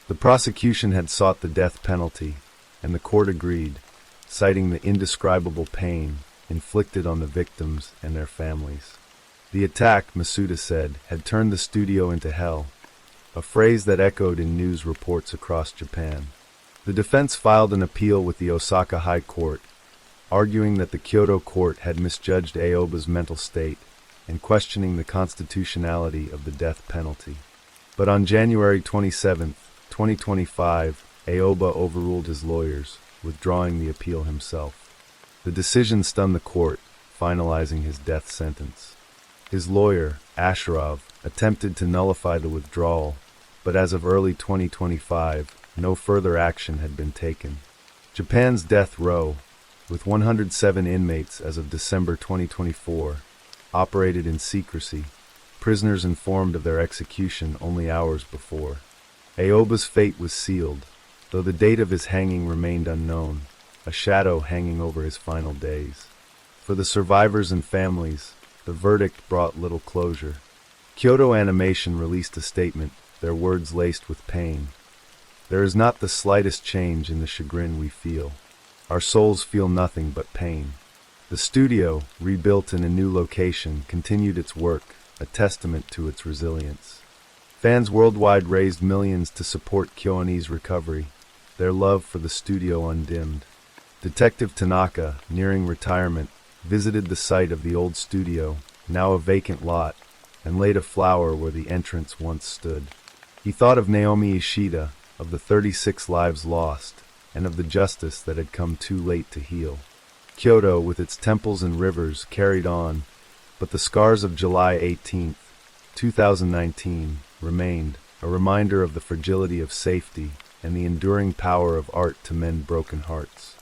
The prosecution had sought the death penalty, and the court agreed, citing the indescribable pain inflicted on the victims and their families. The attack, Masuda said, had turned the studio into hell, a phrase that echoed in news reports across Japan. The defense filed an appeal with the Osaka High Court, arguing that the Kyoto court had misjudged Aoba's mental state and questioning the constitutionality of the death penalty. But on January 27, 2025, Aoba overruled his lawyers, withdrawing the appeal himself. The decision stunned the court, finalizing his death sentence. His lawyer, Asherov, attempted to nullify the withdrawal, but as of early 2025, no further action had been taken. Japan's death row, with 107 inmates as of December 2024, operated in secrecy, prisoners informed of their execution only hours before. Aoba's fate was sealed, though the date of his hanging remained unknown, a shadow hanging over his final days. For the survivors and families, the verdict brought little closure. Kyoto Animation released a statement, their words laced with pain. "There is not the slightest change in the chagrin we feel. Our souls feel nothing but pain." The studio, rebuilt in a new location, continued its work, a testament to its resilience. Fans worldwide raised millions to support KyoAni's recovery, their love for the studio undimmed. Detective Tanaka, nearing retirement, visited the site of the old studio, now a vacant lot, and laid a flower where the entrance once stood. He thought of Naomi Ishida, of the 36 lives lost, and of the justice that had come too late to heal. Kyoto, with its temples and rivers, carried on, but the scars of July 18, 2019, remained, a reminder of the fragility of safety and the enduring power of art to mend broken hearts.